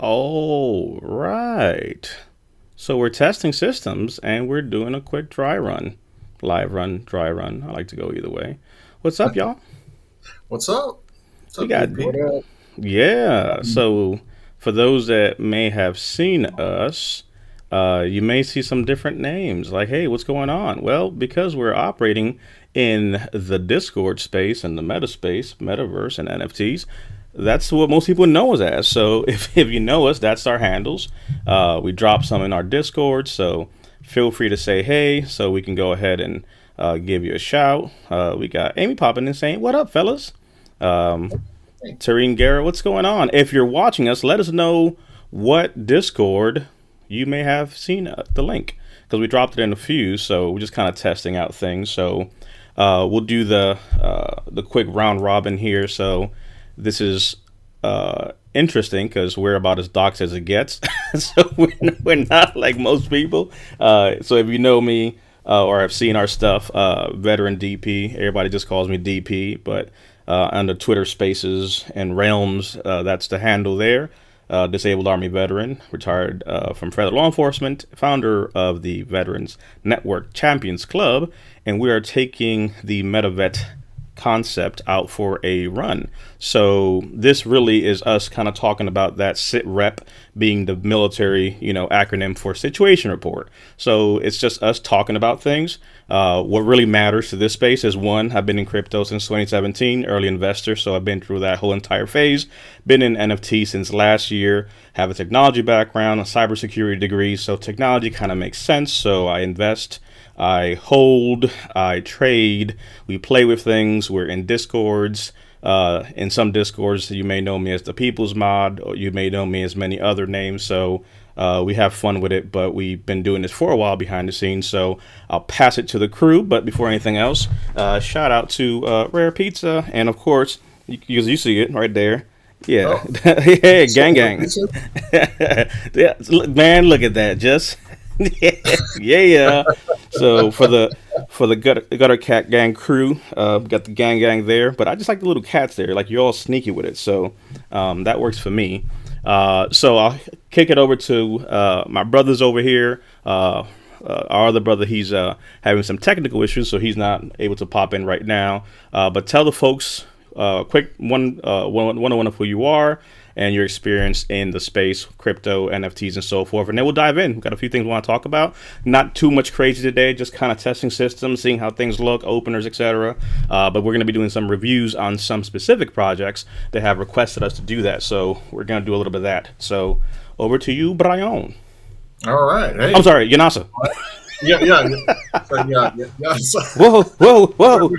Oh, right. So we're testing systems and we're doing a quick dry run. Live run, dry run. I like to go either way. What's up, y'all? What's up? What's We up, got, What DP? up? yeah. So for those that may have seen us, you may see some different names. Like, hey, what's going on? Well, because we're operating in the Discord space and the meta space, metaverse, and NFTs, that's what most people know us as. So if you know us, that's our handles. We drop some in our Discord, so feel free to say hey, so we can go ahead and give you a shout. We got Amy popping in saying, "What up, fellas?" Um, Hey. Tareen Garrett, what's going on? If you're watching us, let us know what Discord you may have seen the link because we dropped it in a few, so we're just kind of testing out things. So we'll do the quick round robin here. So this is interesting because we're about as doxxed as it gets. So we're not like most people. So if you know me or have seen our stuff, veteran DP, everybody just calls me DP, but under Twitter Spaces and Realms, that's the handle there. Disabled Army veteran, retired from federal law enforcement, founder of the Veterans Network Champions Club, and we are taking the MetaVet concept out for a run. So this really is us kind of talking about that sit rep being the military, acronym for situation report. So it's just us talking about things. What really matters to this space is one, I've been in crypto since 2017, early investor, so I've been through that whole entire phase. Been in NFT since last year, have a technology background, a cybersecurity degree, so technology kind of makes sense. So I invest, I hold, I trade, we play with things, we're in discords. In some discords, you may know me as the People's Mod, or you may know me as many other names. So we have fun with it, but we've been doing this for a while behind the scenes. So I'll pass it to the crew. But before anything else, shout out to Rare Pizza, and of course, you see it right there. Yeah, Oh, hey, gang, so gang. Yeah, man, look at that. Just yeah, yeah. So for the gutter cat gang crew, got the gang there. But I just like the little cats there. Like you're all sneaky with it, so that works for me. So I'll kick it over to my brothers over here. Our other brother, he's having some technical issues, so he's not able to pop in right now. But tell the folks quick one of who you are and your experience in the space, crypto, NFTs, and so forth. And then we'll dive in. We've got a few things we want to talk about. Not too much crazy today, just kind of testing systems, seeing how things look, openers, etc. But we're going to be doing some reviews on some specific projects that have requested us to do that. So we're going to do a little bit of that. So over to you, Brian. all right. I'm Hey, sorry, Yanasa. yeah. So, yeah. So, Whoa, whoa, whoa.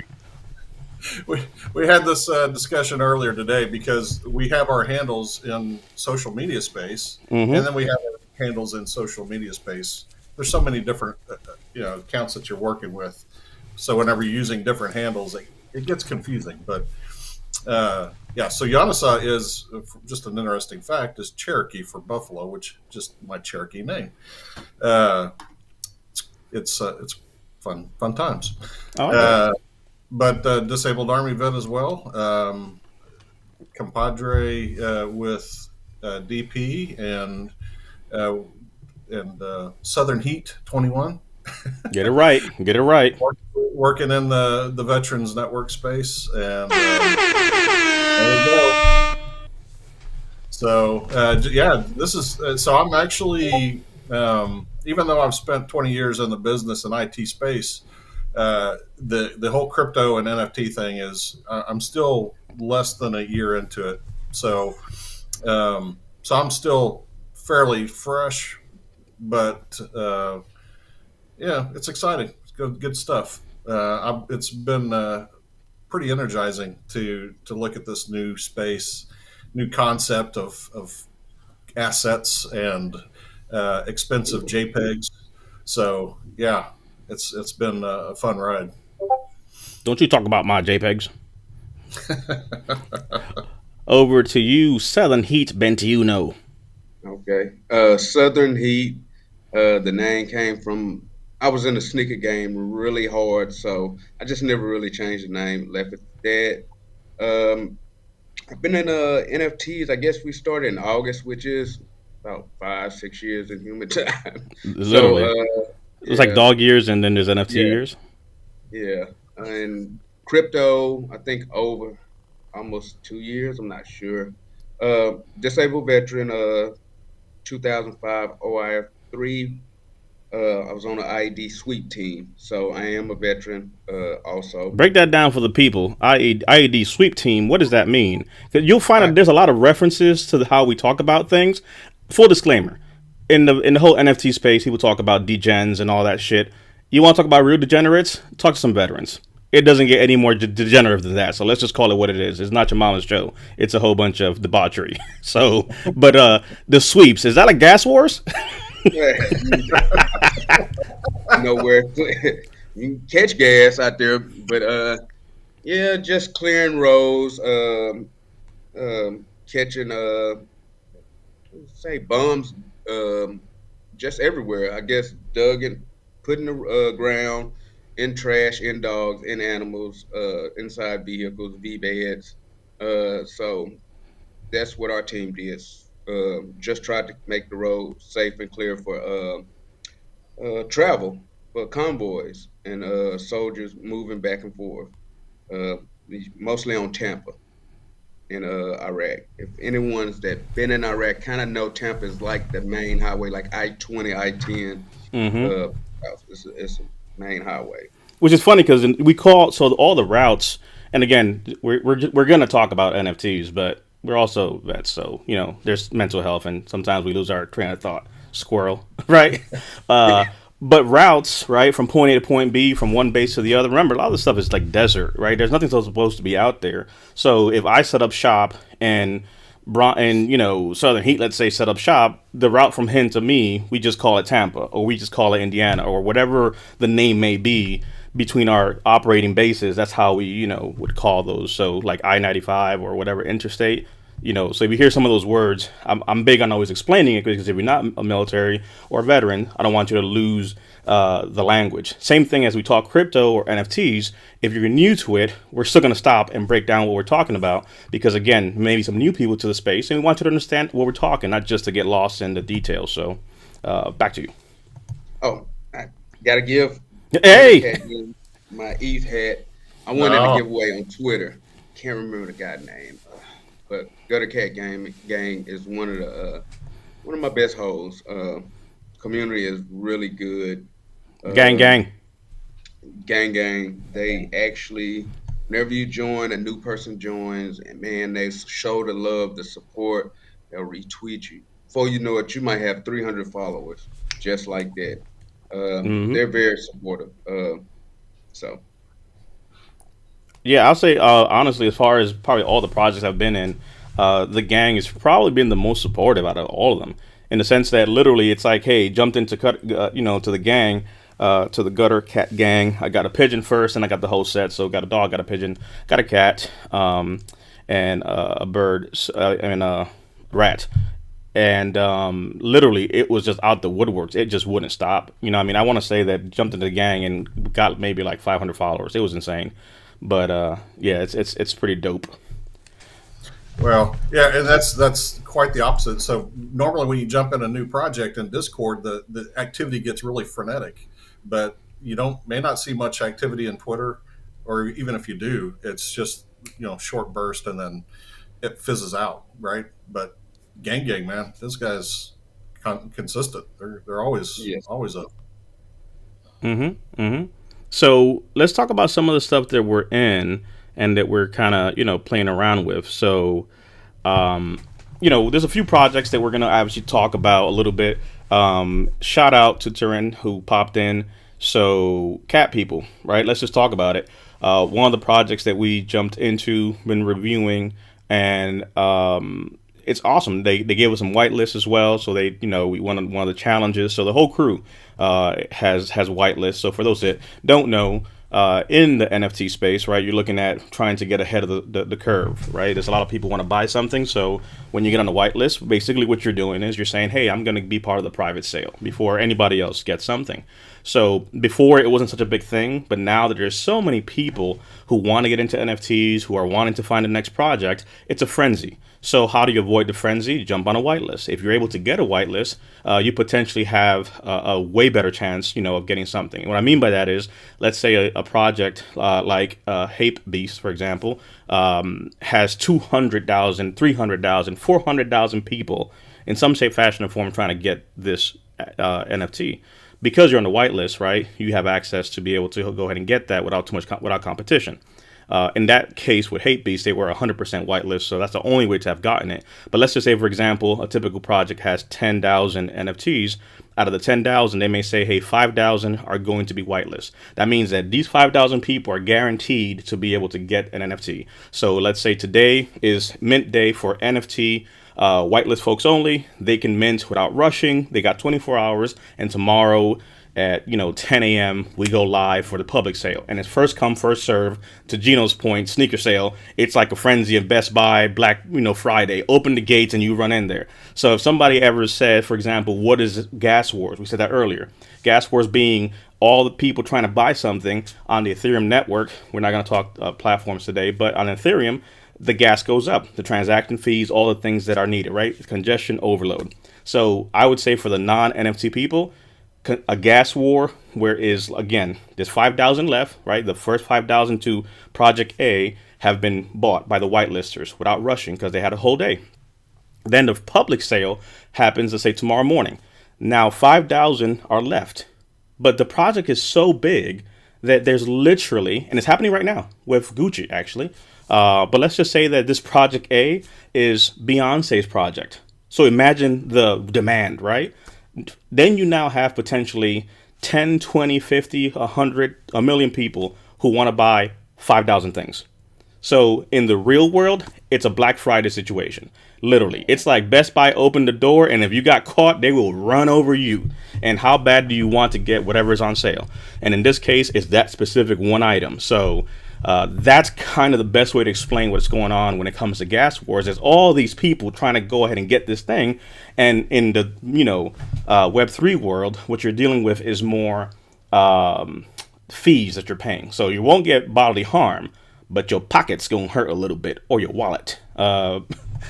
we, we had this discussion earlier today because we have our handles in social media space, and Mm-hmm. then we have our handles in social media space. There's so many different accounts that you're working with. So whenever you're using different handles, it gets confusing. But yeah, so Yanasa is just an interesting fact is Cherokee for buffalo, which is just my Cherokee name. Uh, it's fun times. I like that. Uh, but disabled Army vet as well. Compadre with DP uh, and Southern Heat 21. Get it right. Get it right. Working in the Veterans Network space, and there we go. So yeah, this is so I'm actually even though I've spent 20 years in the business and IT space, the whole crypto and NFT thing is I'm still less than a year into it. So I'm still fairly fresh, but yeah, it's exciting. It's good stuff. It's been pretty energizing to look at this new space, new concept of assets and expensive JPEGs. So yeah, it's been a fun ride. Don't you talk about my JPEGs. Over to you, Southern Heat Bentiuno. Okay. Southern Heat. The name came from. I was in the sneaker game really hard, so I just never really changed the name. Left it at that. I've been in NFTs. I guess we started in August, which is about 5, 6 years in human time. So Literally. It's like yeah, dog years, and then there's NFT yeah, years. yeah. And crypto, I think over almost 2 years. I'm not sure. Disabled veteran, 2005 OIF 3. I was on the IED sweep team, so I am a veteran also. Break that down for the people. IED sweep team. What does that mean? 'Cause you'll find I, that there's a lot of references to how we talk about things. Full disclaimer: in the whole NFT space, people talk about degens and all that shit. You want to talk about real degenerates? Talk to some veterans. It doesn't get any more degenerative than that. So let's just call it what it is. It's not your mama's Joe. It's a whole bunch of debauchery. So, but the sweeps, is that like gas wars? You know where you can catch gas out there, but yeah, just clearing roads, catching say bums, um, just everywhere. I guess dug in, putting the ground in trash, in dogs, in animals, inside vehicles, V beds. So that's what our team did. Just tried to make the road safe and clear for travel for convoys and soldiers moving back and forth, uh, mostly on Tampa in Iraq. If anyone's that been in Iraq, kind of know Tampa is like the main highway, like I-20, I-10. Mm-hmm. Uh, it's a main highway. Which is funny because we call so all the routes, and again, we're gonna talk about NFTs, but we're also vets, so there's mental health, and sometimes we lose our train of thought. Squirrel, right? Uh, but routes, right, from point A to point B, from one base to the other. Remember, a lot of this stuff is like desert, right? There's nothing supposed to be out there. So if I set up shop and Southern Heat, let's say, set up shop, the route from him to me, we just call it Tampa, or we just call it Indiana, or whatever the name may be between our operating bases. That's how we, would call those. So like I-95 or whatever interstate. So if you hear some of those words, I'm big on always explaining it, because if you're not a military or a veteran, I don't want you to lose the language. Same thing as we talk crypto or NFTs. If you're new to it, we're still going to stop and break down what we're talking about, because again, maybe some new people to the space, and we want you to understand what we're talking, not just to get lost in the details. So back to you. Oh, I gotta give Hey, my ETH hat. I wanted to give no, away on Twitter. Can't remember the guy name, but Gutter Cat Gang is one of my best hosts. Community is really good. gang, Um, gang. gang, they actually, whenever you join, a new person joins, and man, they show the love, the support. They'll retweet you. Before you know it, you might have 300 followers, just like that. Hmm. They're very supportive. So Yeah, I'll say honestly, as far as probably all the projects I've been in, the gang has probably been the most supportive out of all of them. In the sense that literally, it's like, hey, jumped into to the gang, to the gutter cat gang. I got a pigeon first, and I got the whole set. So got a dog, got a pigeon, got a cat, and a bird, and a rat. And literally, it was just out the woodworks. It just wouldn't stop. I mean, I want to say that jumped into the gang and got maybe like 500 followers. It was insane. But yeah, it's pretty dope. well, yeah, and that's quite the opposite. So normally, when you jump in a new project in Discord, the activity gets really frenetic, but you don't may not see much activity in Twitter, or even if you do, it's just short burst and then it fizzes out, right? But gang, man, this guy's consistent. They're yes, always up. Mm-hmm. Mm-hmm. So let's talk about some of the stuff that we're in and that we're kind of playing around with. So there's a few projects that we're gonna obviously talk about a little bit. Shout out to Turin who popped in. So cat people, right? Let's just talk about it. One of the projects that we jumped into, been reviewing, and it's awesome. They gave us some whitelists as well. So we won one of the challenges. So the whole crew has whitelists. So for those that don't know, in the NFT space, right? You're looking at trying to get ahead of the curve, right? There's a lot of people want to buy something. So when you get on the whitelist, basically what you're doing is you're saying, hey, I'm going to be part of the private sale before anybody else gets something. So before it wasn't such a big thing, but now that there's so many people who want to get into NFTs, who are wanting to find the next project, it's a frenzy. So how do you avoid the frenzy? You jump on a whitelist. If you're able to get a whitelist, you potentially have a way better chance, of getting something. And what I mean by that is, let's say a project like Hape Beast, for example, has 200,000, 300,000, 400,000 people in some shape, fashion, or form trying to get this NFT. Because you're on the whitelist, right? You have access to be able to go ahead and get that without too much without competition. In that case with Hate Beast, they were 100% whitelist, so that's the only way to have gotten it. But let's just say, for example, a typical project has 10,000 NFTs. Out of the 10,000, they may say, hey, 5,000 are going to be whitelist. That means that these 5,000 people are guaranteed to be able to get an NFT. So let's say today is mint day for NFT. Whitelist folks only. They can mint without rushing. They got 24 hours, and tomorrow at 10 a.m. we go live for the public sale, and it's first come first serve. To Gino's point, sneaker sale, it's like a frenzy of Best Buy Black Friday. Open the gates and you run in there. So if somebody ever said, for example, what is gas wars, we said that earlier. Gas wars being all the people trying to buy something on the Ethereum network. We're not going to talk platforms today, but on Ethereum, the gas goes up, the transaction fees, all the things that are needed, right? Congestion overload. So I would say for the non-NFT people, a gas war where is, again, there's 5,000 left, right? The first 5,000 to Project A have been bought by the whitelisters without rushing because they had a whole day. Then the public sale happens, let's say, tomorrow morning. Now 5,000 are left, but the project is so big that there's literally, and it's happening right now with Gucci actually, but let's just say that this Project A is Beyonce's project. So imagine the demand, right? Then you now have potentially 10, 20, 50, 100, a million people who want to buy 5,000 things. So in the real world, it's a Black Friday situation. Literally, it's like Best Buy opened the door, and if you got caught, they will run over you. And how bad do you want to get whatever is on sale? And in this case, it's that specific one item. So that's kind of the best way to explain what's going on when it comes to gas wars. There's all these people trying to go ahead and get this thing. And in the, Web3 world, what you're dealing with is more fees that you're paying. So you won't get bodily harm, but your pocket's going to hurt a little bit, or your wallet.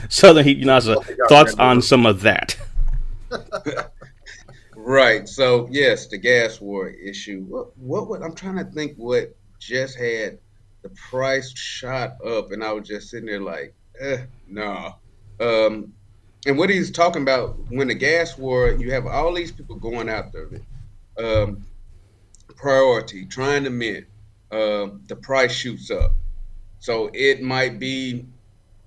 Southern Heat, thoughts on some of that? Right. So yes, the gas war issue. What I'm trying to think what just had the price shot up, and I was just sitting there like, no. And what he's talking about, when the gas war, you have all these people going after it. Priority, trying to mint, the price shoots up. So it might be,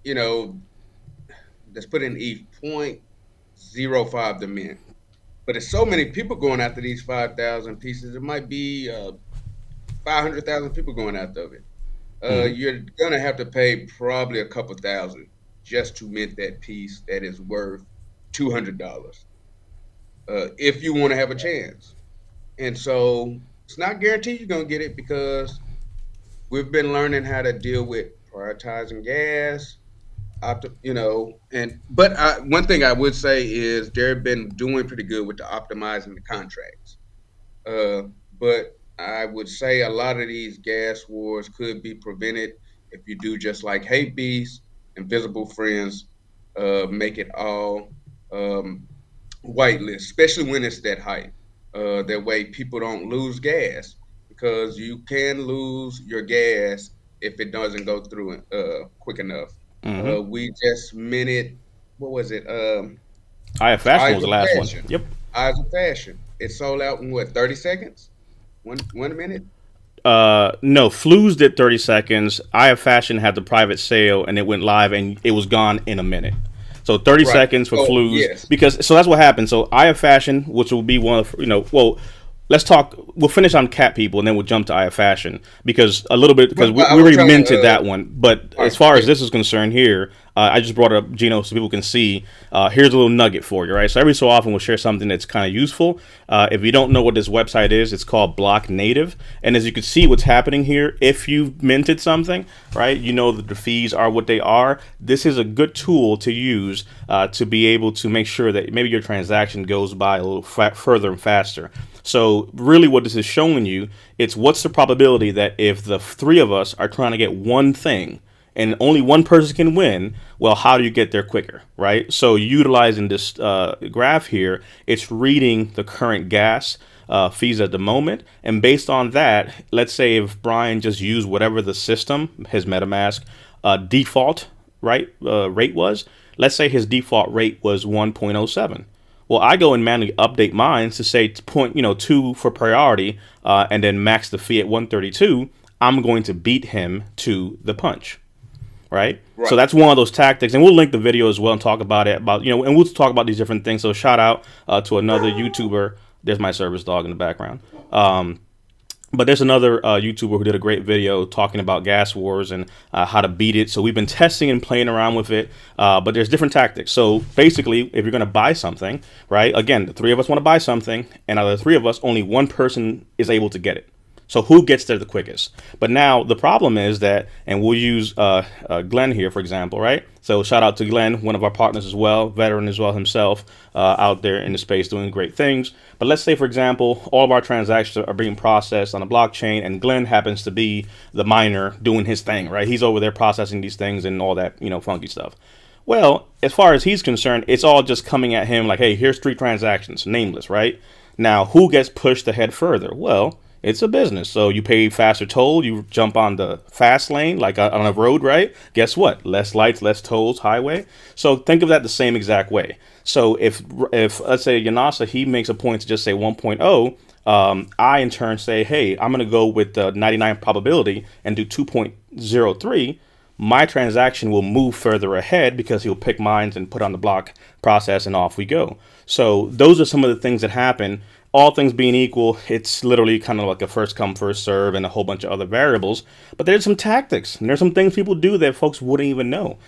let's put in ETH 0.05 to mint. But there's so many people going after these 5,000 pieces, it might be 500,000 people going after it. You're going to have to pay probably a couple thousand just to mint that piece that is worth $200 if you want to have a chance. And so it's not guaranteed you're going to get it, because we've been learning how to deal with prioritizing gas, one thing I would say is they've been doing pretty good with the optimizing the contracts. But I would say a lot of these gas wars could be prevented if you do just like Hate Beast, Invisible Friends, make it all whitelist, especially when it's that hype. That way people don't lose gas, because you can lose your gas if it doesn't go through quick enough. We just minted, what was it? Eye of Fashion was the last one. Yep. Eyes of Fashion. It sold out in 30 seconds? One minute? No, Flues did 30 seconds. Eye of Fashion had the private sale, and it went live, and it was gone in a minute. So 30 seconds for Flues. Yes. So that's what happened. So Eye of Fashion, which will be one of, let's talk. We'll finish on cat people, and then we'll jump to IF fashion because a little bit because Well, we I was already trying minted to. that one. But All as right, far yeah. as this is concerned, here I just brought it up, Gino, so people can see. Here's a little nugget for you, right? So every so often we'll share something that's kind of useful. If you don't know what this website is, it's called Block Native, and as you can see, what's happening here, if you've minted something, right, you know that the fees are what they are. This is a good tool to use to be able to make sure that maybe your transaction goes by a little further and faster. So really what this is showing you, it's what's the probability that if the three of us are trying to get one thing and only one person can win, well, how do you get there quicker, right? So utilizing this graph here, it's reading the current gas fees at the moment. And based on that, let's say if Brian just used whatever the system, his MetaMask default rate was, let's say his default rate was 1.07. Well, I go and manually update mine to say 2 for priority, and then max the fee at 132. I'm going to beat him to the punch, right? So Right. that's one of those tactics, and we'll link the video as well and talk about it. And we'll talk about these different things. So shout out to another YouTuber. There's my service dog in the background. But there's another YouTuber who did a great video talking about gas wars and how to beat it. So we've been testing and playing around with it, but there's different tactics. So basically, if you're going to buy something, right, again, the three of us want to buy something, and out of the three of us, only one person is able to get it. So who gets there the quickest? But now the problem is that, and we'll use Glenn here, for example, right? So shout out to Glenn, one of our partners as well, veteran as well himself, out there in the space doing great things. But let's say, for example, all of our transactions are being processed on a blockchain, and Glenn happens to be the miner doing his thing, right? He's over there processing these things and all that, funky stuff. Well, as far as he's concerned, it's all just coming at him like, hey, here's 3 transactions, nameless, right? Now, who gets pushed ahead further? Well, it's a business. So you pay faster toll, you jump on the fast lane, like on a road, right? Guess what? Less lights, less tolls, highway. So think of that the same exact way. So if let's say Yanasa, he makes a point to just say 1.0, I in turn say, hey, I'm going to go with the 99 probability and do 2.03. My transaction will move further ahead because he'll pick mines and put on the block process and off we go. So those are some of the things that happen. All things being equal, it's literally kind of like a first come, first serve and a whole bunch of other variables. But there's some tactics and there's some things people do that folks wouldn't even know.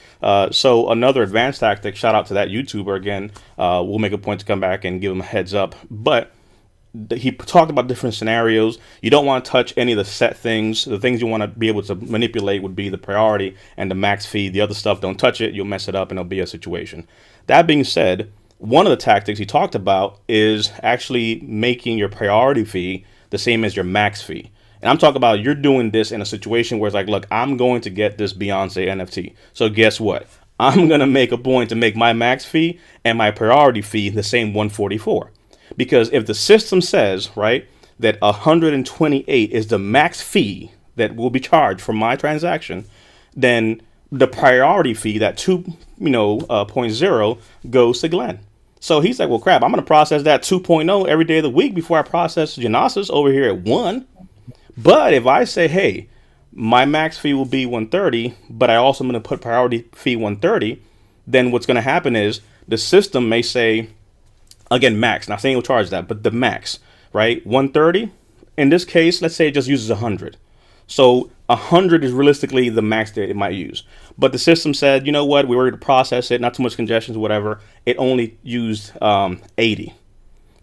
So another advanced tactic, shout out to that YouTuber again. We'll make a point to come back and give him a heads up. But he talked about different scenarios. You don't want to touch any of the set things. The things you want to be able to manipulate would be the priority and the max fee. The other stuff, don't touch it. You'll mess it up and it'll be a situation. That being said, one of the tactics he talked about is actually making your priority fee the same as your max fee. And I'm talking about you're doing this in a situation where it's like, look, I'm going to get this Beyonce NFT. So guess what? I'm going to make a point to make my max fee and my priority fee the same 144. Because if the system says, right, that 128 is the max fee that will be charged for my transaction, then the priority fee, that 2.0 goes to Glenn. So he's like, well, crap, I'm going to process that 2.0 every day of the week before I process Janasa's over here at 1. But if I say, hey, my max fee will be 130, but I also am going to put priority fee 130, then what's going to happen is the system may say, again, max, not saying you'll charge that, but the max, right? 130. In this case, let's say it just uses 100. So 100 is realistically the max that it might use. But the system said, you know what, we were going to process it, not too much congestion, whatever. It only used 80,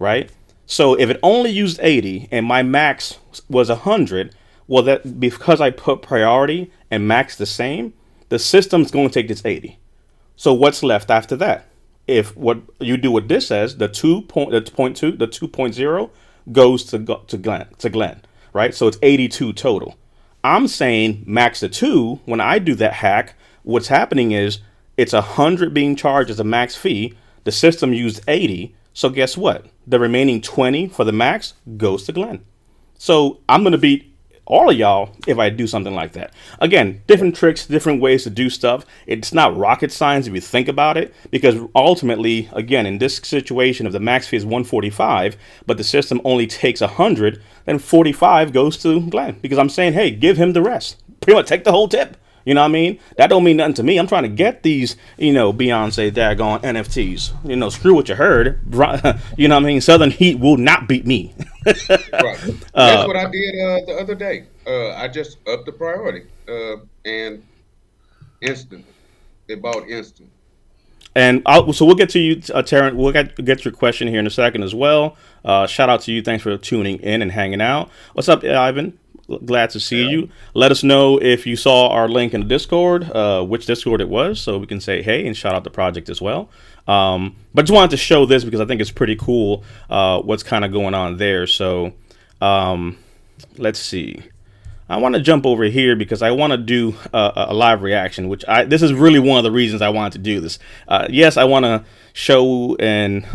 right? So if it only used 80 and my max was 100, well, that because I put priority and max the same, the system's going to take this 80. So what's left after that? If what you do what this says, the 2.0 goes to Glenn, right? So it's 82 total. I'm saying max to 2. When I do that hack, what's happening is it's 100 being charged as a max fee. The system used 80. So guess what? The remaining 20 for the max goes to Glenn. So I'm going to beat all of y'all if I do something like that. Again, different tricks, different ways to do stuff. It's not rocket science if you think about it, because ultimately, again, in this situation, if the max fee is 145, but the system only takes 100, then 45 goes to Glenn, because I'm saying, hey, give him the rest. Pretty much take the whole tip. You know what I mean? That don't mean nothing to me. I'm trying to get these, Beyonce daggone NFTs. Screw what you heard. You know what I mean? Southern Heat will not beat me. Right. That's what I did the other day. I just upped the priority and instant. They bought instant. And so we'll get to you, Taryn. We'll get your question here in a second as well. Shout out to you. Thanks for tuning in and hanging out. What's up, Ivan? Glad to see you. Let us know if you saw our link in the Discord, which Discord it was, so we can say hey and shout out the project as well. But just wanted to show this because I think it's pretty cool what's kind of going on there. So let's see. I want to jump over here because I want to do a live reaction, this is really one of the reasons I wanted to do this. Yes, I want to show and,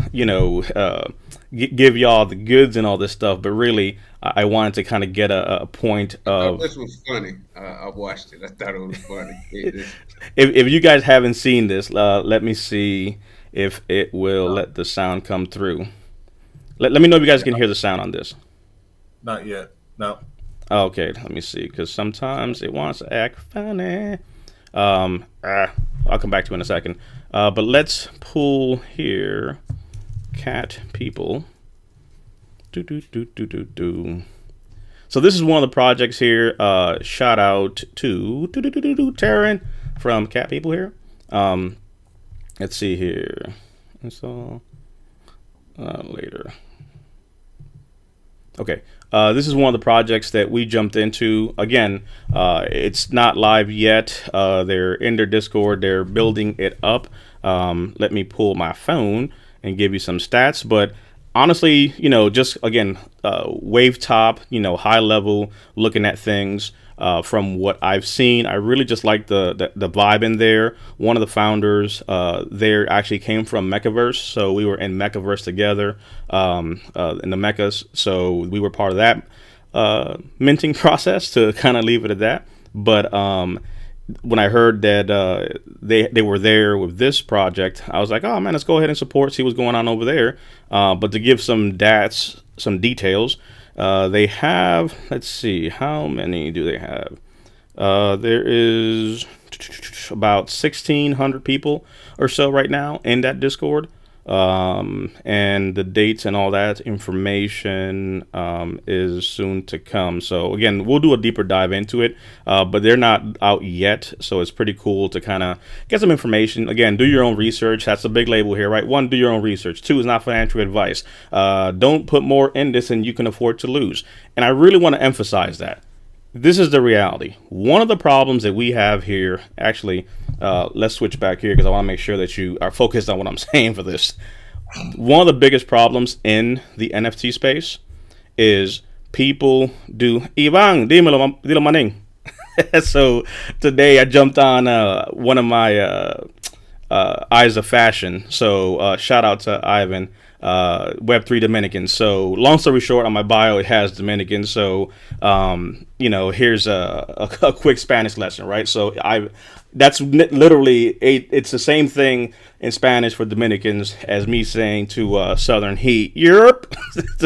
give y'all the goods and all this stuff, but really I wanted to kind of get a point of... This was funny. I watched it. I thought it was funny. If you guys haven't seen this, let me see if it will let the sound come through. Let me know if you guys can hear the sound on this. Not yet. No. Okay, let me see, because sometimes it wants to act funny. I'll come back to it in a second. But let's pull here, cat people. So this is one of the projects here. Shout out to Taryn from Cat People here. Let's see here. So later. Okay, this is one of the projects that we jumped into. Again, it's not live yet. They're in their Discord. They're building it up. Let me pull my phone and give you some stats. But honestly, just again, wave top, high level, looking at things. From what I've seen, I really just like the vibe in there. One of the founders there actually came from METAVETS, so we were in METAVETS together in the Mechas, so we were part of that minting process, to kind of leave it at that. But when I heard that they were there with this project, I was like, oh man, let's go ahead and support, see what's going on over there. But to give some details. They have, let's see, how many do they have? There is about 1,600 people or so right now in that Discord. And the dates and all that information is soon to come. So again, we'll do a deeper dive into it, but they're not out yet. So it's pretty cool to kind of get some information. Again, do your own research. That's a big label here, right? 1, do your own research. 2 is not financial advice. Don't put more in this than you can afford to lose. And I really want to emphasize that. This is the reality. One of the problems that we have here, actually, let's switch back here because I want to make sure that you are focused on what I'm saying for this. One of the biggest problems in the NFT space is people do, Ivan, dilo maning. So today I jumped on one of my Eyes of Fashion. So shout out to Ivan. Web3 Dominican. So long story short, on my bio it has Dominican. So here's a quick Spanish lesson, right? So that's literally it's the same thing in Spanish for Dominicans as me saying to Southern Heat, Europe.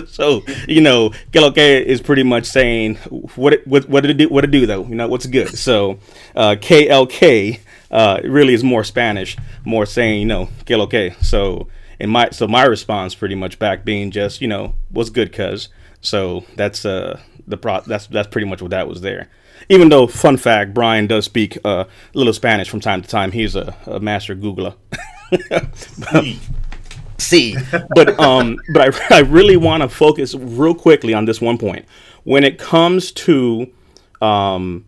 So que lo que is pretty much saying what it do though, what's good. So KLK really is more Spanish, more saying que lo que. So my response pretty much back being just what's good, cuz. So that's that's pretty much what that was there. Even though, fun fact, Brian does speak a little Spanish from time to time. He's a master Googler. See, but I really want to focus real quickly on this one point. When it comes to NFT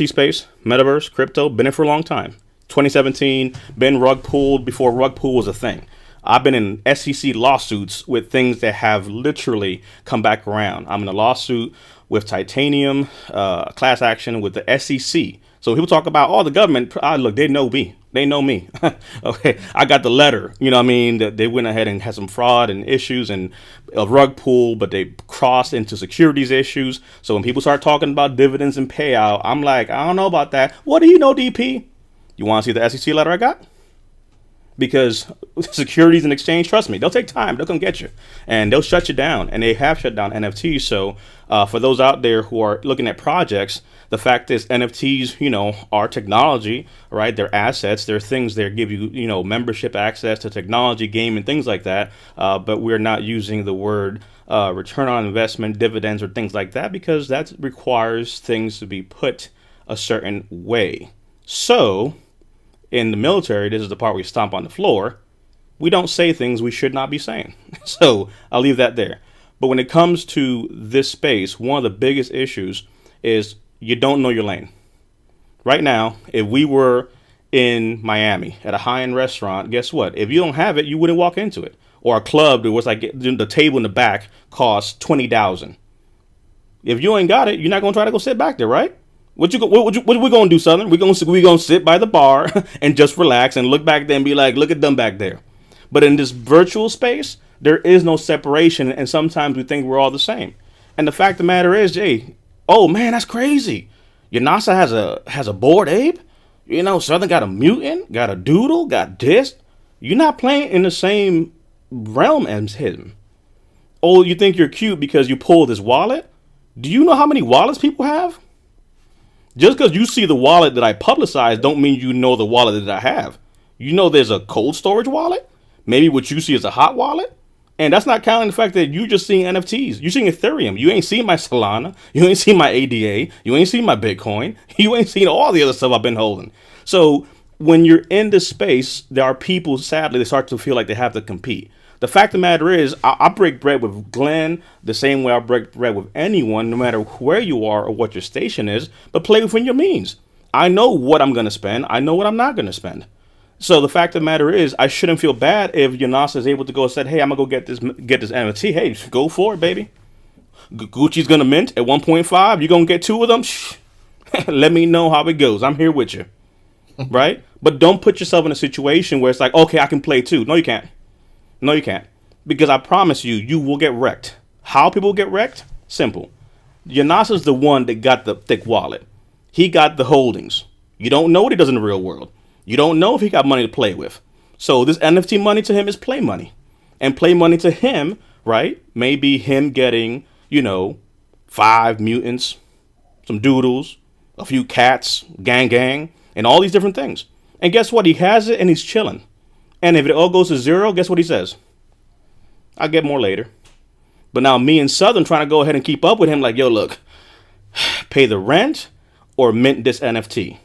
space, metaverse, crypto, been in for a long time. 2017, been rug pulled before rug pull was a thing. I've been in SEC lawsuits with things that have literally come back around. I'm in a lawsuit with Titanium, class action with the SEC. So people talk about, the government, look, they know me. They know me. Okay, I got the letter. That they went ahead and had some fraud and issues and a rug pull, but they crossed into securities issues. So when people start talking about dividends and payout, I'm like, I don't know about that. What do you know, DP? You want to see the SEC letter I got? because securities and exchange, trust me, they'll take time. They'll come get you, and they'll shut you down. And they have shut down NFTs. So for those out there who are looking at projects, the fact is NFTs, are technology, right? They're assets. They're things that give you, membership access to technology, game, and things like that. But we're not using the word return on investment, dividends, or things like that, because that requires things to be put a certain way. So in the military, this is the part where we stomp on the floor. We don't say things we should not be saying. So I'll leave that there. But when it comes to this space, one of the biggest issues is you don't know your lane. Right now, if we were in Miami at a high-end restaurant, guess what? If you don't have it, you wouldn't walk into it. Or a club that was like the table in the back costs $20,000. If you ain't got it, you're not gonna try to go sit back there, right? What we gonna do, Southern? We gonna sit by the bar and just relax and look back there and be like, look at them back there. But in this virtual space, there is no separation, and sometimes we think we're all the same. And the fact of the matter is, Jay, oh man, that's crazy. Your NASA has a bored ape. Southern got a mutant, got a doodle, got this. You're not playing in the same realm as him. Oh, you think you're cute because you pulled his wallet? Do you know how many wallets people have? Just because you see the wallet that I publicize don't mean you know the wallet that I have. There's a cold storage wallet. Maybe what you see is a hot wallet. And that's not counting the fact that you just seeing NFTs. You're seeing Ethereum. You ain't seen my Solana. You ain't seen my ADA. You ain't seen my Bitcoin. You ain't seen all the other stuff I've been holding. So when you're in this space, there are people, sadly, they start to feel like they have to compete. The fact of the matter is, I break bread with Glenn the same way I break bread with anyone, no matter where you are or what your station is, but play within your means. I know what I'm going to spend. I know what I'm not going to spend. So the fact of the matter is, I shouldn't feel bad if Yanasa is able to go and say, hey, I'm going to go get this NFT. Hey, go for it, baby. Gucci's going to mint at 1.5. You're going to get 2 of them? Shh. Let me know how it goes. I'm here with you. Right? But don't put yourself in a situation where it's like, okay, I can play too. No, you can't. No, you can't. Because I promise you, you will get wrecked. How people get wrecked? Simple. Yanasa's the one that got the thick wallet. He got the holdings. You don't know what he does in the real world. You don't know if he got money to play with. So this NFT money to him is play money. And play money to him, right, may be him getting, 5 mutants, some doodles, a few cats, gang, and all these different things. And guess what? He has it and he's chilling. And if it all goes to 0, guess what he says? I'll get more later. But now me and Southern trying to go ahead and keep up with him like, yo, look, pay the rent or mint this NFT.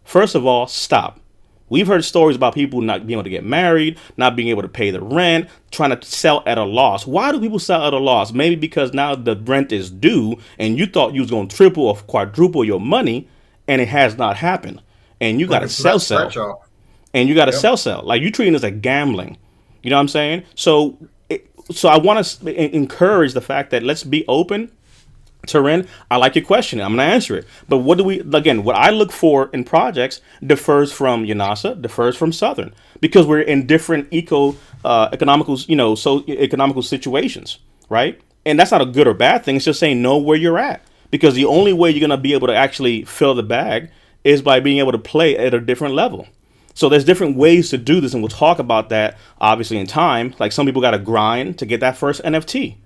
First of all, stop. We've heard stories about people not being able to get married, not being able to pay the rent, trying to sell at a loss. Why do people sell at a loss? Maybe because now the rent is due and you thought you was going to triple or quadruple your money, and it has not happened. And you got to sell. And you got to sell. Like, you treating this like gambling. You know what I'm saying? So I want to encourage the fact that let's be open. Turin, I like your question. I'm going to answer it. But what I look for in projects differs from Yanasa, differs from Southern, because we're in different economical situations, right? And that's not a good or bad thing. It's just saying know where you're at, because the only way you're going to be able to actually fill the bag is by being able to play at a different level. So there's different ways to do this, and we'll talk about that obviously in time. Like, some people got to grind to get that first NFT.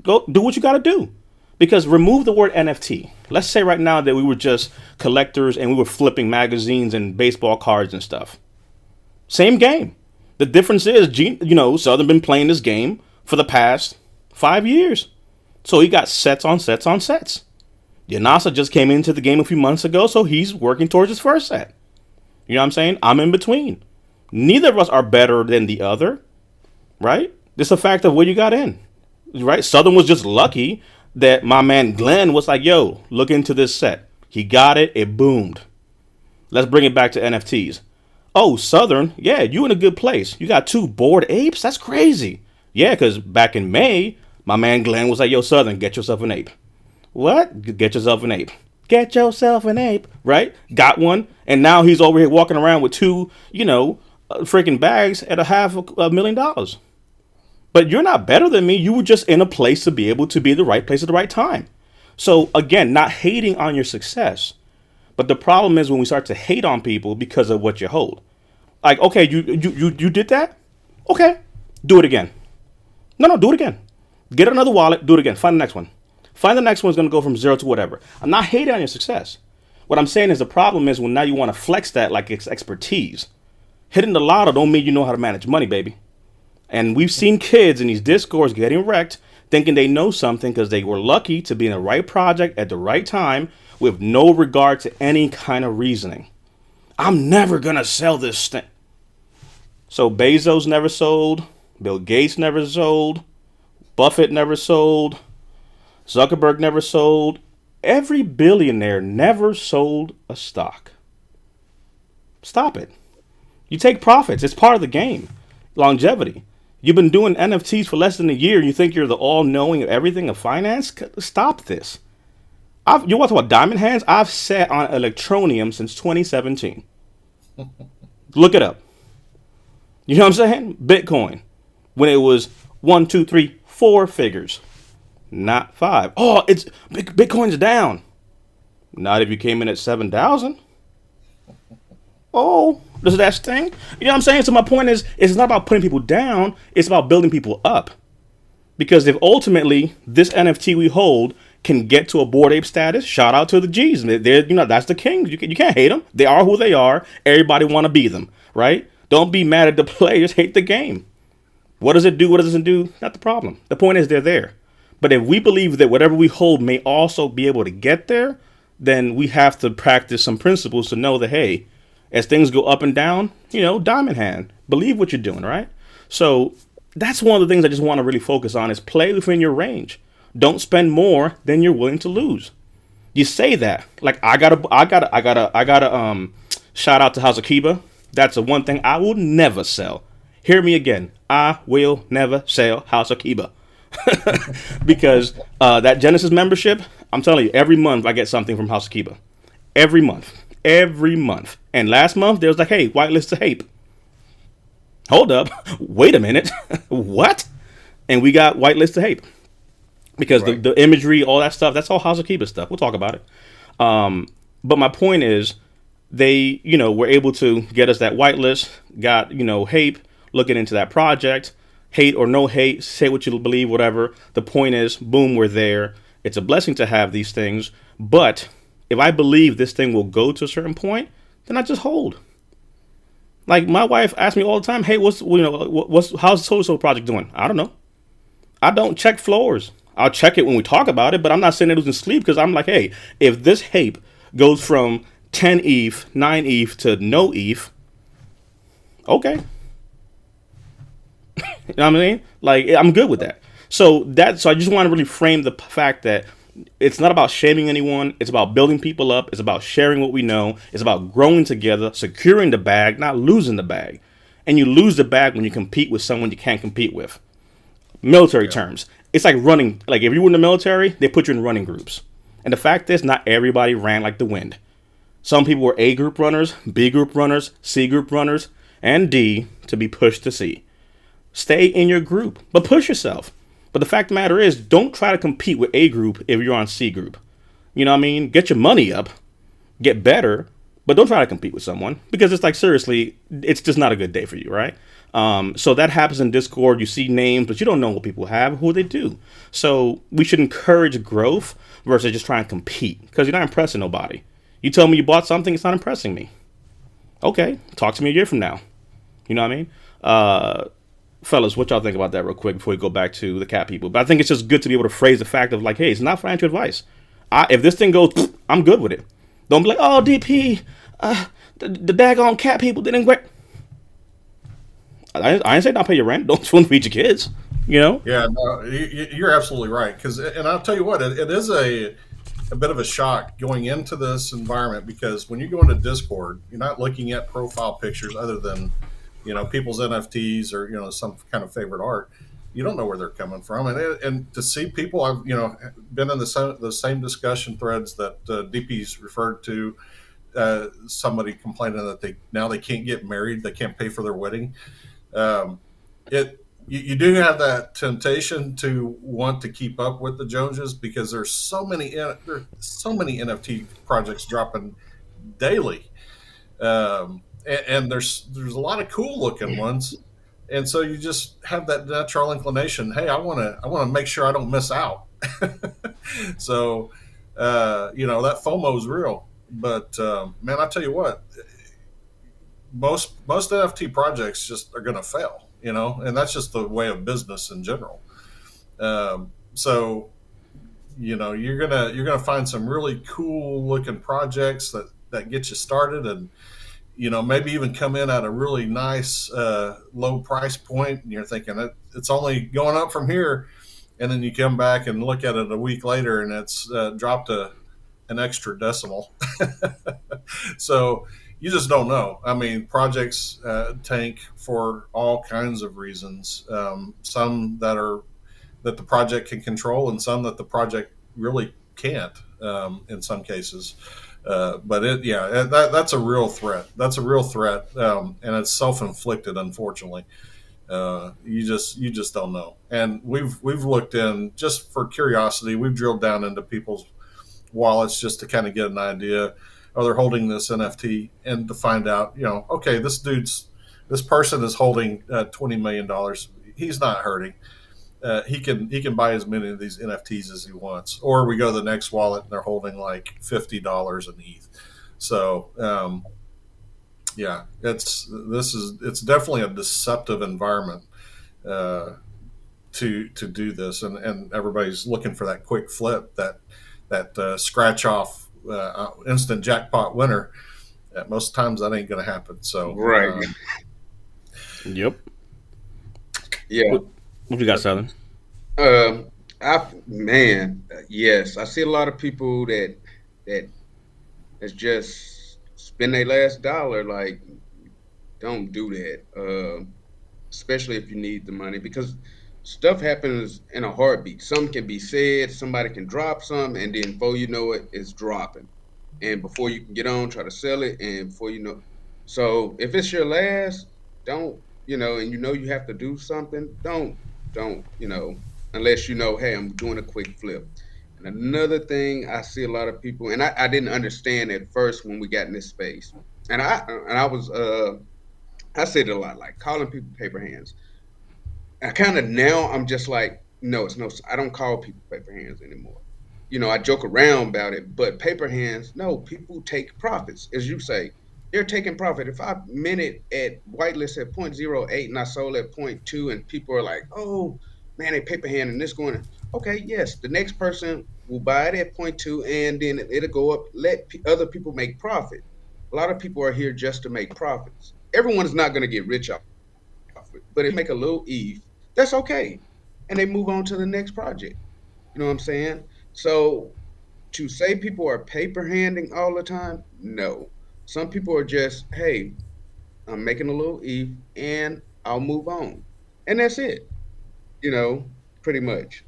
Go do what you got to do. Because remove the word NFT. Let's say right now that we were just collectors and we were flipping magazines and baseball cards and stuff. Same game. The difference is, Southern been playing this game for the past 5 years. So he got sets on sets on sets. Yanasa just came into the game a few months ago, so he's working towards his first set. You know what I'm saying? I'm in between. Neither of us are better than the other, right? It's a fact of where you got in, right? Southern was just lucky that my man Glenn was like, yo, look into this set. He got it. It boomed. Let's bring it back to NFTs. Oh, Southern. Yeah, you in a good place. You got 2 bored apes? That's crazy. Yeah, because back in May, my man Glenn was like, yo, Southern, get yourself an ape. What? Get yourself an ape. Get yourself an ape. Right? Got one. And now he's over here walking around with 2, freaking bags at $500,000. But you're not better than me. You were just in a place to be able to be the right place at the right time. So again, not hating on your success. But the problem is when we start to hate on people because of what you hold. Like, okay, you did that. Okay, do it again. No, no, do it again. Get another wallet. Do it again. Find the next one. Find the next one's going to go from zero to whatever. I'm not hating on your success. What I'm saying is the problem is when now you want to flex that like it's expertise. Hitting the lotto don't mean you know how to manage money, baby. And we've seen kids in these discords getting wrecked thinking they know something because they were lucky to be in the right project at the right time with no regard to any kind of reasoning. I'm never going to sell this thing. So Bezos never sold. Bill Gates never sold. Buffett never sold. Zuckerberg never sold. Every billionaire never sold a stock. Stop it. You take profits. It's part of the game. Longevity. You've been doing NFTs for less than a year and you think you're the all-knowing of everything of finance? Stop this. You want to talk about diamond hands? I've sat on Electronium since 2017. Look it up. You know what I'm saying? Bitcoin. When it was 1, 2, 3, 4 figures. Not 5. Oh, it's Bitcoin's down. Not if you came in at 7,000. Oh, does that sting? You know what I'm saying? So my point is, it's not about putting people down. It's about building people up. Because if ultimately this NFT we hold can get to a Bored Ape status, shout out to the G's. They're, that's the kings. You can't hate them. They are who they are. Everybody want to be them, right? Don't be mad at the players. Hate the game. What does it do? What does it do? Not the problem. The point is they're there. But if we believe that whatever we hold may also be able to get there, then we have to practice some principles to know that, hey, as things go up and down, diamond hand. Believe what you're doing, right? So that's one of the things I just want to really focus on is play within your range. Don't spend more than you're willing to lose. You say that. Like I gotta shout out to House of Kiba. That's the one thing I will never sell. Hear me again. I will never sell House of Kiba. Because that Genesis membership, I'm telling you, every month I get something from House of Kiba. Every month. And last month, there was like, hey, whitelist to Hape. Hold up. Wait a minute. What? And we got whitelist to Hape. Because right. the imagery, all that stuff, that's all House of Kiba stuff. We'll talk about it. But my point is, they, were able to get us that whitelist, got, Hape, looking into that project. Hate or no hate, say what you believe, whatever. The point is, boom, we're there. It's a blessing to have these things. But if I believe this thing will go to a certain point, then I just hold. Like my wife asks me all the time, hey, how's the so-so project doing? I don't know. I don't check floors. I'll check it when we talk about it, but I'm not sitting there losing sleep because I'm like, hey, if this Hape goes from 10 ETH, 9 ETH to no ETH, okay. You know what I mean? Like, I'm good with that. So I just want to really frame the fact that it's not about shaming anyone. It's about building people up. It's about sharing what we know. It's about growing together, securing the bag, not losing the bag. And you lose the bag when you compete with someone you can't compete with. Military terms. It's like running. Like, if you were in the military, they put you in running groups. And the fact is, not everybody ran like the wind. Some people were A group runners, B group runners, C group runners, and D to be pushed to C. Stay in your group, but push yourself. But the fact of the matter is, don't try to compete with A group if you're on C group. You know what I mean? Get your money up, get better, but don't try to compete with someone because it's like, seriously, it's just not a good day for you, right? So that happens in Discord. You see names, but you don't know what people have, who they do. So we should encourage growth versus just trying to compete because you're not impressing nobody. You tell me you bought something, it's not impressing me. Okay, talk to me a year from now. You know what I mean? Fellas, what y'all think about that real quick before we go back to the cat people? But I think it's just good to be able to phrase the fact of like, hey, it's not financial advice. If this thing goes, I'm good with it. Don't be like, oh, DP, the daggone cat people didn't great. I didn't say not pay your rent. Don't feed your kids, Yeah, no, you're absolutely right. And I'll tell you what, it is a bit of a shock going into this environment because when you go into Discord, you're not looking at profile pictures other than people's NFTs or some kind of favorite art. You don't know where they're coming from, and to see people, I've been in the same discussion threads that DP's referred to. Somebody complaining that they can't get married, they can't pay for their wedding. You do have that temptation to want to keep up with the Joneses because there's so many NFT projects dropping daily. and there's a lot of cool looking ones, and so you just have that natural inclination. Hey, I want to make sure I don't miss out. So, that FOMO is real. But man, I tell you what, most NFT projects just are going to fail. And that's just the way of business in general. So you're gonna find some really cool looking projects that get you started, and maybe even come in at a really nice low price point, and you're thinking it's only going up from here, and then you come back and look at it a week later, and it's dropped an extra decimal. So you just don't know. I mean, projects tank for all kinds of reasons. Some that the project can control, and some that the project really can't. In some cases, but that's a real threat. That's a real threat, and it's self inflicted. Unfortunately, you just don't know. And we've looked in just for curiosity. We've drilled down into people's wallets just to kind of get an idea. Are they holding this NFT, and to find out, okay, this person is holding $20 million. He's not hurting. He can buy as many of these NFTs as he wants. Or we go to the next wallet and they're holding like $50 in ETH. So it's definitely a deceptive environment to do this, and everybody's looking for that quick flip, that scratch off instant jackpot winner. Most times that ain't going to happen. So Right. Yep. Yeah. What you got, Southern? Yes, I see a lot of people that that's just spend their last dollar. Like, don't do that. Especially if you need the money, because stuff happens in a heartbeat. Some can be said, somebody can drop some, and then before you know it, it's dropping. And before you can get on, try to sell it, and before you know, so if it's your last, don't, and you have to do something, don't, unless hey, I'm doing a quick flip. And another thing I see a lot of people, and I didn't understand at first when we got in this space, and I was I said it a lot, like calling people paper hands. I kind of now I'm just like, no, it's no, I don't call people paper hands anymore. I joke around about it, but paper hands, no, people take profits, as you say. They're taking profit. If I minute at whitelist at 0.08 and I sold at point 0.2, and people are like, oh man, they paper hand and this going, okay, yes, the next person will buy it at point 0.2, and then it'll go up. Let other people make profit. A lot of people are here just to make profits. Everyone's not going to get rich off it, but if they make a little ETH, that's okay, and they move on to the next project. You know what I'm saying? So to say people are paper handing all the time, no. Some people are just, hey, I'm making a little ETH and I'll move on. And that's it, you know, pretty much.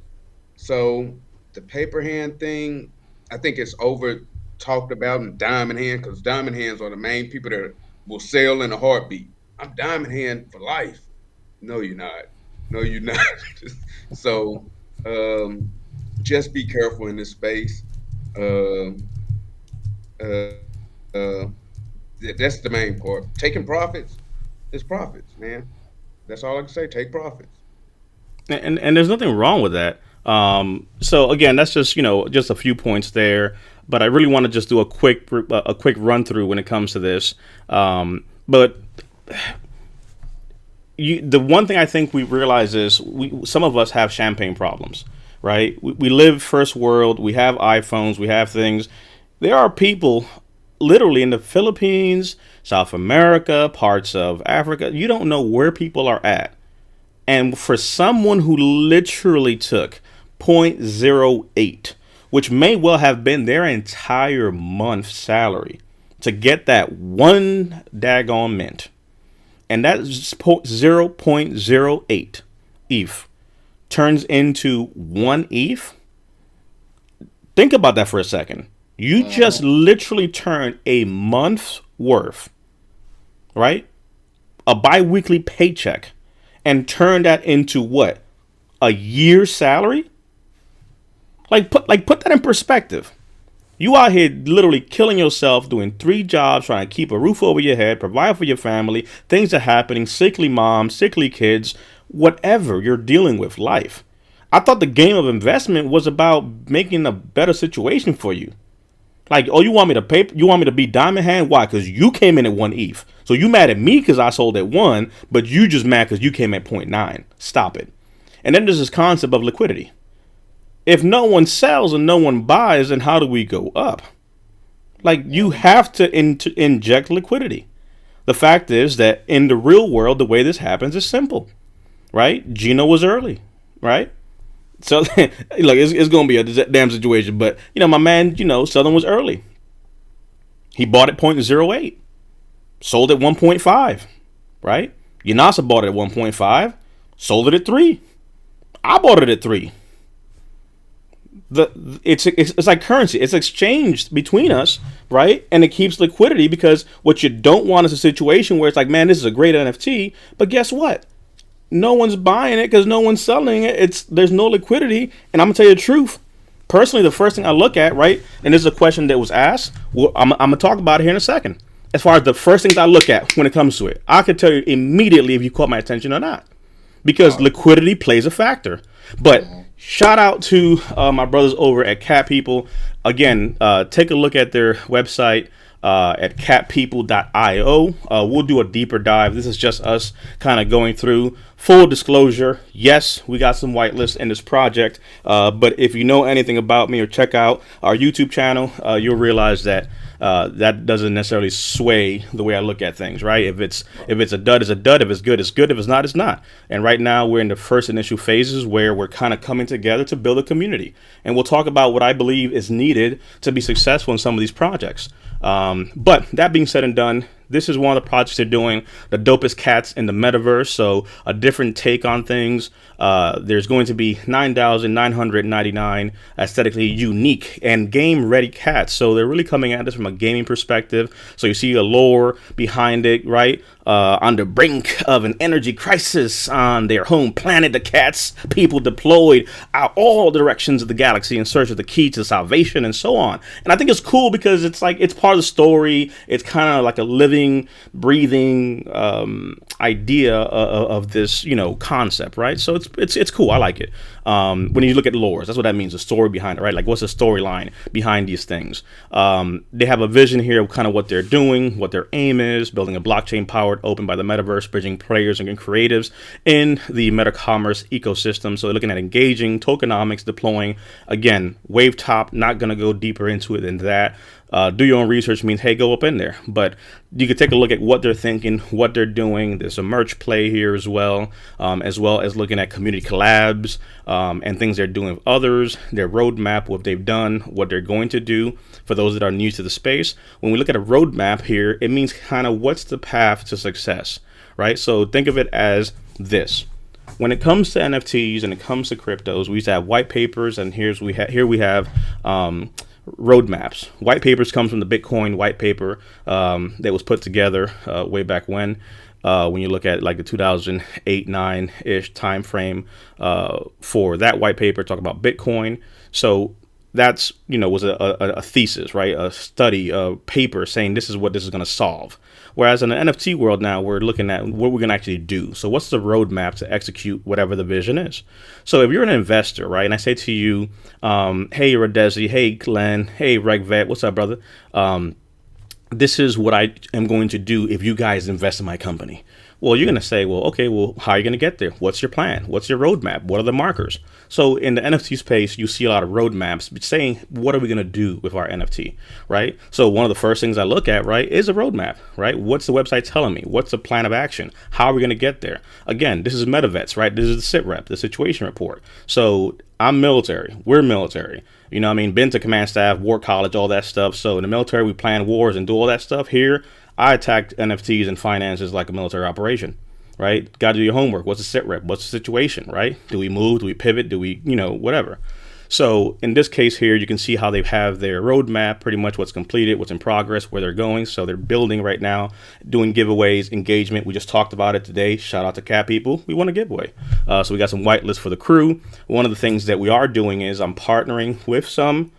So the paper hand thing, I think it's over talked about in diamond hand, because diamond hands are the main people that will sell in a heartbeat. I'm diamond hand for life. No, you're not. No, you're not. So um, just be careful in this space. Um uh, uh, that's the main part. Taking profits is profits, man. That's all I can say. Take profits. And there's nothing wrong with that. So again, that's just just a few points there. But I really want to just do a quick run through when it comes to this. But the one thing I think we realize is some of us have champagne problems, right? We live first world. We have iPhones. We have things. There are people literally in the Philippines, South America, parts of Africa. You don't know where people are at. And for someone who literally took zero point zero 0.08, which may well have been their entire month's salary, to get that one daggone mint, and that 0.08 ETH turns into one ETH. Think about that for a second. You just literally turned a month's worth, right? A bi-weekly paycheck, and turn that into what? A year's salary? Like put that in perspective. You out here literally killing yourself, doing 3 jobs, trying to keep a roof over your head, provide for your family. Things are happening, sickly moms, sickly kids, whatever you're dealing with, life. I thought the game of investment was about making a better situation for you. Like, oh, you want me to pay? You want me to be diamond hand? Why? Because you came in at 1 ETH. So you mad at me because I sold at 1, but you just mad because you came at .9. Stop it. And then there's this concept of liquidity. If no one sells and no one buys, then how do we go up? Like, you have to inject liquidity. The fact is that in the real world, the way this happens is simple, right? Gino was early, right? So, like, it's going to be a damn situation. But, my man, Southern was early. He bought at .08, sold at 1.5, right? Yanasa bought it at 1.5, sold it at 3. I bought it at 3. It's like currency. It's exchanged between us, right? And it keeps liquidity, because what you don't want is a situation where it's like, man, this is a great NFT, but guess what? No one's buying it because no one's selling it. There's no liquidity. And I'm gonna tell you the truth. Personally, the first thing I look at, right, and this is a question that was asked. Well, I'm gonna talk about it here in a second. As far as the first things I look at when it comes to it, I could tell you immediately if you caught my attention or not, because liquidity plays a factor. But shout out to my brothers over at Cat People. Again, take a look at their website. At catpeople.io. We'll do a deeper dive. This is just us kind of going through. Full disclosure, yes, we got some whitelists in this project, but if you know anything about me or check out our YouTube channel, you'll realize that that doesn't necessarily sway the way I look at things, right? If it's a dud, it's a dud. If it's good, it's good. If it's not, it's not. And right now we're in the first initial phases where we're kind of coming together to build a community. And we'll talk about what I believe is needed to be successful in some of these projects. But that being said and done, this is one of the projects they're doing, the dopest cats in the metaverse. So a different take on things. There's going to be 9,999 aesthetically unique and game ready cats. So they're really coming at this from a gaming perspective. So you see a lore behind it, right? On the brink of an energy crisis on their home planet, the cats people deployed out all directions of the galaxy in search of the key to salvation and so on. And I think it's cool because it's like, it's part of the story. It's kind of like a living, breathing idea of this, concept, right? So it's cool. I like it. When you look at lores, that's what that means, the story behind it, right? Like, what's the storyline behind these things? They have a vision here of kind of what they're doing, what their aim is, building a blockchain powered, open by the metaverse, bridging players and creatives in the meta commerce ecosystem. So they're looking at engaging tokenomics, deploying, again, wave top. Not going to go deeper into it than that. Do your own research means, hey, go up in there. But you can take a look at what they're thinking, what they're doing. There's a merch play here as well as looking at community collabs and things they're doing with others, their roadmap, what they've done, what they're going to do for those that are new to the space. When we look at a roadmap here, it means kind of what's the path to success, right? So think of it as this. When it comes to NFTs and it comes to cryptos, we used to have white papers, and here we have roadmaps. White papers comes from the Bitcoin white paper that was put together way back when you look at like the 2008-9-ish time frame for that white paper, talk about Bitcoin. So that's, was a thesis, right? A study, a paper saying this is what this is going to solve. Whereas in the NFT world now, we're looking at what we're going to actually do. So what's the roadmap to execute whatever the vision is? So if you're an investor, right, and I say to you, hey, Rodesi, hey, Glenn, hey, RegVet, what's up, brother? This is what I am going to do if you guys invest in my company. Well, you're going to say, well, okay, well, how are you going to get there? What's your plan? What's your roadmap? What are the markers? So in the NFT space, you see a lot of roadmaps saying, what are we going to do with our NFT, right? So one of the first things I look at, right, is a roadmap, right? What's the website telling me? What's the plan of action? How are we going to get there? Again, this is METAVETS, right? This is the SITREP, the situation report. So I'm military. We're military. Been to command staff, war college, all that stuff. So in the military, we plan wars and do all that stuff. Here, I attack NFTs and finances like a military operation, right? Got to do your homework. What's the sit rep? What's the situation, right? Do we move? Do we pivot? Do we, whatever. So in this case here, you can see how they have their roadmap, pretty much what's completed, what's in progress, where they're going. So they're building right now, doing giveaways, engagement. We just talked about it today. Shout out to Cat People. We want a giveaway. So we got some whitelists for the crew. One of the things that we are doing is I'm partnering with some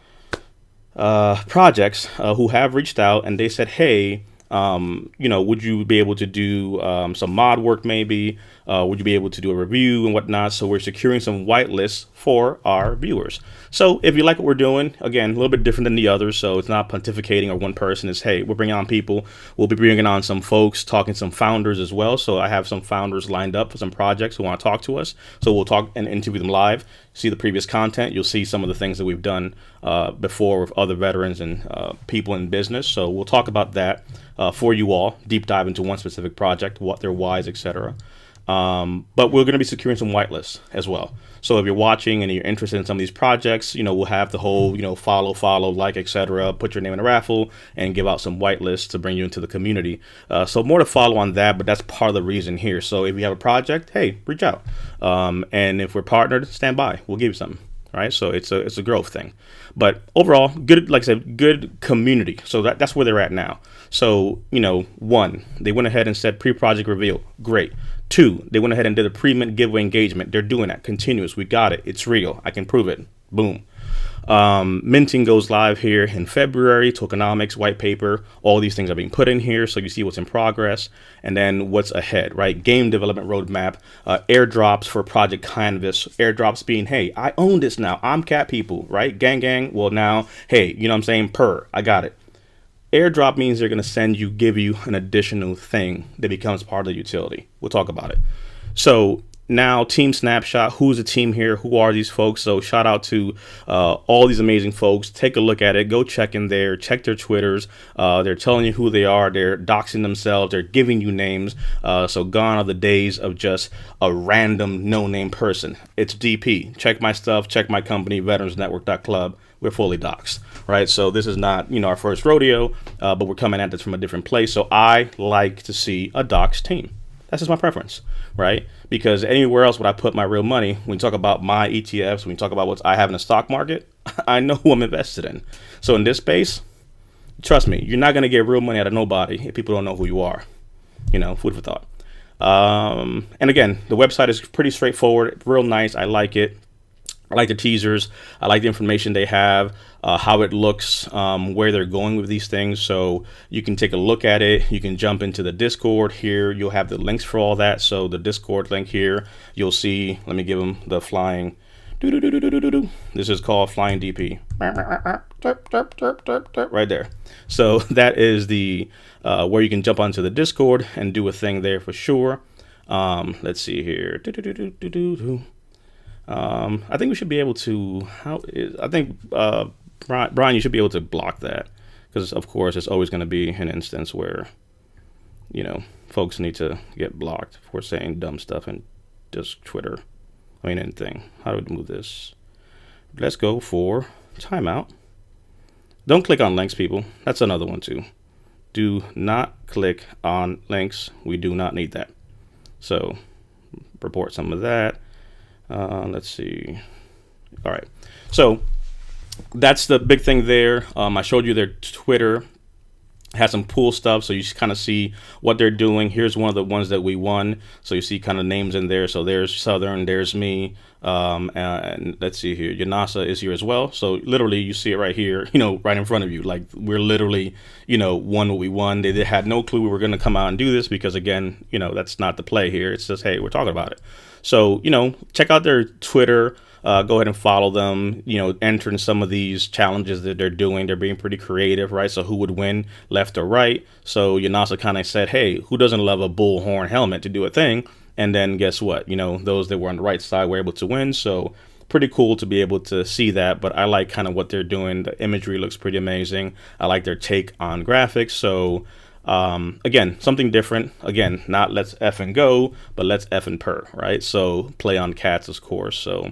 projects who have reached out and they said, hey, would you be able to do some mod work maybe? Would you be able to do a review and whatnot? So we're securing some whitelists for our viewers. So if you like what we're doing, again, a little bit different than the others. So it's not pontificating or one person. It's, hey, we're bringing on people. We'll be bringing on some folks, talking some founders as well. So I have some founders lined up for some projects who want to talk to us. So we'll talk and interview them live. See the previous content. You'll see some of the things that we've done before with other veterans and people in business. So we'll talk about that for you all. Deep dive into one specific project, what their whys, etc. But we're going to be securing some whitelists as well. So if you're watching and you're interested in some of these projects, we'll have the whole, follow, like, etc. Put your name in a raffle and give out some whitelists to bring you into the community. So more to follow on that, but that's part of the reason here. So if you have a project, hey, reach out. And if we're partnered, stand by. We'll give you something. Right, so it's a growth thing, but overall, good. Like I said, good community. So that's where they're at now. So one, they went ahead and said pre-project reveal. Great. Two, they went ahead and did a pre-mint giveaway engagement. They're doing that continuous. We got it. It's real. I can prove it. Boom. Minting goes live here in February. Tokenomics, white paper, all these things are being put in here, so you see what's in progress and then what's ahead, right? Game development roadmap, airdrops for Project Canvas. Airdrops being, hey, I own this now. I'm cat people, right? Gang. Well, now, hey, you know what I'm saying? I got it. Airdrop means they're going to give you an additional thing that becomes part of the utility. We'll talk about it. So now, team snapshot. Who's the team here? Who are these folks? So shout out to all these amazing folks. Take a look at it. Go check in there. Check their Twitters. They're telling you who they are. They're doxing themselves. They're giving you names. So gone are the days of just a random no-name person. It's DP. Check my stuff. Check my company, veteransnetwork.club. We're fully doxed, right? So this is not, our first rodeo, but we're coming at this from a different place. So I like to see a doxed team. That's just my preference, right? Because anywhere else would I put my real money, when you talk about my ETFs, when you talk about what I have in the stock market, I know who I'm invested in. So in this space, trust me, you're not going to get real money out of nobody if people don't know who you are. Food for thought. And again, the website is pretty straightforward, real nice. I like it. I like the teasers. I like the information they have, how it looks, where they're going with these things. So you can take a look at it. You can jump into the Discord here. You'll have the links for all that. So the Discord link here, you'll see. Let me give them the flying. This is called Flying DP. Right there. So that is the where you can jump onto the Discord and do a thing there for sure. Let's see here. I think we should be able to. Brian, you should be able to block that because, of course, it's always going to be an instance where, folks need to get blocked for saying dumb stuff and just Twitter. Anything. How do we move this? Let's go for timeout. Don't click on links, people. That's another one too. Do not click on links. We do not need that. So, report some of that. Let's see. All right. So that's the big thing there. I showed you their Twitter. Has some cool stuff, so you kind of see what they're doing. Here's one of the ones that we won. So you see kind of names in there. So there's Southern, there's me. And let's see here. Yanasa is here as well. So literally you see it right here, right in front of you. Like we're literally, won what we won. They had no clue we were going to come out and do this because again, that's not the play here. It's just, hey, we're talking about it. So, check out their Twitter. Go ahead and follow them, enter in some of these challenges that they're doing. They're being pretty creative, right? So who would win, left or right? So Yanasa kind of said, hey, who doesn't love a bullhorn helmet to do a thing? And then guess what? Those that were on the right side were able to win. So pretty cool to be able to see that. But I like kind of what they're doing. The imagery looks pretty amazing. I like their take on graphics. So again, something different. Again, not let's F and go, but let's F and purr, right? So play on cats, of course. So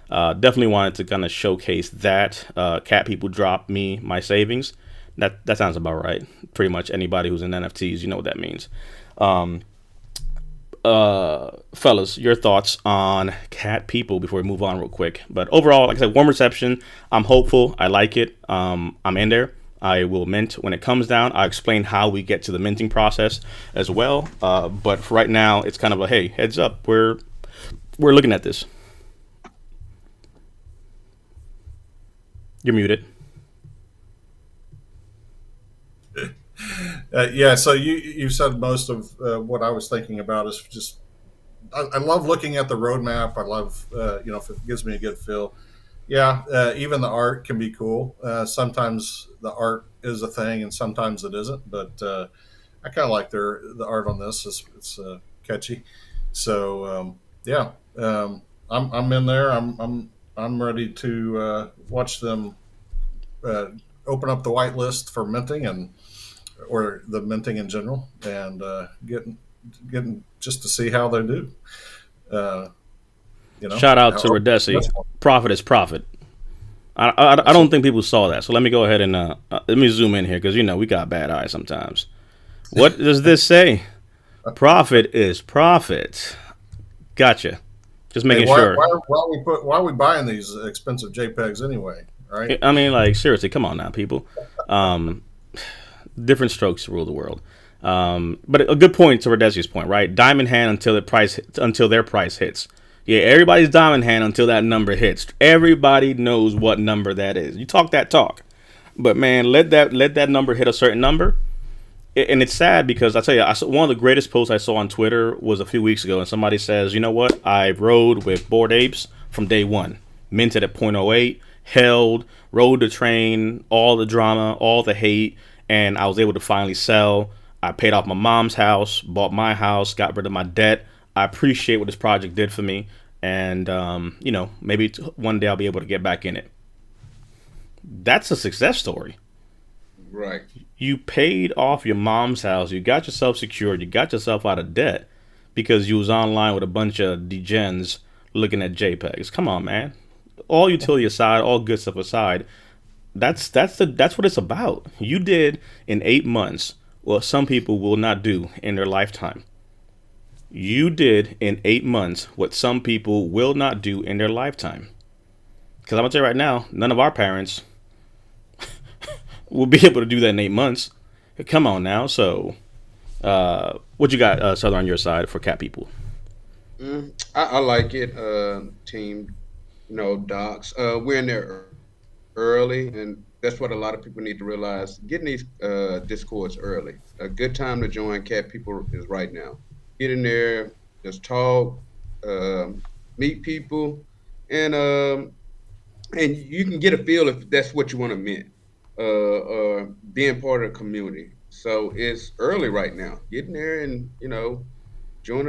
definitely wanted to kind of showcase that. Cat people drop me my savings. That sounds about right. Pretty much anybody who's in NFTs, you know what that means. Fellas, your thoughts on cat people before we move on real quick. But overall, like I said, warm reception. I'm hopeful. I like it. I'm in there. I will mint when it comes down. I'll explain how we get to the minting process as well. But for right now, it's kind of a, hey, heads up. We're looking at this. You're muted. Yeah, so you said most of what I was thinking about is just I love looking at the roadmap. I love if it gives me a good feel. Yeah, even the art can be cool. Sometimes the art is a thing, and sometimes it isn't. But I kind of like the art on this. It's catchy. So yeah, I'm in there. I'm ready to watch them uh, open up the whitelist for minting and or the minting in general, and getting just to see how they do. Uh, Shout out to how, Radesi. that's Profit is profit. I don't think people saw that. So let me go ahead and let me zoom in here because we got bad eyes sometimes. What does this say? Profit is profit. Gotcha. Just Hey, making sure. why are we buying these expensive JPEGs anyway? Right? I mean, like seriously, come on now, people. Um, Different strokes rule the world. But a good point to Radesi's point, right? Diamond hand until their price hits. Yeah, everybody's diamond hand until that number hits. Everybody knows what number that is. You talk that talk, but man, let that number hit a certain number. And it's sad because I tell you, one of the greatest posts I saw on Twitter was a few weeks ago, and somebody says, you know what? I rode with Bored Apes from day one, minted at point oh 0.08, held, rode the train, all the drama, all the hate, and I was able to finally sell. I paid off my mom's house, bought my house, got rid of my debt. I appreciate what this project did for me, and maybe one day I'll be able to get back in it. That's a success story. Right. You paid off your mom's house, you got yourself secured, you got yourself out of debt because you was online with a bunch of degens looking at JPEGs. Come on, man. All utility aside, all good stuff aside, that's what it's about. You did in 8 months what some people will not do in their lifetime. You did in 8 months what some people will not do in their lifetime. Because I'm gonna tell you right now, none of our parents will be able to do that in 8 months. Come on now. So, what you got, Southern, on your side for cat people? I like it, team. Docs. We're in there early, and that's what a lot of people need to realize. Getting these discords early. A good time to join cat people is right now. Get in there, just talk, meet people, and you can get a feel if that's what you want to meet. Being part of the community. So it's early right now. Get in there and join.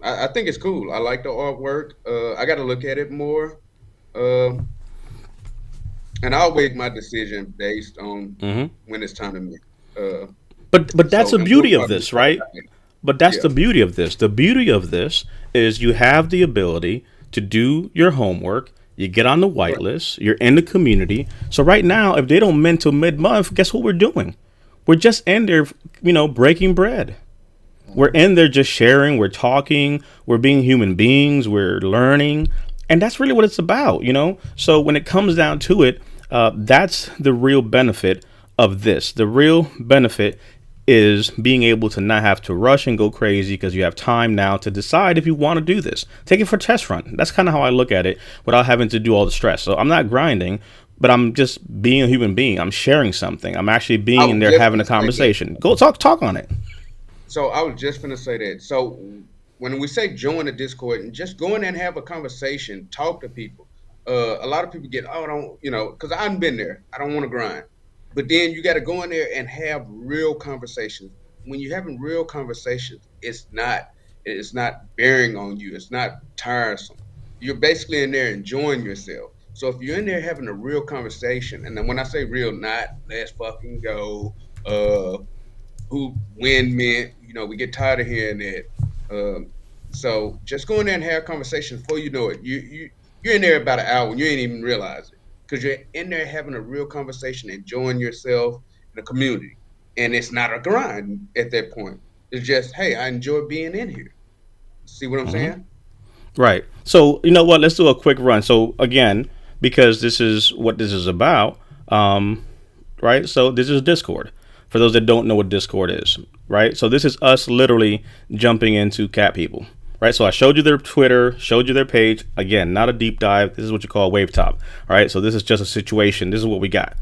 I think it's cool. I like the artwork. I got to look at it more. Uh, and I'll make my decision based on Hmm. when it's time to meet. Uh, But that's so the and we'll beauty of probably this, talk right? about it. But that's Yeah. the beauty of this. The beauty of this is you have the ability to do your homework. You get on the Right. whitelist. You're in the community. So right now, if they don't mint till mid-month, guess what we're doing? We're just in there, breaking bread. We're in there just sharing. We're talking. We're being human beings. We're learning, and that's really what it's about. So when it comes down to it, that's the real benefit of this. The real benefit is being able to not have to rush and go crazy because you have time now to decide if you want to do this. Take it for a test run. That's kind of how I look at it without having to do all the stress. So I'm not grinding, but I'm just being a human being. I'm sharing something. I'm actually I being in was there just having a gonna say that. conversation. Go talk on it. So I was just gonna say that. So when we say join the Discord and just go in there and have a conversation, talk to people. A lot of people get, oh, I don't, because I've been there. I don't want to grind, but then you got to go in there and have real conversations. When you're having real conversations, it's not bearing on you. It's not tiresome. You're basically in there enjoying yourself. So if you're in there having a real conversation, and then when I say real, not let's fucking go. Who when meant. We get tired of hearing that. Um, so just go in there and have a conversation before you know it. You're in there about an hour and you ain't even realize it because you're in there having a real conversation, enjoying yourself in the community, and it's not a grind at that point. It's just, hey, I enjoy being in here. See what I'm Hmm. saying? Right. So you know what? Let's do a quick run. So again, because this is what this is about, right? So this is Discord. For those that don't know what Discord is, right? So this is us literally jumping into cat people, right? So I showed you their Twitter, showed you their page. Again, not a deep dive. This is what you call wave top, all right? So this is just a situation. This is what we got.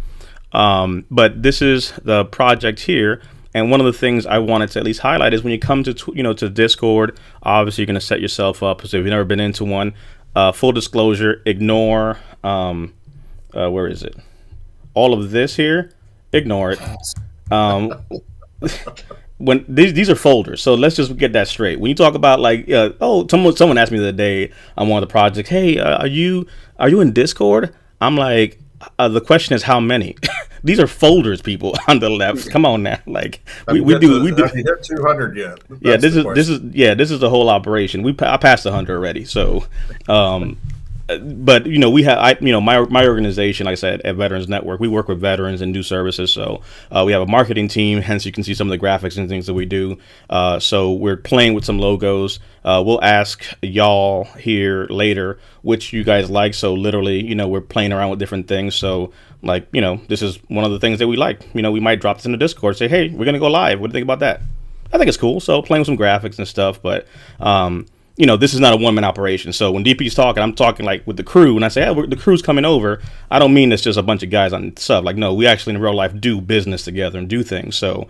But this is the project here, And one of the things I wanted to at least highlight is when you come to to Discord, obviously you're going to set yourself up. So if you've never been into one, full disclosure, ignore where is it? All of this here, ignore it. Um, when these are folders, so let's just get that straight. When you talk about like, someone asked me the other day on one of the projects, hey, are you in Discord? I'm like, the question is how many. These are folders, people on the left. Come on now, like we do. Have you hit 200 yet? Yeah, this is the whole operation. I passed 100 already. So, but we have my organization, like I said, at Veterans Network, we work with veterans and do services. So we have a marketing team. Hence, you can see some of the graphics and things that we do. So we're playing with some logos. We'll ask y'all here later which you guys like. So literally, we're playing around with different things. So like, this is one of the things that we like. We might drop this in the Discord, say, hey, we're gonna go live. What do you think about that? I think it's cool. So playing with some graphics and stuff, but this is not a one-man operation. So when DP's talking, I'm talking like with the crew. When I say, the crew's coming over, I don't mean it's just a bunch of guys on sub. Like, no, we actually in real life do business together and do things. So,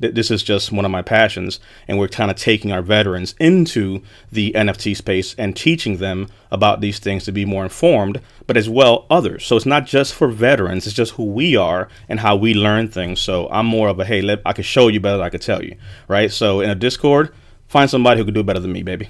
this is just one of my passions. And we're kind of taking our veterans into the NFT space and teaching them about these things to be more informed, but as well others. So it's not just for veterans. It's just who we are and how we learn things. So I'm more of a, hey, I could show you better than I could tell you, right? So in a Discord, find somebody who could do it better than me, baby.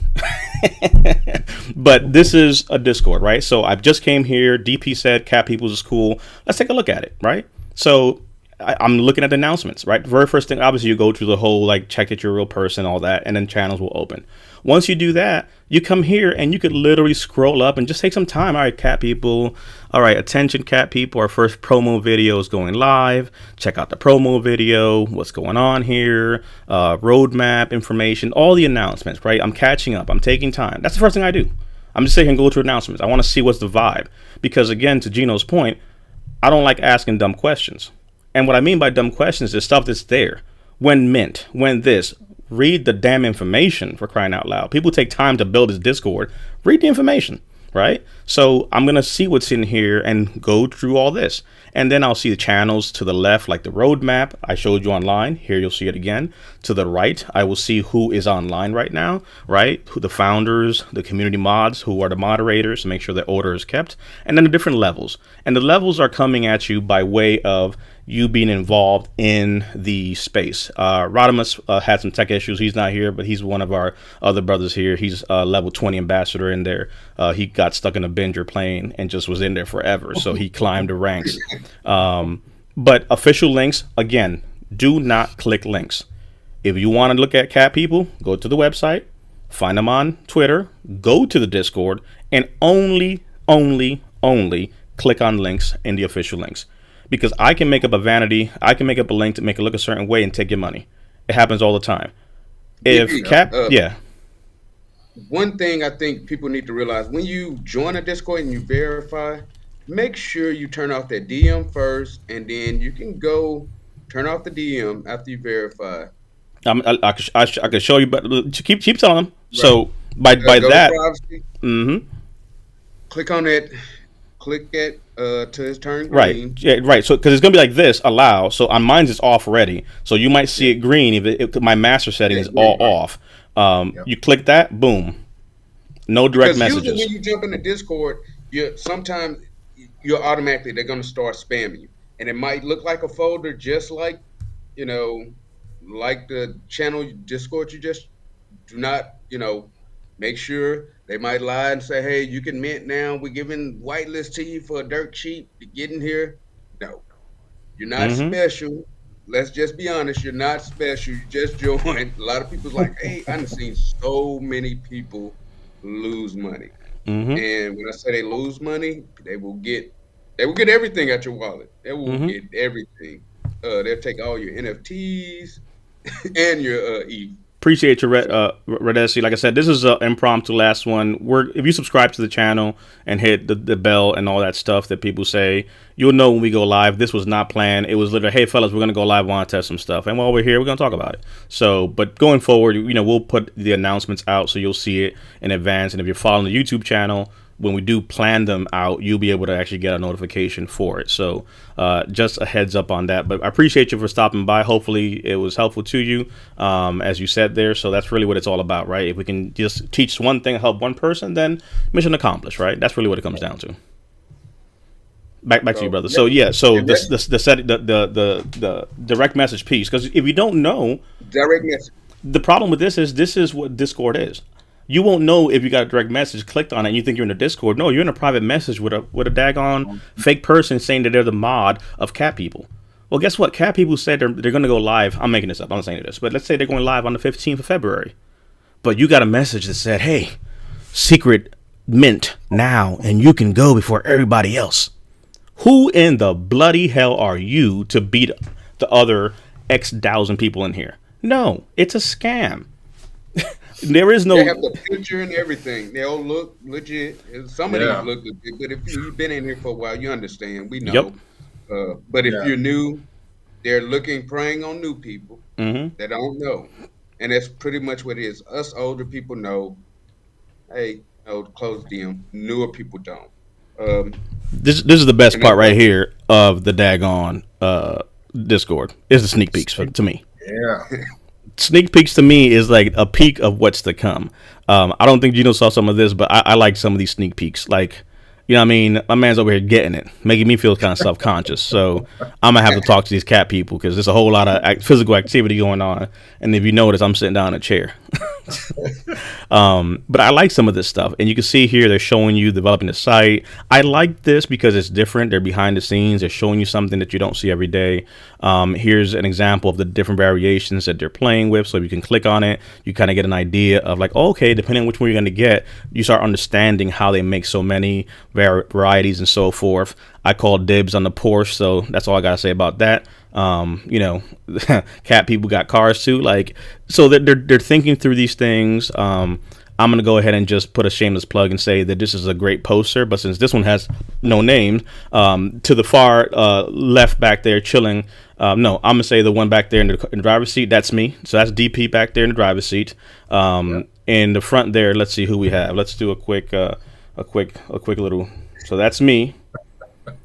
But this is a Discord, right? So I just came here. DP said Cat Peoples is cool. Let's take a look at it, right? So I'm looking at the announcements, right? The very first thing, obviously, you go through the whole, like, check that you're a real person, all that, and then channels will open. Once you do that, you come here and you could literally scroll up and just take some time. All right, Cat People. All right, attention, Cat People. Our first promo video is going live. Check out the promo video. What's going on here? Roadmap information, all the announcements, right? I'm catching up. I'm taking time. That's the first thing I do. I'm just sitting here and go through announcements. I want to see what's the vibe. Because, again, to Gino's point, I don't like asking dumb questions. And what I mean by dumb questions is stuff that's there. When mint, when this, read the damn information, for crying out loud. People take time to build this Discord. Read the information, right? So I'm going to see what's in here and go through all this. And then I'll see the channels to the left, like the roadmap I showed you online. Here you'll see it again. To the right, I will see who is online right now, right? Who the founders, the community mods, who are the moderators to make sure the order is kept. And then the different levels. And the levels are coming at you by way of you being involved in the space. Rodimus had some tech issues. He's not here, but he's one of our other brothers here. He's level 20 ambassador in there. He got stuck in a binger plane and just was in there forever. So he climbed the ranks. But official links, again, do not click links. If you want to look at Cat People, go to the website, find them on Twitter, go to the Discord, and only click on links in the official links. Because I can make up a vanity, I can make up a link to make it look a certain way and take your money. It happens all the time. One thing I think people need to realize, when you join a Discord and you verify, make sure you turn off that DM first, and then you can go turn off the DM after you verify. I could show you, but keep telling them. Right. So by that, click on it. Click it to his turn green. Right. Yeah. Right. So because it's gonna be like this, allow. So on mine's it's off already. So you might see it green if my master setting is all off. You click that, boom. No direct messages. Usually when you jump into Discord, sometimes you're automatically, they're gonna start spamming you, and it might look like a folder, just like like the channel Discord. You just do not make sure. They might lie and say, hey, you can mint now. We're giving whitelist to you for a dirt cheap to get in here. No, you're not special. Let's just be honest. You're not special. You just joined. A lot of people's like, hey, I've seen so many people lose money. And when I say they lose money, they will get everything at your wallet. They will get everything. They'll take all your NFTs and your ETH. Appreciate your Redesi. Like I said, this is an impromptu last one. If you subscribe to the channel and hit the bell and all that stuff that people say, you'll know when we go live. This was not planned. It was literally, hey fellas, we're gonna go live, want to test some stuff, and while we're here, we're gonna talk about it. So, but going forward, we'll put the announcements out so you'll see it in advance. And if you're following the YouTube channel, when we do plan them out, you'll be able to actually get a notification for it. So just a heads up on that. But I appreciate you for stopping by. Hopefully it was helpful to you, as you said there. So that's really what it's all about, right? If we can just teach one thing, help one person, then mission accomplished, right? That's really what it comes down to. Back to you, brother. So so the direct message piece, because if you don't know, Direct message. the problem with this is what Discord is. You won't know if you got a direct message, clicked on it, and you think you're in a Discord. No, you're in a private message with a daggone fake person saying that they're the mod of Cat People. Well, guess what? Cat People said they're going to go live. I'm making this up. I'm not saying this, but let's say they're going live on the 15th of February. But you got a message that said, "Hey, secret mint now, and you can go before everybody else." Who in the bloody hell are you to beat the other X thousand people in here? No, it's a scam. There is no. They have the picture and everything. They all look legit. Some of these look legit, but if you've been in here for a while, you understand. We know. Yep. But if you're new, they're preying on new people that don't know, and that's pretty much what it is. Us older people know. Hey, close DM. Newer people don't. This is the best part right here of the daggone Discord. It's the sneak peeks to me. Yeah. Sneak peeks to me is like a peek of what's to come. I don't think Gino saw some of this, but I like some of these sneak peeks. Like, you know what I mean? My man's over here getting it, making me feel kind of self-conscious. So I'm going to have to talk to these cat people because there's a whole lot of physical activity going on. And if you notice, I'm sitting down in a chair. But I like some of this stuff. And you can see here, they're showing you developing the site. I like this because it's different. They're behind the scenes. They're showing you something that you don't see every day. Here's an example of the different variations that they're playing with. So if you can click on it, you kind of get an idea of like, okay, depending on which one you're going to get, you start understanding how they make so many varieties and so forth. I call dibs on the Porsche, so that's all I gotta say about that. Cat people got cars too, like, so they're thinking through these things. I'm gonna go ahead and just put a shameless plug and say that this is a great poster, but since this one has no name, to the far left back there chilling, no, I'm gonna say the one back there in the driver's seat, that's me. So that's DP back there in the driver's seat. In the front there, let's see who we have. Let's do a quick little. So that's me.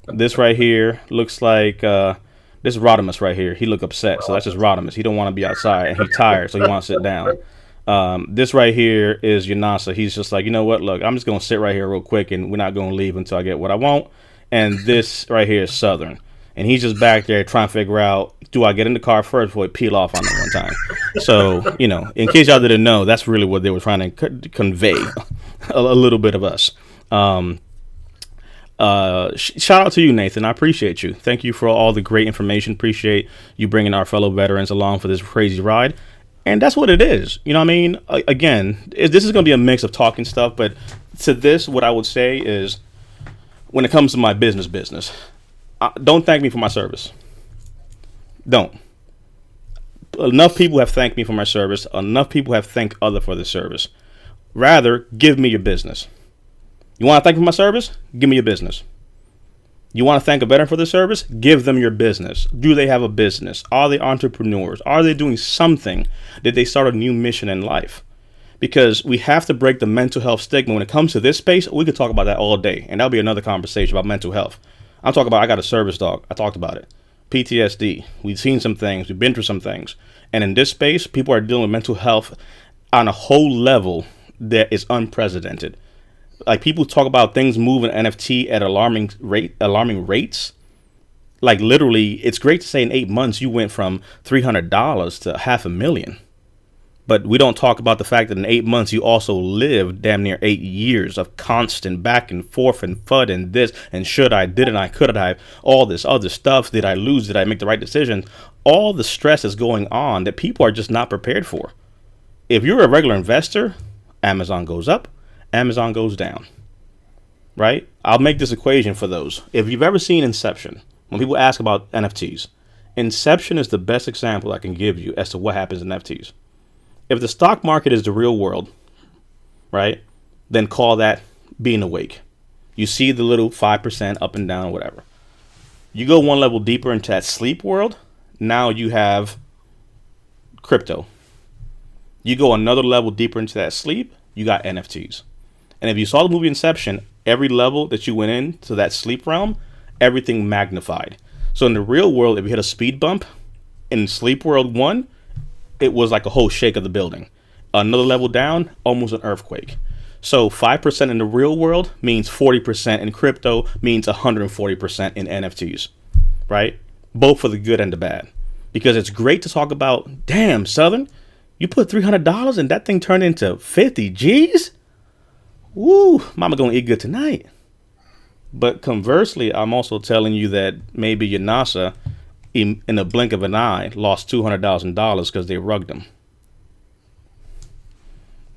This right here looks like this is Rodimus right here. He look upset, so that's just Rodimus. He don't want to be outside and he's tired, so he wants to sit down. This right here is Yanasa. He's just like, you know what? Look, I'm just gonna sit right here real quick, and we're not gonna leave until I get what I want. And this right here is Southern, and he's just back there trying to figure out, do I get in the car first before I peel off on it one time? So, in case y'all didn't know, that's really what they were trying to convey, a little bit of us. Shout out to you, Nathan. I appreciate you. Thank you for all the great information. Appreciate you bringing our fellow veterans along for this crazy ride. And that's what it is. You know what I mean? Again, this is going to be a mix of talking stuff, but to this, what I would say is, when it comes to my business, don't thank me for my service. Don't. Enough people have thanked me for my service. Enough people have thanked others for their service. Rather, give me your business. You want to thank me for my service? Give me your business. You want to thank a veteran for their service? Give them your business. Do they have a business? Are they entrepreneurs? Are they doing something? Did they start a new mission in life? Because we have to break the mental health stigma. When it comes to this space, we could talk about that all day. And that'll be another conversation about mental health. I'm talking about, I got a service dog. I talked about it. PTSD. We've seen some things. We've been through some things. And in this space, people are dealing with mental health on a whole level that is unprecedented. Like, people talk about things moving NFT at alarming rates. Like, literally, it's great to say in 8 months you went from $300 to $500,000. But we don't talk about the fact that in 8 months you also lived damn near 8 years of constant back and forth and FUD and this and should I, didn't I, could I, all this other stuff. Did I lose? Did I make the right decision? All the stress is going on that people are just not prepared for. If you're a regular investor, Amazon goes up, Amazon goes down, right? I'll make this equation for those. If you've ever seen Inception, when people ask about NFTs, Inception is the best example I can give you as to what happens in NFTs. If the stock market is the real world, right, then call that being awake. You see the little 5% up and down, whatever. You go one level deeper into that sleep world, now you have crypto. You go another level deeper into that sleep, you got NFTs. And if you saw the movie Inception, every level that you went into that sleep realm, everything magnified. So in the real world, if you hit a speed bump, in Sleep World 1, it was like a whole shake of the building. Another level down, almost an earthquake. So 5% in the real world means 40% in crypto, means 140% in NFTs, right? Both for the good and the bad. Because it's great to talk about, damn, Southern, you put $300 and that thing turned into 50 G's? Woo, mama gonna eat good tonight. But conversely, I'm also telling you that maybe your NASA, in a blink of an eye, lost $200,000 because they rugged them.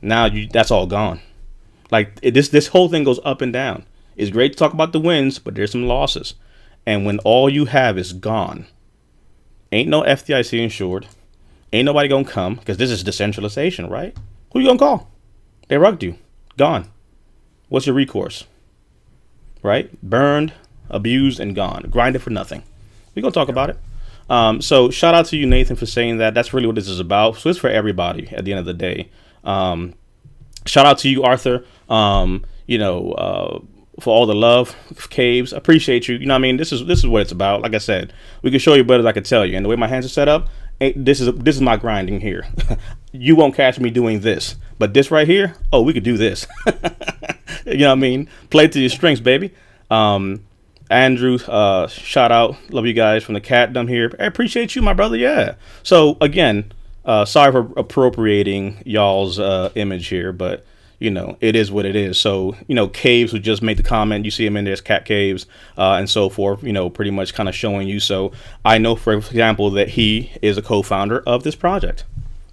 Now that's all gone. Like this whole thing goes up and down. It's great to talk about the wins, but there's some losses. And when all you have is gone, ain't no FDIC insured, ain't nobody gonna come because this is decentralization, right? Who you gonna call? They rugged you, gone. What's your recourse? Right? Burned, abused, and gone. Grinded for nothing. We're gonna talk about it. So shout out to you, Nathan, for saying that. That's really what this is about. So it's for everybody at the end of the day. Shout out to you, Arthur. For all the love, Caves. Appreciate you. You know what I mean? This is what it's about. Like I said, we can show you better than I can tell you. And the way my hands are set up, this is my grinding here. You won't catch me doing this. But this right here, oh, we could do this. You know what I mean? Play to your strengths, baby. Andrew, shout out. Love you guys from the Catdom here. I appreciate you, my brother. Yeah. So again, sorry for appropriating y'all's image here, but it is what it is. So, Caves, who just made the comment, you see him in there's Cat Caves, and so forth, pretty much kind of showing you. So I know, for example, that he is a co-founder of this project,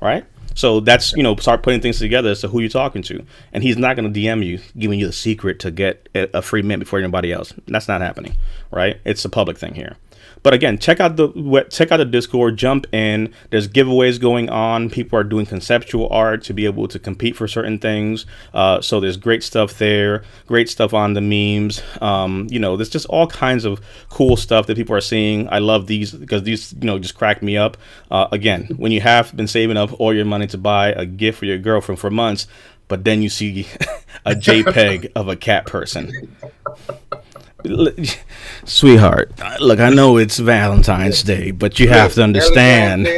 right? So that's, start putting things together as to who you're talking to. And he's not going to DM you, giving you the secret to get a free mint before anybody else. That's not happening, right? It's a public thing here. But again, check out the Discord, jump in. There's giveaways going on. People are doing conceptual art to be able to compete for certain things. So there's great stuff there, great stuff on the memes. There's just all kinds of cool stuff that people are seeing. I love these because these, just crack me up. Again, when you have been saving up all your money to buy a gift for your girlfriend for months, but then you see a JPEG of a cat person. Sweetheart, look, I know it's Valentine's Day, but you have to understand.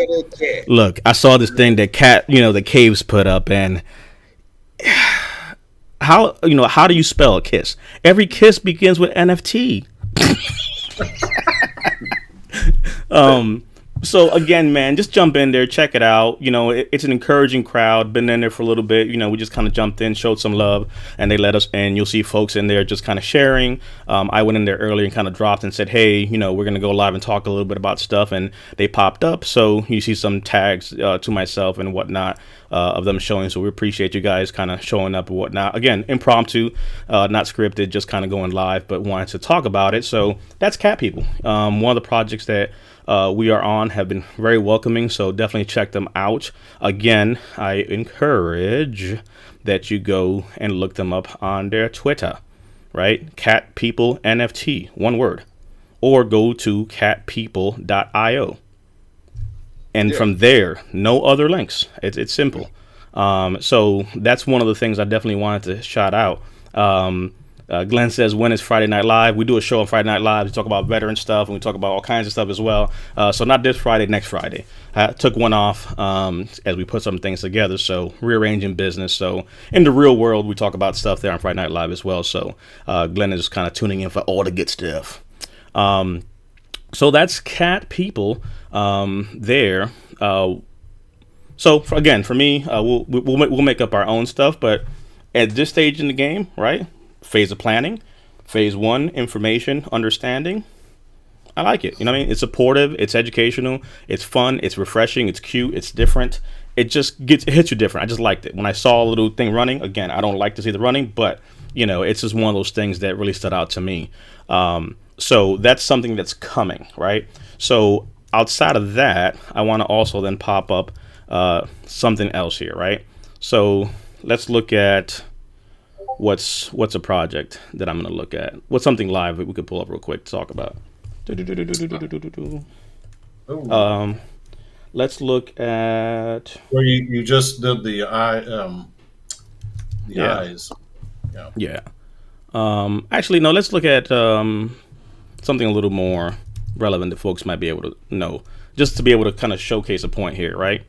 Look, I saw this thing that the Caves put up, and how do you spell a kiss? Every kiss begins with NFT. So again, man, just jump in there, check it out. It's an encouraging crowd. Been in there for a little bit. We just kind of jumped in, showed some love, and they let us in. You'll see folks in there just kind of sharing. I went in there earlier and kind of dropped and said, hey, we're going to go live and talk a little bit about stuff. And they popped up. So you see some tags to myself and whatnot of them showing. So we appreciate you guys kind of showing up and whatnot. Again, impromptu, not scripted, just kind of going live, but wanted to talk about it. So that's Cat People. One of the projects that we are on have been very welcoming, so definitely check them out. Again, I encourage that you go and look them up on their Twitter, right? Cat People NFT, one word, or go to catpeople.io. And from there, no other links. It's simple. So that's one of the things I definitely wanted to shout out. Glenn says, when is Friday Night Live? We do a show on Friday Night Live. We talk about veteran stuff, and we talk about all kinds of stuff as well. So not this Friday, next Friday. I took one off as we put some things together, so rearranging business. So in the real world, we talk about stuff there on Friday Night Live as well. So Glenn is kind of tuning in for all the good stuff. So that's Cat People there. So for me, we'll make up our own stuff, but at this stage in the game, right? Phase of planning, phase 1, information, understanding. I like it. It's supportive, it's educational, it's fun, it's refreshing, it's cute, it's different. It hits you different. I just liked it. When I saw a little thing running, again, I don't like to see the running, but it's just one of those things that really stood out to me. So that's something that's coming, right? So outside of that, I want to also then pop up something else here, right? So let's look at what's a project that I'm going to look at. What's something live that we could pull up real quick to talk about? Let's look at where you just did the eyes. Yeah. Yeah. Actually, no. Let's look at something a little more relevant that folks might be able to know, just to be able to kind of showcase a point here, right?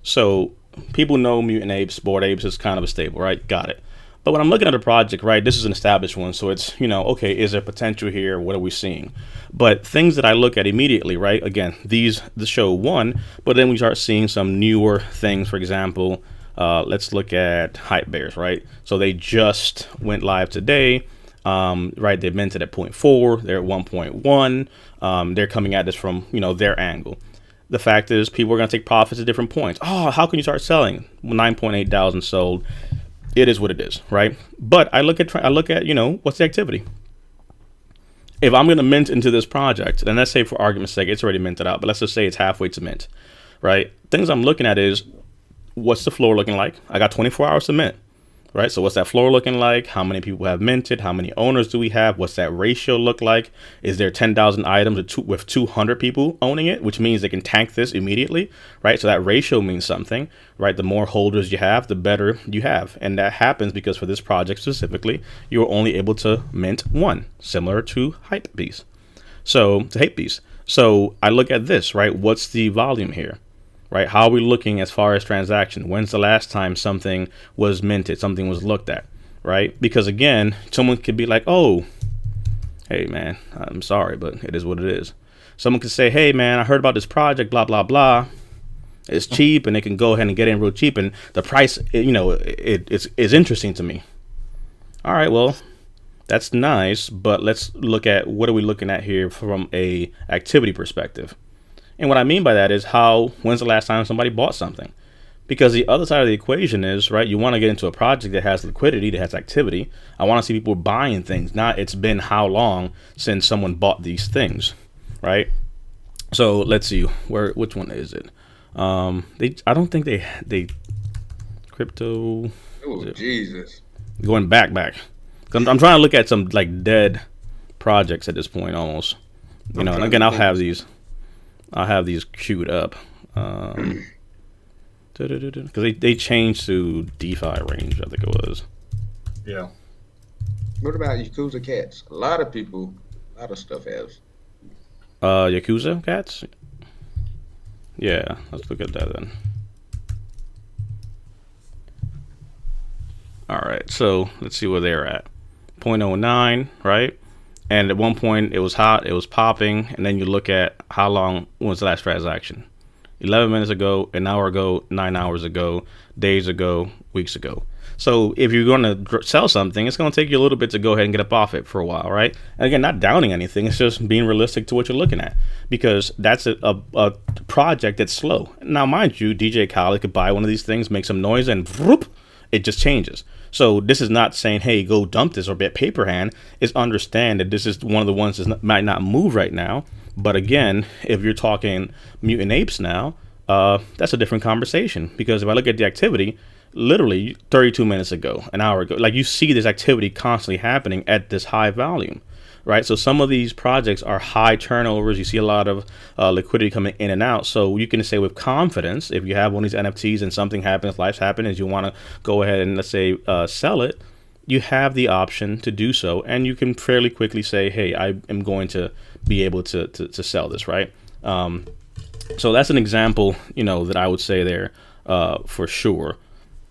So people know mutant apes, bored apes is kind of a staple, right? Got it. But when I'm looking at a project, right, this is an established one, so it's, okay, is there potential here? What are we seeing? But things that I look at immediately, right? Again, the show one, but then we start seeing some newer things. For example, let's look at Hype Bears, right? So they just went live today. Right, they minted at 0.4, they're at 1.1. They're coming at this from, their angle. The fact is, people are going to take profits at different points. Oh, how can you start selling? 9.8 thousand sold. It is what it is, right? But I look at, what's the activity? If I'm going to mint into this project, and let's say for argument's sake, it's already minted out, but let's just say it's halfway to mint, right? Things I'm looking at is, what's the floor looking like? I got 24 hours to mint. Right, so what's that floor looking like? How many people have minted? How many owners do we have? What's that ratio look like? Is there 10,000 items with 200 people owning it, which means they can tank this immediately, right? So that ratio means something, right? The more holders you have, the better you have. And that happens because for this project specifically, you're only able to mint one, similar to Hype Beast. So I look at this, right? What's the volume here? Right? How are we looking as far as transaction? When's the last time something was minted, something was looked at, right? Because again, someone could be like, oh, hey man, I'm sorry, but it is what it is. Someone could say, hey man, I heard about this project, blah, blah, blah. It's cheap, and they can go ahead and get in real cheap, and the price, it's interesting to me. All right, well, that's nice, but let's look at what are we looking at here from a activity perspective. And what I mean by that is when's the last time somebody bought something? Because the other side of the equation is, right, you want to get into a project that has liquidity, that has activity. I want to see people buying things, not it's been how long since someone bought these things, right? So let's see, which one is it? I don't think they crypto. Oh, Jesus. Going back. I'm trying to look at some like dead projects at this point almost. And again, I'll have these queued up because they changed to DeFi range, I think it was. Yeah. What about Yakuza cats? A lot of stuff has. Yakuza cats? Yeah, let's look at that then. All right, so let's see where they're at. 0.09, right? And at one point, it was hot, it was popping, and then you look at when was the last transaction? 11 minutes ago, an hour ago, 9 hours ago, days ago, weeks ago. So if you're going to sell something, it's going to take you a little bit to go ahead and get up off it for a while, right? And again, not downing anything. It's just being realistic to what you're looking at, because that's a project that's slow. Now, mind you, DJ Khaled could buy one of these things, make some noise, and whoop, it just changes. So this is not saying, hey, go dump this or bet paper hand. It's understand that this is one of the ones that might not move right now. But again, if you're talking mutant apes now, that's a different conversation. Because if I look at the activity, literally 32 minutes ago, an hour ago, like you see this activity constantly happening at this high volume, right? So some of these projects are high turnovers. You see a lot of liquidity coming in and out. So you can say with confidence, if you have one of these NFTs and something happens, life's happening, you want to go ahead and let's say sell it, you have the option to do so. And you can fairly quickly say, hey, I am going to be able to sell this, right? So that's an example, that I would say there for sure.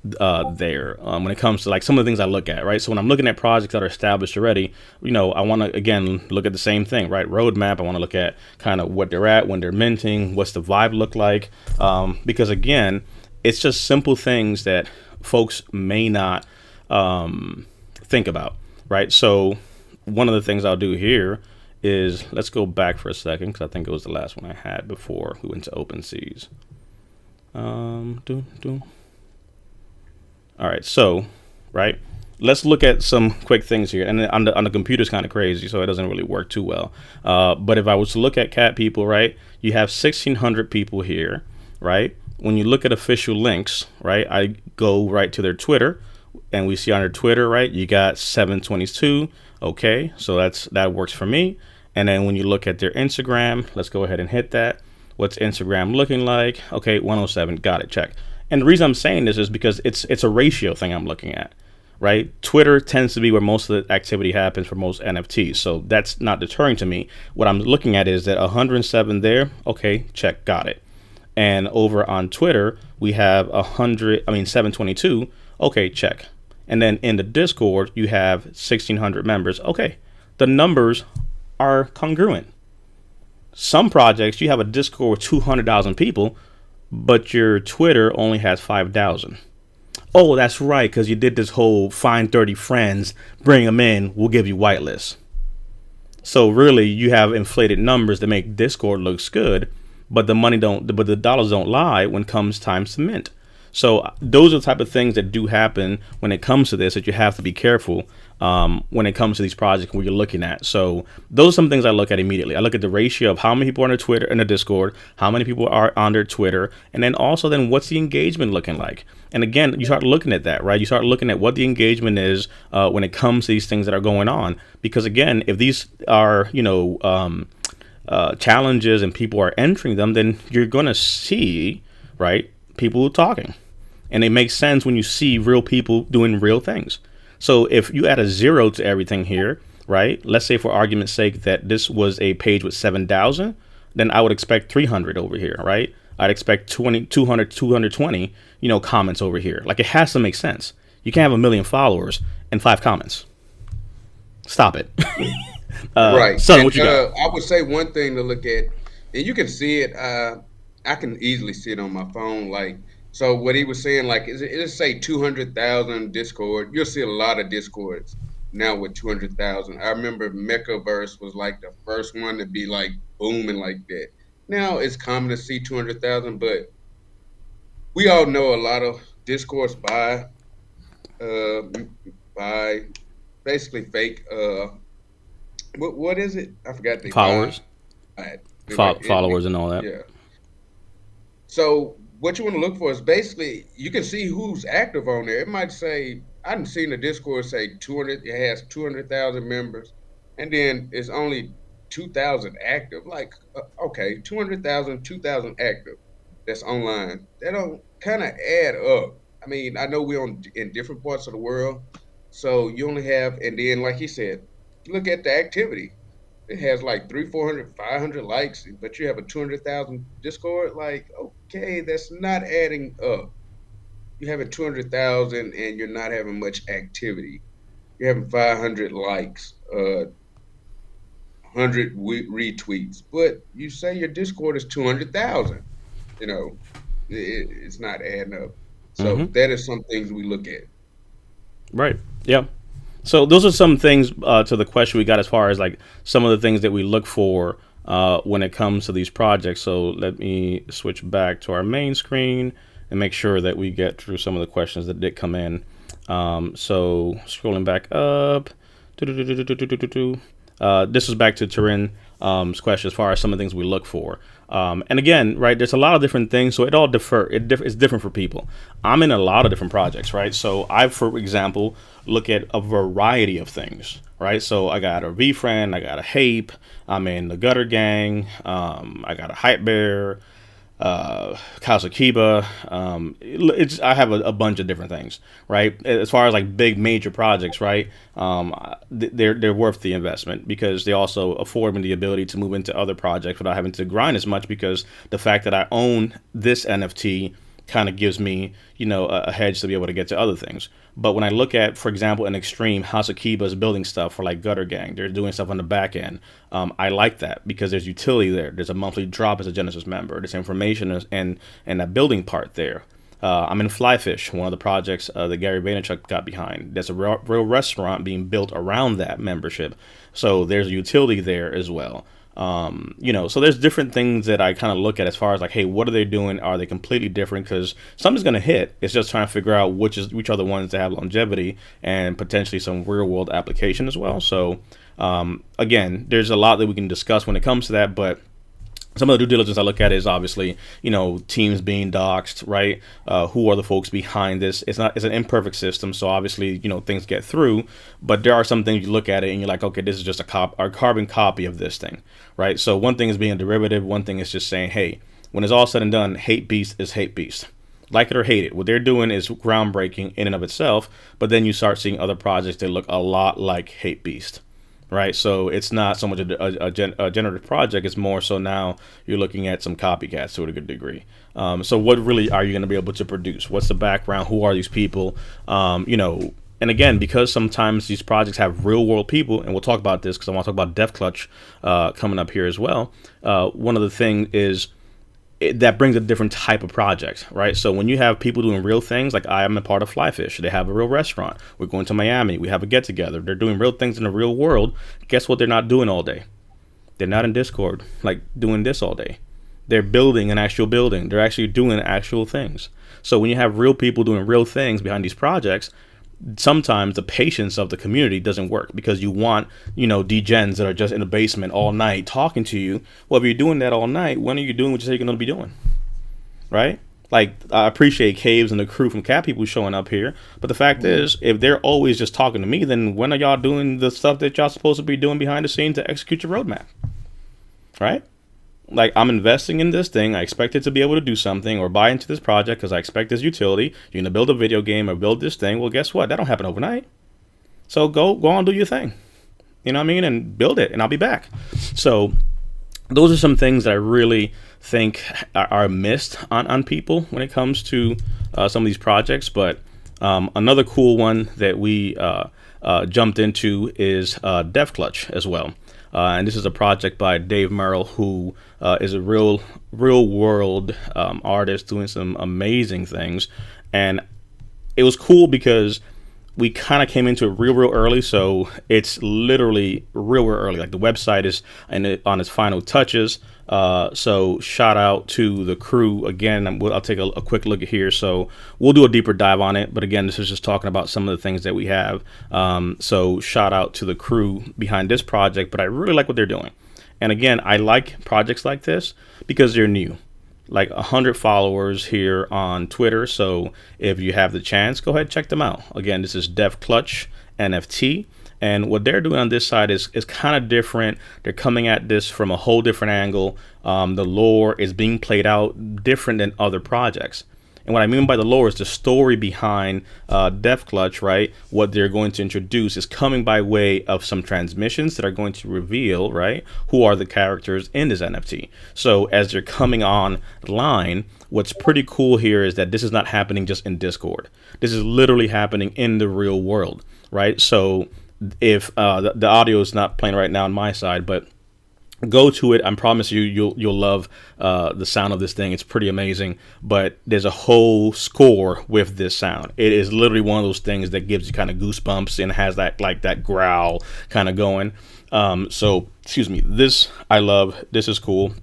When it comes to like some of the things I look at, right? So when I'm looking at projects that are established already, I want to again look at the same thing, right? Roadmap. I want to look at kind of what they're at when they're minting, what's the vibe look like, because again, it's just simple things that folks may not think about, right? So one of the things I'll do here is let's go back for a second because I think it was the last one I had before we went to OpenSeas. All right, so, right, let's look at some quick things here. And on the computer's kind of crazy, so it doesn't really work too well. But if I was to look at cat people, right, you have 1,600 people here, right? When you look at official links, right, I go right to their Twitter, and we see on their Twitter, right, you got 722. Okay, so that works for me. And then when you look at their Instagram, let's go ahead and hit that. What's Instagram looking like? Okay, 107, got it, check. And the reason I'm saying this is because it's a ratio thing I'm looking at, right? Twitter tends to be where most of the activity happens for most NFTs. So that's not deterring to me. What I'm looking at is that 107 there. Okay, check, got it. And over on Twitter, we have 722. Okay, check. And then in the Discord, you have 1,600 members. Okay, the numbers are congruent. Some projects, you have a Discord with 200,000 people, but your Twitter only has 5,000. Oh, that's right, because you did this whole find 30 friends, bring them in, we'll give you whitelists. So really, you have inflated numbers that make Discord looks good, but the dollars don't lie when comes time to mint. So those are the type of things that do happen when it comes to this, that you have to be careful when it comes to these projects where you're looking at. So those are some things I look at immediately. I look at the ratio of how many people are on their Twitter and the Discord, how many people are on their Twitter, and then also then what's the engagement looking like. And again, you start looking at that, right? You start looking at what the engagement is when it comes to these things that are going on. Because again, if these are, challenges and people are entering them, then you're going to see, right, people talking. And it makes sense when you see real people doing real things. So if you add a 0 to everything here, right, let's say for argument's sake that this was a page with 7,000, then I would expect 300 over here, right? I'd expect 200, 220, comments over here. Like, it has to make sense. You can't have 1 million followers and 5 comments. Stop it. Right. Son, what you got? I would say one thing to look at, and you can see it. I can easily see it on my phone. Like, so what he was saying, like, it'll say 200,000 Discord. You'll see a lot of Discords now with 200,000. I remember METAVETS was like the first one to be like booming like that. Now it's common to see 200,000, but we all know a lot of Discords by basically fake. What is it? I forgot the Followers. Followers and all that. Yeah. So what you want to look for is basically you can see who's active on there. It might say I've seen the Discord say 200. It has 200,000 members, and then it's only 2,000 active. Like, okay, 200,000, 2,000 active. That's online. That don't kind of add up. I mean, I know we're in different parts of the world, so you only have, and then like he said, look at the activity. It has like 300, 400, 500 likes, but you have a 200,000 Discord. Like, okay, that's not adding up. You're having 200,000 and you're not having much activity. You're having 500 likes, 100 retweets, but you say your Discord is 200,000. It's not adding up. So that is some things we look at. Right. Yeah. So those are some things to the question we got as far as like some of the things that we look for when it comes to these projects. So let me switch back to our main screen and make sure that we get through some of the questions that did come in. So scrolling back up. This is back to Turin's question as far as some of the things we look for. And again, right, there's a lot of different things, so it all it's different for people. I'm in a lot of different projects, right? So I, for example, look at a variety of things, right? So I got a VFriend, I got a Hape, I'm in the Gutter Gang, I got a Hype Bear, Kasakiba. I have a bunch of different things, right? As far as like big major projects, right? They're worth the investment because they also afford me the ability to move into other projects without having to grind as much, because the fact that I own this NFT kind of gives me, a hedge to be able to get to other things. But when I look at, for example, an Extreme, House of Kiba is building stuff for like Gutter Gang. They're doing stuff on the back end. I like that because there's utility there. There's a monthly drop as a Genesis member. There's information and that building part there. I'm in Flyfish, one of the projects that Gary Vaynerchuk got behind. There's a real restaurant being built around that membership. So there's utility there as well. So there's different things that I kind of look at as far as like, hey, what are they doing? Are they completely different? Because something's going to hit. It's just trying to figure out which are the ones that have longevity and potentially some real world application as well. So again, there's a lot that we can discuss when it comes to that, but some of the due diligence I look at is obviously, teams being doxxed, right? Who are the folks behind this? It's an imperfect system, so obviously, things get through. But there are some things you look at it and you're like, okay, this is just a carbon copy of this thing, right? So one thing is being a derivative. One thing is just saying, hey, when it's all said and done, hate beast is hate beast. Like it or hate it, what they're doing is groundbreaking in and of itself. But then you start seeing other projects that look a lot like Hate Beast, right? So it's not so much a generative project. It's more so now you're looking at some copycats to a good degree. So what really are you going to be able to produce? What's the background? Who are these people? And again, because sometimes these projects have real world people, and we'll talk about this because I want to talk about Death Clutch coming up here as well. One of the things is that brings a different type of project, right? So when you have people doing real things, like I am a part of Flyfish, they have a real restaurant. We're going to Miami. We have a get together. They're doing real things in the real world. Guess what? They're not doing all day. They're not in Discord, like doing this all day. They're building an actual building. They're actually doing actual things. So when you have real people doing real things behind these projects, sometimes the patience of the community doesn't work because you want, degens that are just in the basement all night talking to you. Well, if you're doing that all night, when are you doing what you say you're going to be doing? Right? Like, I appreciate Caves and the crew from Cat People showing up here. But the fact is, if they're always just talking to me, then when are y'all doing the stuff that y'all supposed to be doing behind the scenes to execute your roadmap? Right? Like, I'm investing in this thing. I expect it to be able to do something or buy into this project because I expect this utility. You're going to build a video game or build this thing. Well, guess what? That don't happen overnight. So go on and do your thing. You know what I mean? And build it, and I'll be back. So those are some things that I really think are missed on people when it comes to some of these projects. But another cool one that we jumped into is Death Clutch as well. And this is a project by Dave Merrill, who is a real world artist doing some amazing things. And it was cool because we kind of came into it real early. So it's literally real early. Like the website is on its final touches. So shout out to the crew again. I'll take a quick look at here. So we'll do a deeper dive on it. But again, this is just talking about some of the things that we have. So shout out to the crew behind this project. But I really like what they're doing. And again, I like projects like this because they're new. Like 100 followers here on Twitter. So if you have the chance, go ahead and check them out. Again, this is Death Clutch NFT. And what they're doing on this side is kind of different. They're coming at this from a whole different angle. The lore is being played out different than other projects. And what I mean by the lore is the story behind Death Clutch, right? What they're going to introduce is coming by way of some transmissions that are going to reveal, right, who are the characters in this NFT. So as they're coming online, what's pretty cool here is that this is not happening just in Discord. This is literally happening in the real world, right? So if the audio is not playing right now on my side, but go to it. I promise you'll love the sound of this thing. It's pretty amazing. But there's a whole score with this sound. It is literally one of those things that gives you kind of goosebumps and has that growl kind of going. So excuse me. This I love. This is cool.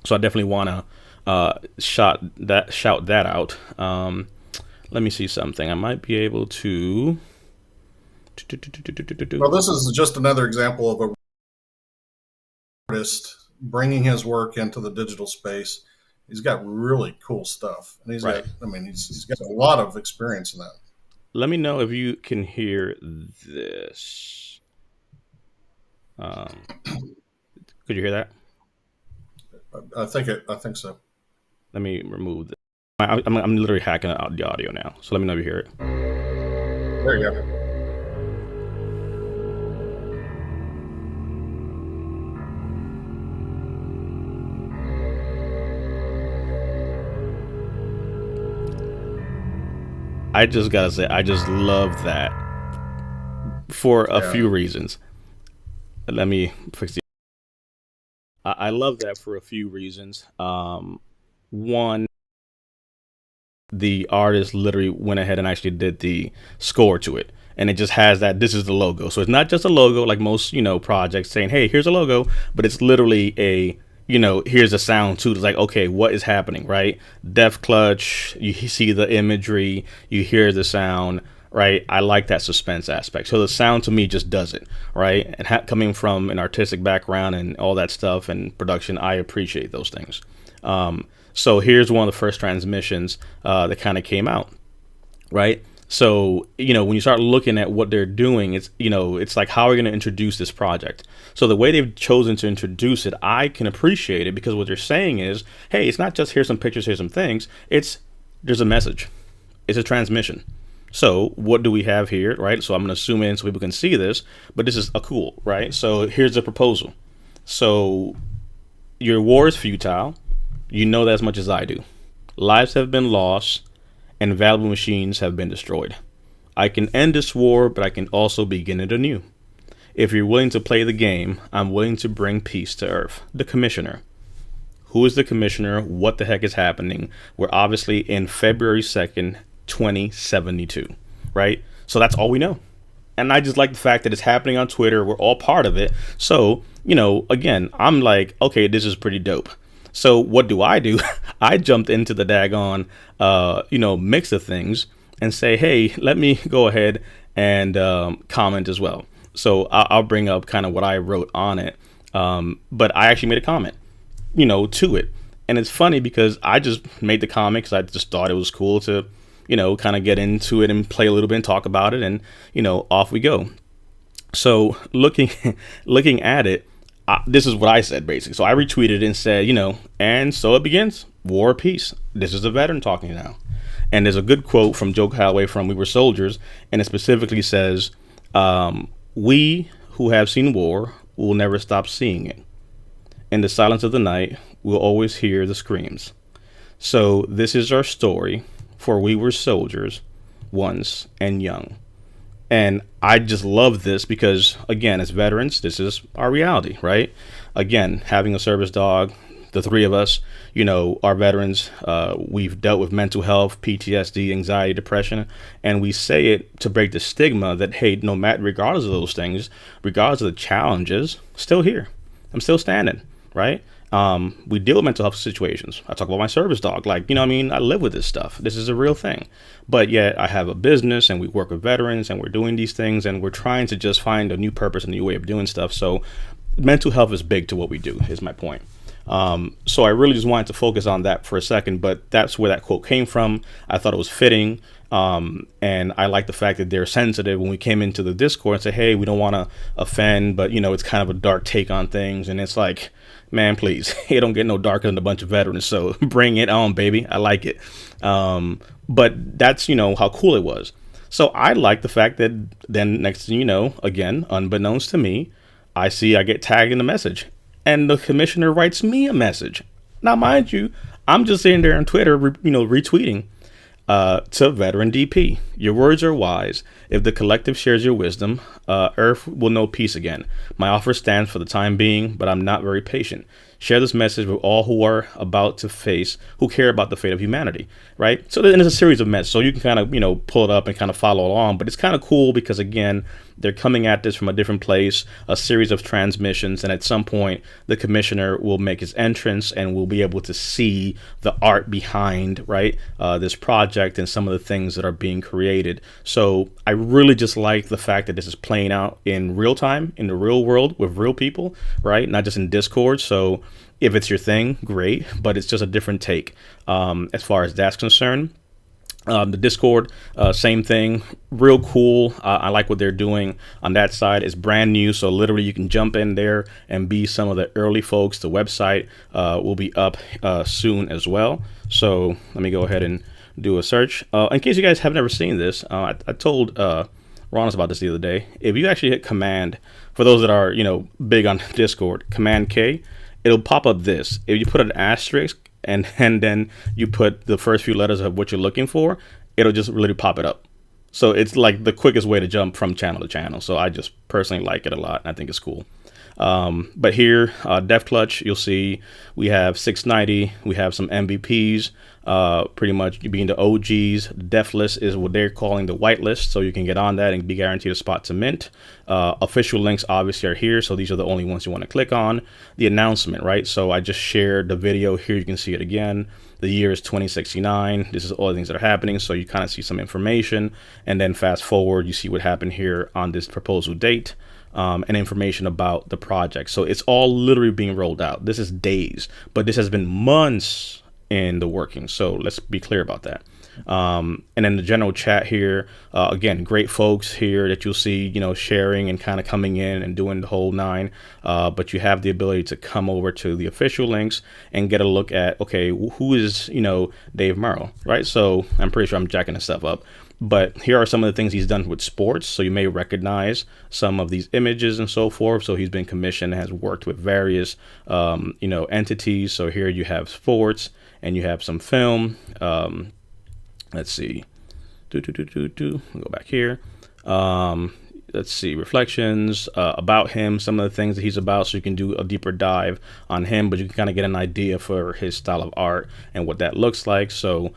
So I definitely want to shout that out. Let me see something. I might be able to. Well, this is just another example of a artist bringing his work into the digital space. He's got really cool stuff, and he's got a lot of experience in that. Let me know if you can hear this. Could you hear that? I think so. Let me remove this. I'm literally hacking out the audio now, so let me know if you hear it. There you go. I just gotta say, I just love that for a few reasons. Let me fix the. I love that for a few reasons. One, the artist literally went ahead and actually did the score to it, and it just has that. This is the logo, so it's not just a logo like most projects saying, "Hey, here's a logo," but it's literally a. Here's a sound too. It's like, okay, what is happening, right? Death Clutch, you see the imagery, you hear the sound, right? I like that suspense aspect. So the sound to me just does it, right? And coming from an artistic background and all that stuff and production, I appreciate those things. So here's one of the first transmissions that kind of came out, right? So, when you start looking at what they're doing, it's like, how are we going to introduce this project? So the way they've chosen to introduce it, I can appreciate it because what they're saying is, hey, it's not just here's some pictures, here's some things. It's there's a message. It's a transmission. So what do we have here, right? So I'm going to zoom in so people can see this, but this is a cool, right? So here's the proposal. So your war is futile. You know that as much as I do. Lives have been lost and valuable machines have been destroyed. I can end this war, but I can also begin it anew. If you're willing to play the game, I'm willing to bring peace to Earth. The Commissioner. Who is the Commissioner? What the heck is happening? We're obviously in February 2nd, 2072, right? So that's all we know. And I just like the fact that it's happening on Twitter. We're all part of it. So, again, I'm like, okay, this is pretty dope. So what do? I jumped into the daggone, mix of things and say, hey, let me go ahead and comment as well. So I'll bring up kind of what I wrote on it. But I actually made a comment, to it. And it's funny because I just made the comment because I just thought it was cool to, kind of get into it and play a little bit and talk about it. And, off we go. So looking at it, this is what I said, basically. So I retweeted and said, and so it begins. War or peace. This is a veteran talking now. And there's a good quote from Joe Calloway from We Were Soldiers. And it specifically says, we who have seen war will never stop seeing it. In the silence of the night, we'll always hear the screams. So this is our story, for we were soldiers once and young. And I just love this because, again, as veterans, this is our reality, right? Again, having a service dog, the three of us, are veterans. We've dealt with mental health, PTSD, anxiety, depression, and we say it to break the stigma that, hey, no matter, regardless of those things, regardless of the challenges, still here. I'm still standing, right? We deal with mental health situations. I talk about my service dog. I live with this stuff. This is a real thing. But yet I have a business and we work with veterans and we're doing these things and we're trying to just find a new purpose, a new way of doing stuff. So mental health is big to what we do, is my point. So I really just wanted to focus on that for a second, but that's where that quote came from. I thought it was fitting. And I like the fact that they're sensitive when we came into the Discord and say, hey, we don't want to offend, but it's kind of a dark take on things. And it's like, man, please, it don't get no darker than a bunch of veterans. So bring it on, baby. I like it. But that's, how cool it was. So I like the fact that then next thing you know, again, unbeknownst to me, I get tagged in the message and the commissioner writes me a message. Now, mind you, I'm just sitting there on Twitter, retweeting to veteran DP. Your words are wise. If the collective shares your wisdom, Earth will know peace again. My offer stands for the time being, but I'm not very patient. Share this message with all who are about to face, who care about the fate of humanity, right? So there's a series of messages. So you can kind of, pull it up and kind of follow along. But it's kind of cool because, again, they're coming at this from a different place, a series of transmissions. And at some point, the commissioner will make his entrance and we'll be able to see the art behind, right, this project and some of the things that are being created. So I really just like the fact that this is playing out in real time, in the real world with real people, right? Not just in Discord. So if it's your thing, great, but it's just a different take as far as that's concerned. The Discord, same thing, real cool. I like what they're doing on that side. It's brand new, so literally you can jump in there and be some of the early folks. The website will be up soon as well. So let me go ahead and do a search. In case you guys have never seen this, I told Ron about this the other day. If you actually hit Command, for those that are big on Discord, Command K, it'll pop up this. If you put an asterisk and then you put the first few letters of what you're looking for, it'll just really pop it up. So it's like the quickest way to jump from channel to channel. So I just personally like it a lot. And I think it's cool. But here, Def Clutch, you'll see we have 690. We have some MVPs, pretty much being the OGs. Def list is what they're calling the white list. So you can get on that and be guaranteed a spot to mint. Official links obviously are here. So these are the only ones you want to click on. The announcement, right? So I just shared the video here. You can see it again. The year is 2069. This is all the things that are happening. So you kind of see some information and then fast forward, you see what happened here on this proposal date. And information about the project. So it's all literally being rolled out. This is days, but this has been months in the working. So let's be clear about that. And then the general chat here, again, great folks here that you'll see, sharing and kind of coming in and doing the whole nine. But you have the ability to come over to the official links and get a look at, okay, who is, Dave Merrill, right? So I'm pretty sure I'm jacking this stuff up. But here are some of the things he's done with sports. So you may recognize some of these images and so forth. So he's been commissioned and has worked with various, entities. So here you have sports and you have some film. Let's see. We'll go back here. Let's see, reflections about him, some of the things that he's about, so you can do a deeper dive on him, but you can kind of get an idea for his style of art and what that looks like. So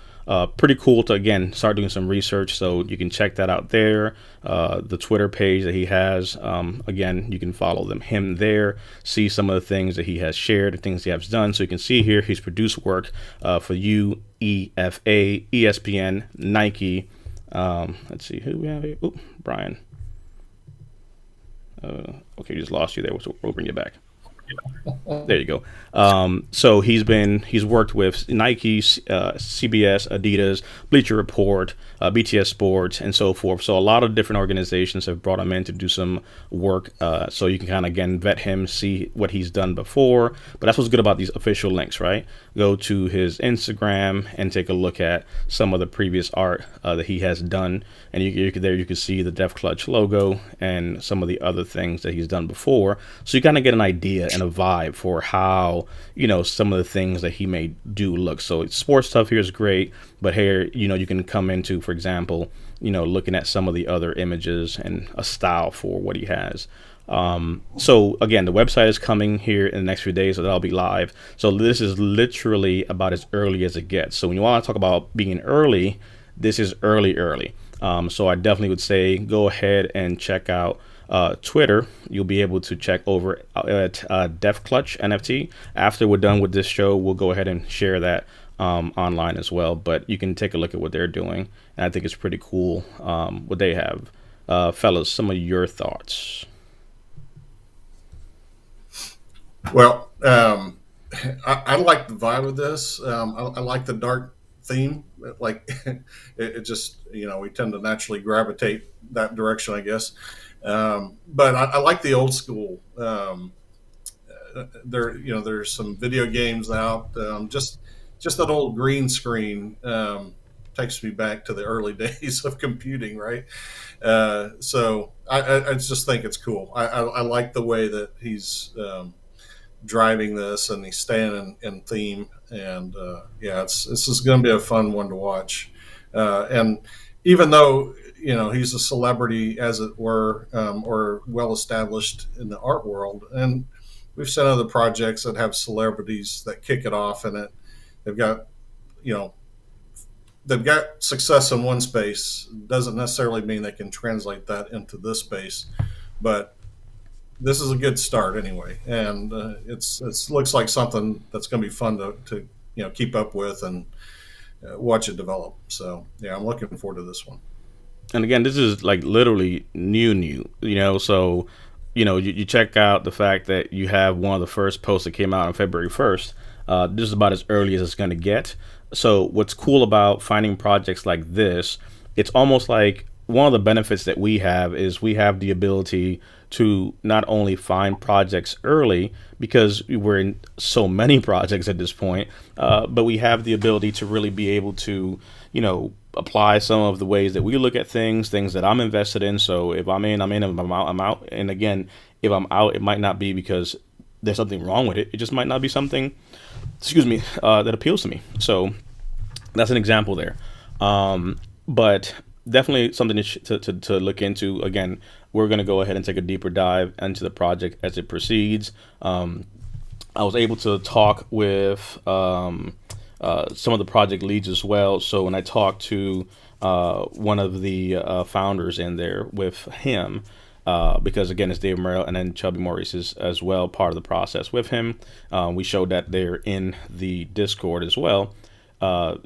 pretty cool to, again, start doing some research. So you can check that out there. The Twitter page that he has, again, you can follow him there, see some of the things that he has shared, the things he has done. So you can see here he's produced work for UEFA, ESPN, Nike. Let's see who we have here. Oh, Brian. Okay, we just lost you there. We'll bring you back. There you go. So he's worked with Nike, CBS, Adidas, Bleacher Report, BTS Sports, and so forth. So a lot of different organizations have brought him in to do some work. So you can kind of, again, vet him, see what he's done before. But that's what's good about these official links, right? Go to his Instagram and take a look at some of the previous art that he has done. And you can see the Def Clutch logo and some of the other things that he's done before. So you kind of get an idea and a vibe for how, some of the things that he may do look. So sports stuff here is great, but here, you can come into, for example, looking at some of the other images and a style for what he has. So again, the website is coming here in the next few days, so that'll be live. So this is literally about as early as it gets. So when you want to talk about being early, this is early. So I definitely would say go ahead and check out Twitter. You'll be able to check over at Def Clutch NFT. After we're done with this show, we'll go ahead and share that online as well. But you can take a look at what they're doing, and I think it's pretty cool what they have. Fellas, some of your thoughts. Well, I like the vibe of this. I like the dark theme. Like it just, we tend to naturally gravitate that direction, I guess. But I like the old school. There's some video games out. Just that old green screen takes me back to the early days of computing, right? So I just think it's cool. I like the way that he's driving this, and he's staying in theme. And this is going to be a fun one to watch. And even though he's a celebrity, as it were, or well established in the art world, and we've seen other projects that have celebrities that kick it off, and they've got success in one space. Doesn't necessarily mean they can translate that into this space, but this is a good start anyway, and it looks like something that's going to be fun to keep up with and watch it develop. So I'm looking forward to this one. And again, this is like literally new, so, you check out the fact that you have one of the first posts that came out on February 1st. This is about as early as it's going to get. So what's cool about finding projects like this, it's almost like one of the benefits that we have is we have the ability to not only find projects early, because we're in so many projects at this point, but we have the ability to really be able to, apply some of the ways that we look at things that I'm invested in. So if I'm in, I'm in. If I'm out, I'm out. And again, if I'm out, it might not be because there's something wrong with it. It just might not be something, that appeals to me. So that's an example there. But definitely something to look into. Again, we're going to go ahead and take a deeper dive into the project as it proceeds. I was able to talk with some of the project leads as well. So when I talked to one of the founders in there with him, because again, it's Dave Merrill, and then Chubby Maurice is as well part of the process with him. We showed that they're in the Discord as well.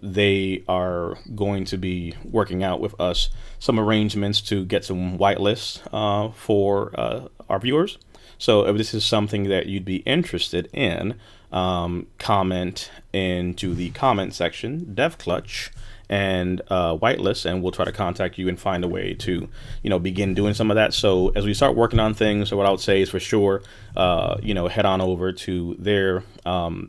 They are going to be working out with us some arrangements to get some whitelists for our viewers. So if this is something that you'd be interested in, comment into the comment section, Dev Clutch, and whitelist, and we'll try to contact you and find a way to, begin doing some of that. So as we start working on things, so what I would say is for sure, head on over to their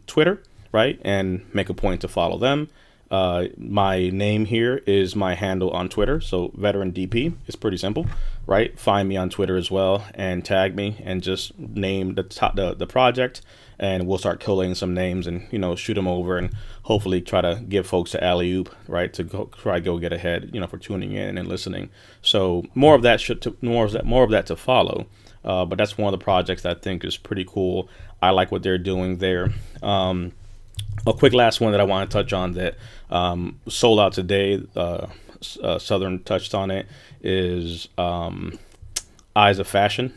Twitter, right, and make a point to follow them. My name here is my handle on Twitter, so Veteran DP. It's pretty simple, right? Find me on Twitter as well and tag me and just name the project, and we'll start collating some names and shoot them over and hopefully try to give folks an alley oop, right, to go get ahead, for tuning in and listening. So more of that to follow. But that's one of the projects that I think is pretty cool. I like what they're doing there. A quick last one that I want to touch on that sold out today, Southern touched on it, is Eyes of Fashion.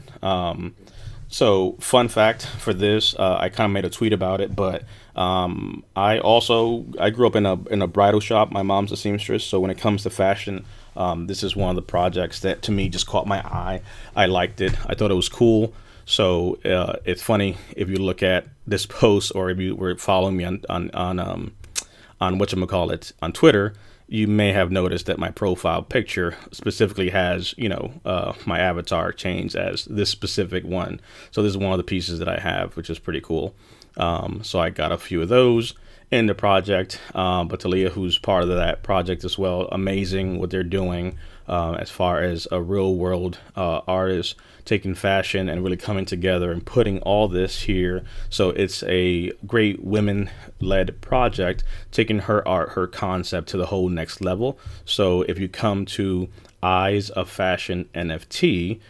So fun fact for this, I kind of made a tweet about it, but I grew up in a bridal shop. My mom's a seamstress, so when it comes to fashion, this is one of the projects that to me just caught my eye. I liked it. I thought it was cool. So it's funny if you look at this post, or if you were following me on whatchamacallit on Twitter, you may have noticed that my profile picture specifically has my avatar changed as this specific one. So this is one of the pieces that I have, which is pretty cool. So I got a few of those in the project. But Talia, who's part of that project as well, amazing what they're doing as far as a real world artist taking fashion and really coming together and putting all this here. So it's a great women-led project, taking her art, her concept to the whole next level. So if you come to Eyes of Fashion NFT,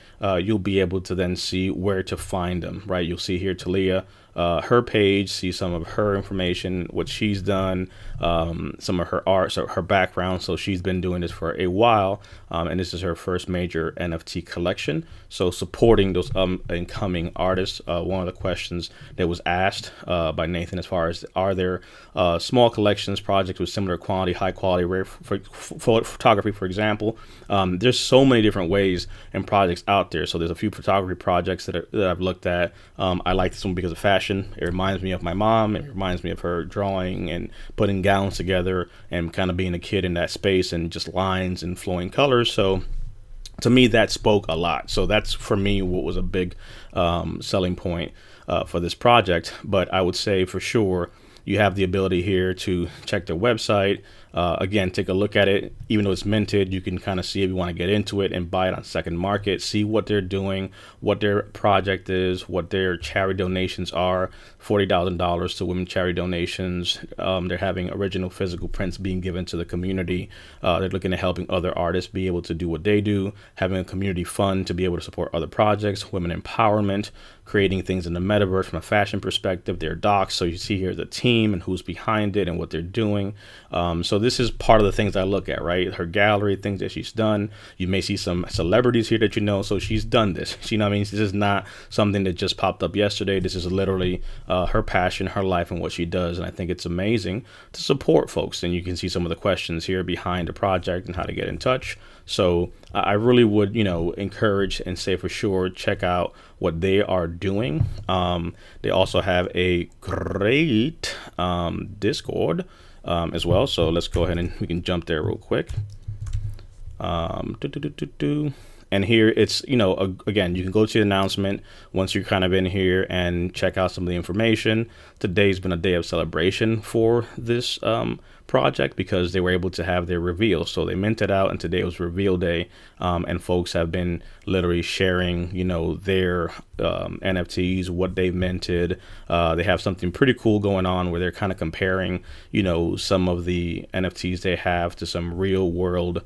you'll be able to then see where to find them, right? You'll see here Talia, her page, see some of her information, what she's done, some of her art, so her background. So she's been doing this for a while, and this is her first major NFT collection. So supporting those incoming artists. One of the questions that was asked by Nathan, as far as are there small collections, projects with similar quality, high quality, rare photography, for example. There's so many different ways and projects out there. So there's a few photography projects that I've looked at. I like this one because of fashion. It reminds me of my mom. It reminds me of her drawing and putting gowns together and kind of being a kid in that space, and just lines and flowing colors. So to me, that spoke a lot. So that's, for me, what was a big selling point for this project. But I would say for sure, you have the ability here to check their website. Again, take a look at it. Even though it's minted, you can kind of see if you want to get into it and buy it on second market, see what they're doing, what their project is, what their charity donations are. $40,000 to women charity donations. They're having original physical prints being given to the community. They're looking at helping other artists be able to do what they do, having a community fund to be able to support other projects, women empowerment, creating things in the metaverse from a fashion perspective. Their docs, so you see here the team and who's behind it and what they're doing. So this is part of the things I look at, right? Her gallery, things that she's done. You may see some celebrities here that so she's done this. You know what I mean? This is not something that just popped up yesterday. This is literally her passion, her life, and what she does. And I think it's amazing to support folks. And you can see some of the questions here behind the project and how to get in touch. So I really would, encourage and say for sure, check out what they are doing. They also have a great Discord as well. So let's go ahead and we can jump there real quick. And here it's, again, you can go to the announcement once you're kind of in here and check out some of the information. Today's been a day of celebration for this project because they were able to have their reveal. So they minted out, and today was reveal day. And folks have been literally sharing, their NFTs, what they've minted. They have something pretty cool going on where they're kind of comparing, some of the NFTs they have to some real world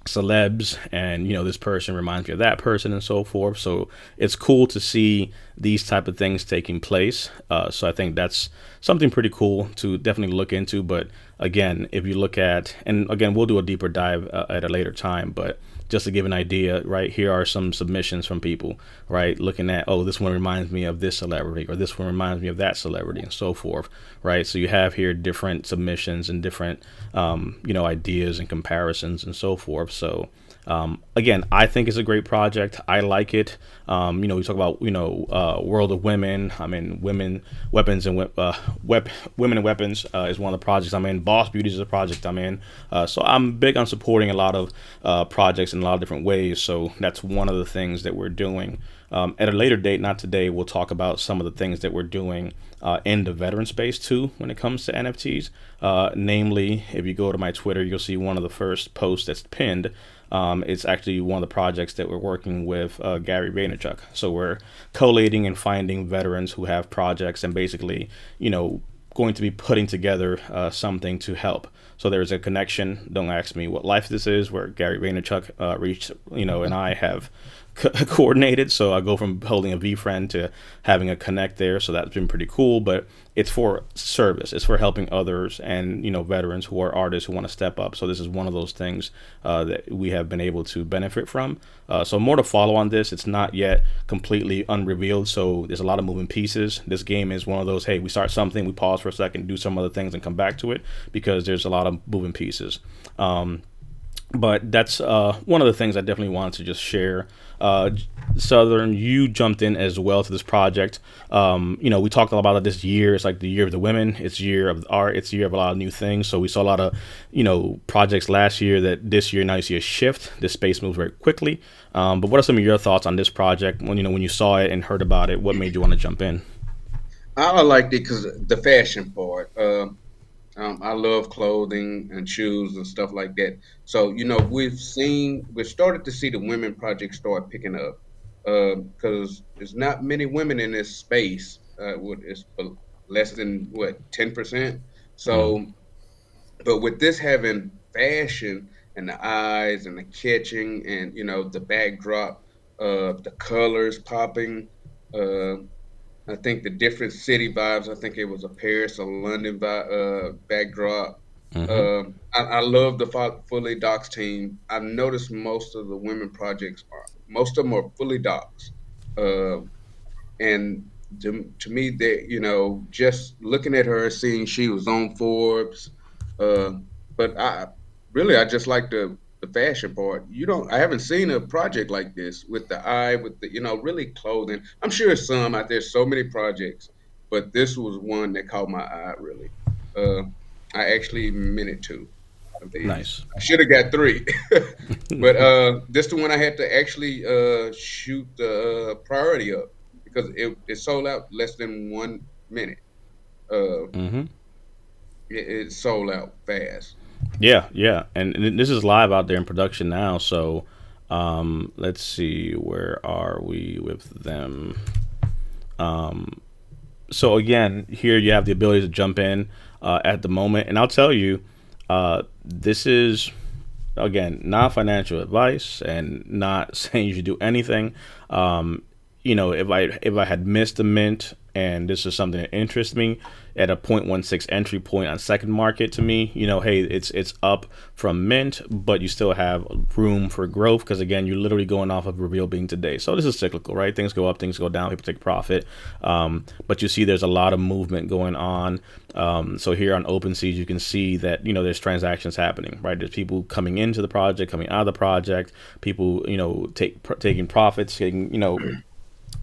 celebs, and this person reminds me of that person and so forth. So it's cool to see these type of things taking place. So I think that's something pretty cool to definitely look into. But again, if you look at, and again, we'll do a deeper dive at a later time, but just to give an idea, right, here are some submissions from people, right, looking at, this one reminds me of this celebrity, or this one reminds me of that celebrity, and so forth, right? So you have here different submissions and different, ideas and comparisons and so forth. So Again, I think it's a great project. I like it. We talk about World of Women. I'm in Women Weapons and Women and Weapons is one of the projects I'm in. Boss Beauty is a project I'm in. So I'm big on supporting a lot of projects in a lot of different ways. So that's one of the things that we're doing. At a later date, not today, we'll talk about some of the things that we're doing in the veteran space too when it comes to NFTs. Namely, if you go to my Twitter, you'll see one of the first posts that's pinned. It's actually one of the projects that we're working with Gary Vaynerchuk. So we're collating and finding veterans who have projects and basically, going to be putting together something to help. So there's a connection. Don't ask me what life this is, where Gary Vaynerchuk reached, and I have coordinated. So I go from holding a VFriend to having a connect there. So that's been pretty cool. But it's for service. It's for helping others and veterans who are artists who want to step up. So this is one of those things that we have been able to benefit from. So more to follow on this. It's not yet completely unrevealed. So there's a lot of moving pieces. This game is one of those, hey, we start something, we pause for a second, do some other things and come back to it because there's a lot of moving pieces. But that's one of the things I definitely wanted to just share. Southern, you jumped in as well to this project. We talked about it this year. It's like the year of the women. It's year of art. It's year of a lot of new things. So we saw a lot of, projects last year that this year now you see a shift. This space moves very quickly. But what are some of your thoughts on this project when you saw it and heard about it? What made you want to jump in? I liked it because the fashion part. I love clothing and shoes and stuff like that. So, we've started to see the women projects start picking up because there's not many women in this space. It's less than 10%. Mm. So, but with this having fashion and the eyes and the catching and the backdrop, the colors popping. I think the different city vibes. I think it was a Paris or London backdrop. Mm-hmm. I love the fully docs team. I've noticed most of the women projects most of them are fully docs, and to me, they just looking at her, seeing she was on Forbes, uh, but I just like the fashion part. I haven't seen a project like this with the eye, with the really clothing. I'm sure there's some out there, so many projects, but this was one that caught my eye really. Uh, I actually minute two of these. Nice. I should have got three, but this the one I had to actually shoot the priority up because it sold out less than 1 minute. Uh, Mm-hmm. it sold out fast. Yeah. And this is live out there in production now. So let's see, where are we with them? So again, here you have the ability to jump in at the moment. And I'll tell you, this is, again, not financial advice and not saying you should do anything. If I had missed a mint and this is something that interests me at a 0.16 entry point on second market, to me, hey, it's up from mint, but you still have room for growth because again, you're literally going off of reveal being today. So this is cyclical, right? Things go up, things go down, people take profit. But you see there's a lot of movement going on. So here on OpenSeas, you can see that, there's transactions happening, right? There's people coming into the project, coming out of the project, people, taking profits, getting,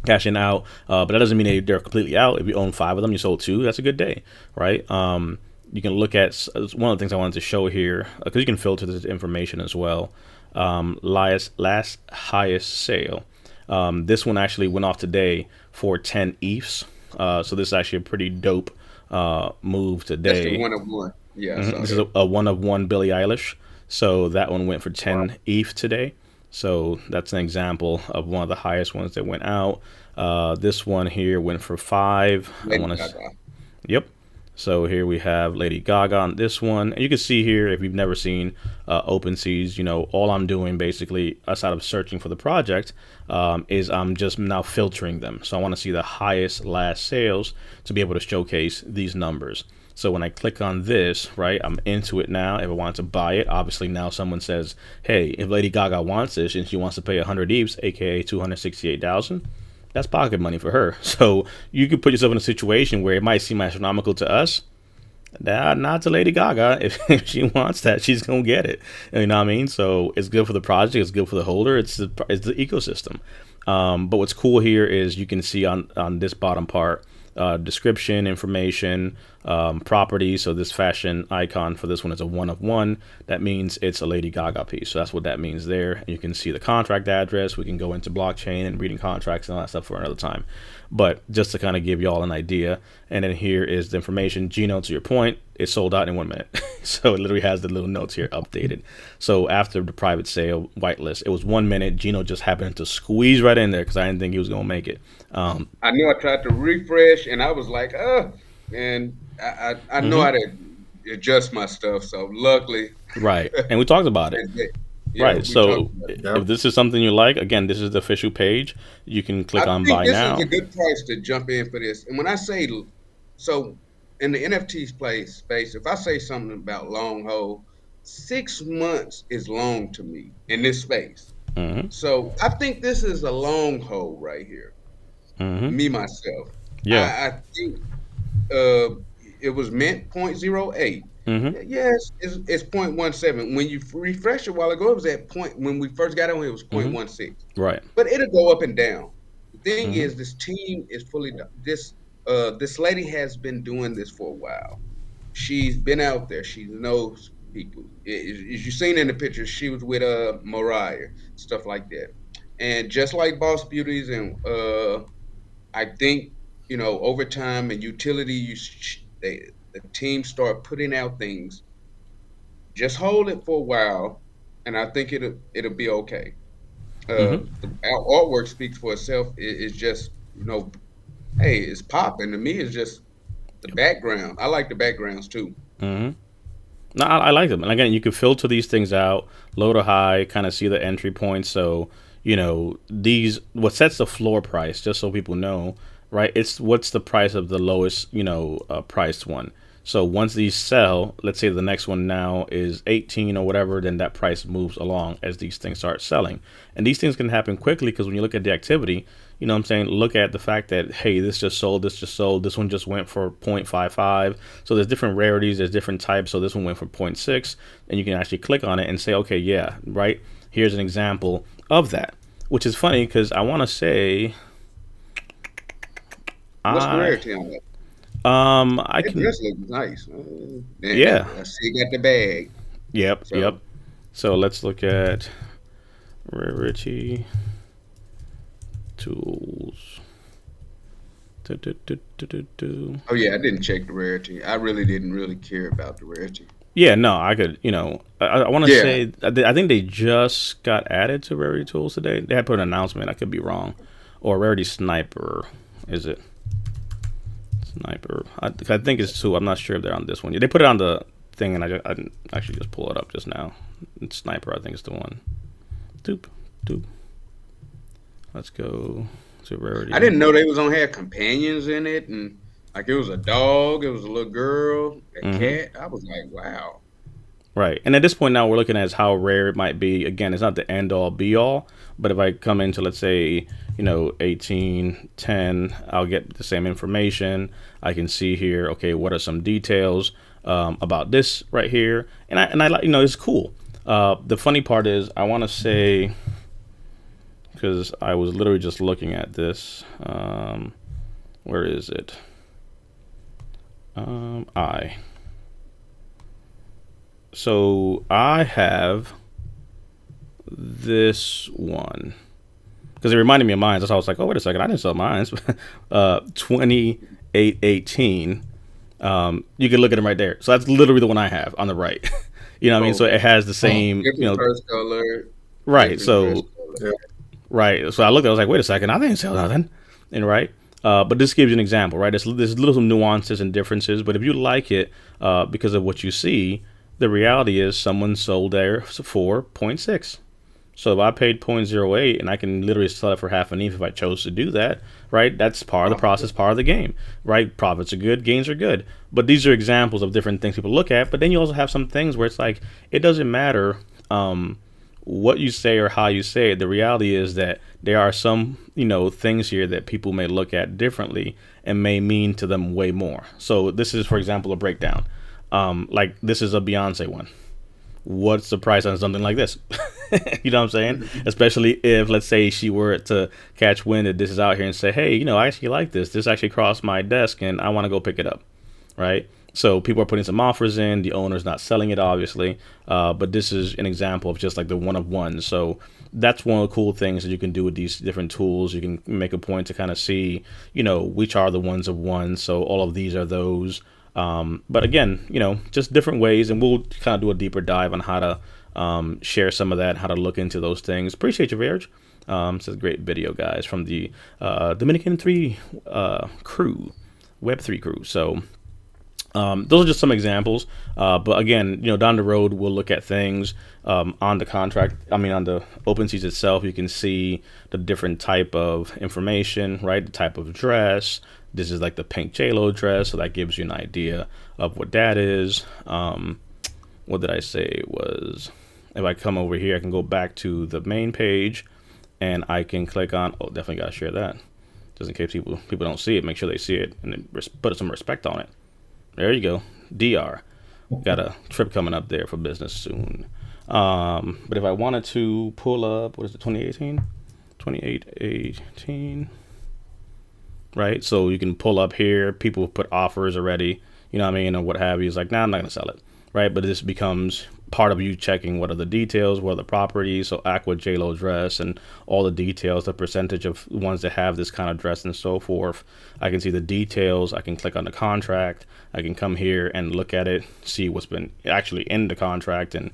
cashing out, but that doesn't mean they're completely out. If you own 5 of them, you sold 2, that's a good day, right? You can look at one of the things I wanted to show here because you can filter this information as well. Last highest sale. This one actually went off today for 10 ETHs. So this is actually a pretty dope move That's the today. one of one. Yeah, I Mhm. saw This is that. a one of one Billie Eilish. So that one went for 10 ETH today. So that's an example of one of the highest ones that went out. This one here went for 5. I Lady want to. Gaga. Yep. So here we have Lady Gaga on this one. And you can see here, if you've never seen OpenSeas, all I'm doing basically, aside of searching for the project, is I'm just now filtering them. So I want to see the highest last sales to be able to showcase these numbers. So when I click on this, right, I'm into it now. If I want to buy it, obviously now someone says, hey, if Lady Gaga wants this and she wants to pay 100 ETHs, aka 268,000, that's pocket money for her. So you could put yourself in a situation where it might seem astronomical to us. Not to Lady Gaga. If she wants that, she's gonna get it. You know what I mean? So it's good for the project. It's good for the holder. It's the ecosystem. But what's cool here is you can see on this bottom part, description, information, property. So this fashion icon for this one is a 1 of 1. That means it's a Lady Gaga piece. So that's what that means there. And you can see the contract address. We can go into blockchain and reading contracts and all that stuff for another time. But just to kind of give y'all an idea. And then here is the information. Gino, to your point, it sold out in 1 minute. So it literally has the little notes here updated. So after the private sale whitelist, it was 1 minute. Gino just happened to squeeze right in there because I didn't think he was going to make it. I knew I tried to refresh, and I was like, and I know how to adjust my stuff. So luckily, right. And we talked about it. Yeah, right. So Yeah. if this is something you like, again, this is the official page. You can click I on think buy this now. is a good price to jump in for this. And when I say so, in the NFTs space, if I say something about long hold, 6 months is long to me in this space. Mm-hmm. So I think this is a long hold right here. Mm-hmm. Me myself, Yeah. I think it was meant .08. Mm-hmm. Yes, it's 0.17. When you refresh a while ago, it was at point. When we first got on here, it was Mm-hmm. 0.16. Right. But it'll go up and down. The thing Mm-hmm. is, this team is fully this. This lady has been doing this for a while. She's been out there. She knows people. As you've seen in the pictures, she was with Mariah, stuff like that. And just like Boss Beauties, and I think over time and utility, the team start putting out things. Just hold it for a while, and I think it'll be okay. Mm-hmm. The artwork speaks for itself. It's just hey, it's popping. To me, it's just the background. I like the backgrounds too. Mm-hmm. No, I like them. And again, you can filter these things out, low to high, kind of see the entry points. So, these, what sets the floor price, just so people know, right? It's what's the price of the lowest, priced one. So once these sell, let's say the next one now is 18 or whatever, then that price moves along as these things start selling. And these things can happen quickly because when you look at the activity, you know what I'm saying? Look at the fact that, hey, this just sold, this one just went for 0.55. So there's different rarities, there's different types. So this one went for 0.6, and you can actually click on it and say, okay, yeah, right? Here's an example of that, which is funny because I want to say, What's the I, rarity on that? I It can, just looks nice. yeah, I see you got the bag. yep, yep. So So let's look at rarity tools. Do, do, do, do, do, do. oh yeah, I didn't check the rarity. I really didn't really care about the rarity. Yeah, no, I could, I want to Yeah. say, I think they just got added to Rarity Tools today. They had put an announcement. I could be wrong. Or Rarity Sniper, is it? Sniper. I think it's two. I'm not sure if they're on this one. They put it on the thing, and I didn't actually just pull it up just now. It's Sniper, I think, is the one. Doop, doop. Let's go to Rarity. I didn't know they was gonna have companions in it, and like it was a dog, it was a little girl, a Mhm. cat. I was like, wow. Right. And at this point now, we're looking at how rare it might be. Again, it's not the end all be all, but if I come into, let's say, 18, 10, I'll get the same information. I can see here, okay, what are some details about this right here? And I like, it's cool. The funny part is, I want to say, because I was literally just looking at this. Where is it? So I have this one because it reminded me of mine. So I was like, oh, wait a second, I didn't sell mine. 2818. You can look at them right there. So that's literally the one I have on the right. You know what I mean? So it has the same, Different first color. right. Different So first color. right. So I looked, I was like, wait a second, I didn't sell nothing. And right. But this gives you an example, right? There's little nuances and differences, but if you like it because of what you see, the reality is someone sold there for 0.6. So if I paid 0.08 and I can literally sell it for half an ETH if I chose to do that, right? That's part of the process, part of the game, right? Profits are good, gains are good. But these are examples of different things people look at. But then you also have some things where it's like, it doesn't matter what you say or how you say it. The reality is that there are some, things here that people may look at differently and may mean to them way more. So this is, for example, a breakdown. Like this is a Beyonce one. What's the price on something like this? You know what I'm saying? Especially if, let's say, she were to catch wind that this is out here and say, hey, I actually like this. This actually crossed my desk and I want to go pick it up. Right? So people are putting some offers in. The owner's not selling it, obviously. But this is an example of just like the one of one. So that's one of the cool things that you can do with these different tools. You can make a point to kind of see, which are the ones of one. So all of these are those. But again, just different ways. And we'll kind of do a deeper dive on how to share some of that, how to look into those things. Appreciate your Verge. It's a great video, guys, from the Dominican 3 crew, Web3 crew. So those are just some examples. But again, down the road, we'll look at things on the contract. On the OpenSeas itself, you can see the different type of information, right? The type of dress. This is like the pink JLo dress, so that gives you an idea of what that is. What did I say it was? If I come over here, I can go back to the main page, and I can click on. Oh, definitely gotta share that, just in case people don't see it. Make sure they see it and then put some respect on it. There you go. DR. Got a trip coming up there for business soon. But if I wanted to pull up, what is it, 2018? 2818. Right? So you can pull up here. People put offers already, or what have you. It's like, nah, I'm not going to sell it. Right? But this becomes part of you checking what are the details, what are the properties, so Aqua JLo dress and all the details, the percentage of ones that have this kind of dress and so forth. I can see the details. I can click on the contract. I can come here and look at it, see what's been actually in the contract and,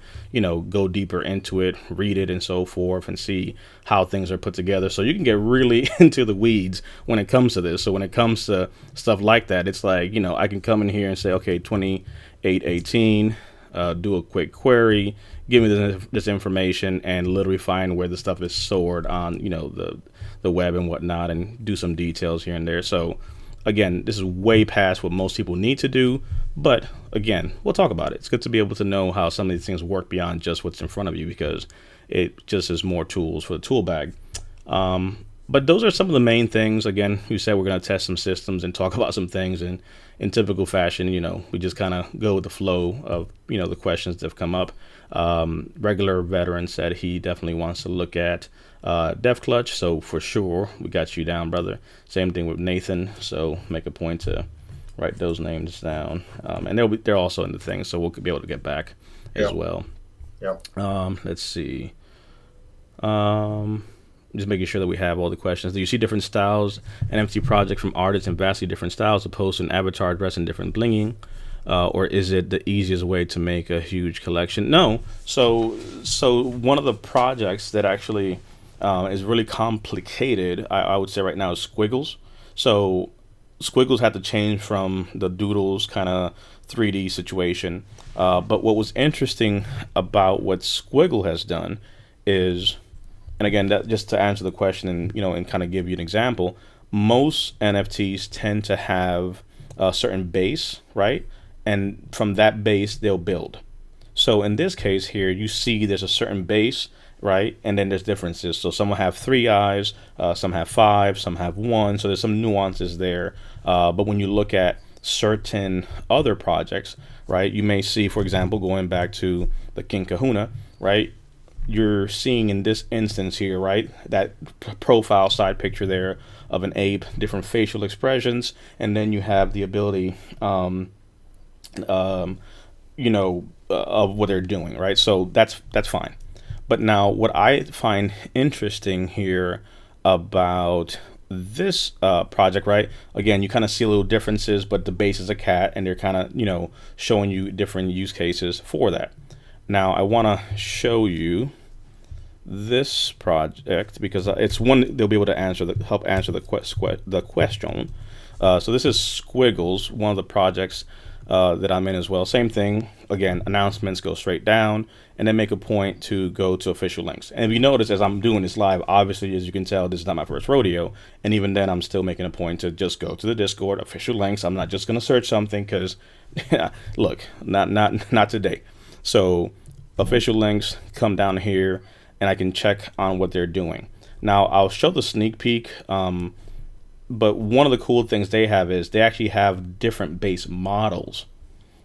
go deeper into it, read it and so forth and see how things are put together. So you can get really into the weeds when it comes to this. So when it comes to stuff like that, it's like, I can come in here and say, okay, 2818. Do a quick query, give me this information, and literally find where the stuff is stored on, the web and whatnot, and do some details here and there. So, again, this is way past what most people need to do, but again, we'll talk about it. It's good to be able to know how some of these things work beyond just what's in front of you, because it just is more tools for the tool bag. But those are some of the main things. Again, we said we're going to test some systems and talk about some things, and in typical fashion, we just kind of go with the flow of, the questions that have come up. Regular veteran said he definitely wants to look at Dev Clutch, so for sure, we got you down, brother. Same thing with Nathan, so make a point to write those names down. And they're also in the thing, so we'll be able to get back as well. Yeah. Let's see. Just making sure that we have all the questions. Do you see different styles, NFT project from artists in vastly different styles opposed to an avatar dress and different blinging? Or is it the easiest way to make a huge collection? No. So one of the projects that actually is really complicated, I would say right now, is Squiggles. So Squiggles had to change from the Doodles kind of 3D situation. But what was interesting about what Squiggle has done is, and again, that just to answer the question and and kind of give you an example, most NFTs tend to have a certain base, right? And from that base, they'll build. So in this case here, you see there's a certain base, right? And then there's differences. So some will have 3 eyes, some have 5, some have 1. So there's some nuances there. But when you look at certain other projects, right, you may see, for example, going back to the King Kahuna, right? You're seeing in this instance here, right, that profile side picture there of an ape, different facial expressions, and then you have the ability, of what they're doing, right? So that's fine. But now what I find interesting here about this project, right? Again, you kind of see little differences, but the base is a cat, and they're kind of, showing you different use cases for that. Now, I want to show you this project because it's one they'll be able to help answer the question. So this is Squiggles, one of the projects that I'm in as well. Same thing. Again, announcements go straight down, and then make a point to go to official links. And if you notice, as I'm doing this live, obviously, as you can tell, this is not my first rodeo. And even then, I'm still making a point to just go to the Discord, official links. I'm not just going to search something because, look, not today. So official links come down here, and I can check on what they're doing. Now, I'll show the sneak peek, but one of the cool things they have is they actually have different base models.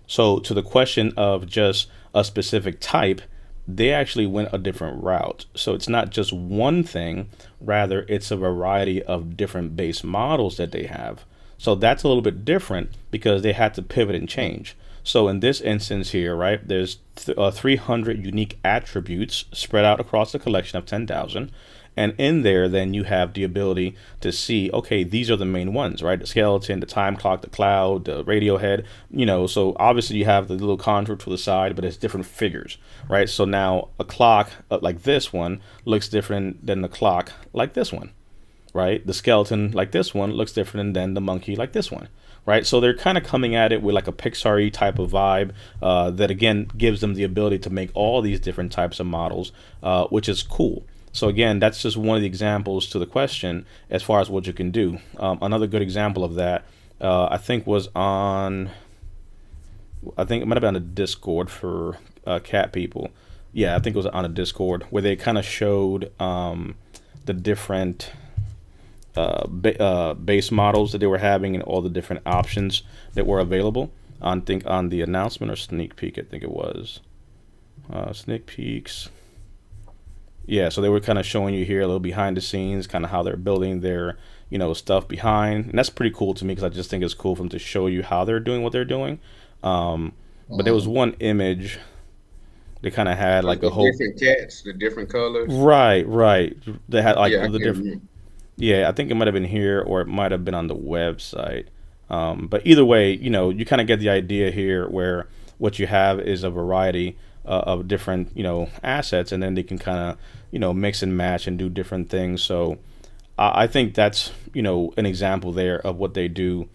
So to the question of just a specific type, they actually went a different route. So it's not just one thing, rather it's a variety of different base models that they have. So that's a little bit different because they had to pivot and change. So in this instance here, right, there's 300 unique attributes spread out across the collection of 10,000. And in there, then you have the ability to see, okay, these are the main ones, right? The skeleton, the time clock, the cloud, the radio head, so obviously you have the little contour to the side, but it's different figures, right? So now a clock like this one looks different than the clock like this one, right? The skeleton like this one looks different than the monkey like this one, right? So they're kind of coming at it with like a Pixar-y type of vibe that, again, gives them the ability to make all these different types of models, which is cool. So again, that's just one of the examples to the question as far as what you can do. Another good example of that, I think it might have been on the Discord for cat people. Yeah, I think it was on a Discord where they kind of showed the different base models that they were having and all the different options that were available. On the announcement or sneak peek, I think it was sneak peeks. Yeah, so they were kind of showing you here a little behind the scenes, kind of how they're building their, stuff behind. And that's pretty cool to me because I just think it's cool for them to show you how they're doing what they're doing. But there was one image they kind of had like a whole different cats, the different colors. right. They had like Yeah, I the can different. remember. Yeah, I think it might have been here or it might have been on the website. But either way, you kind of get the idea here where what you have is a variety of different, assets, and then they can kind of, mix and match and do different things. So I think that's, an example there of what they do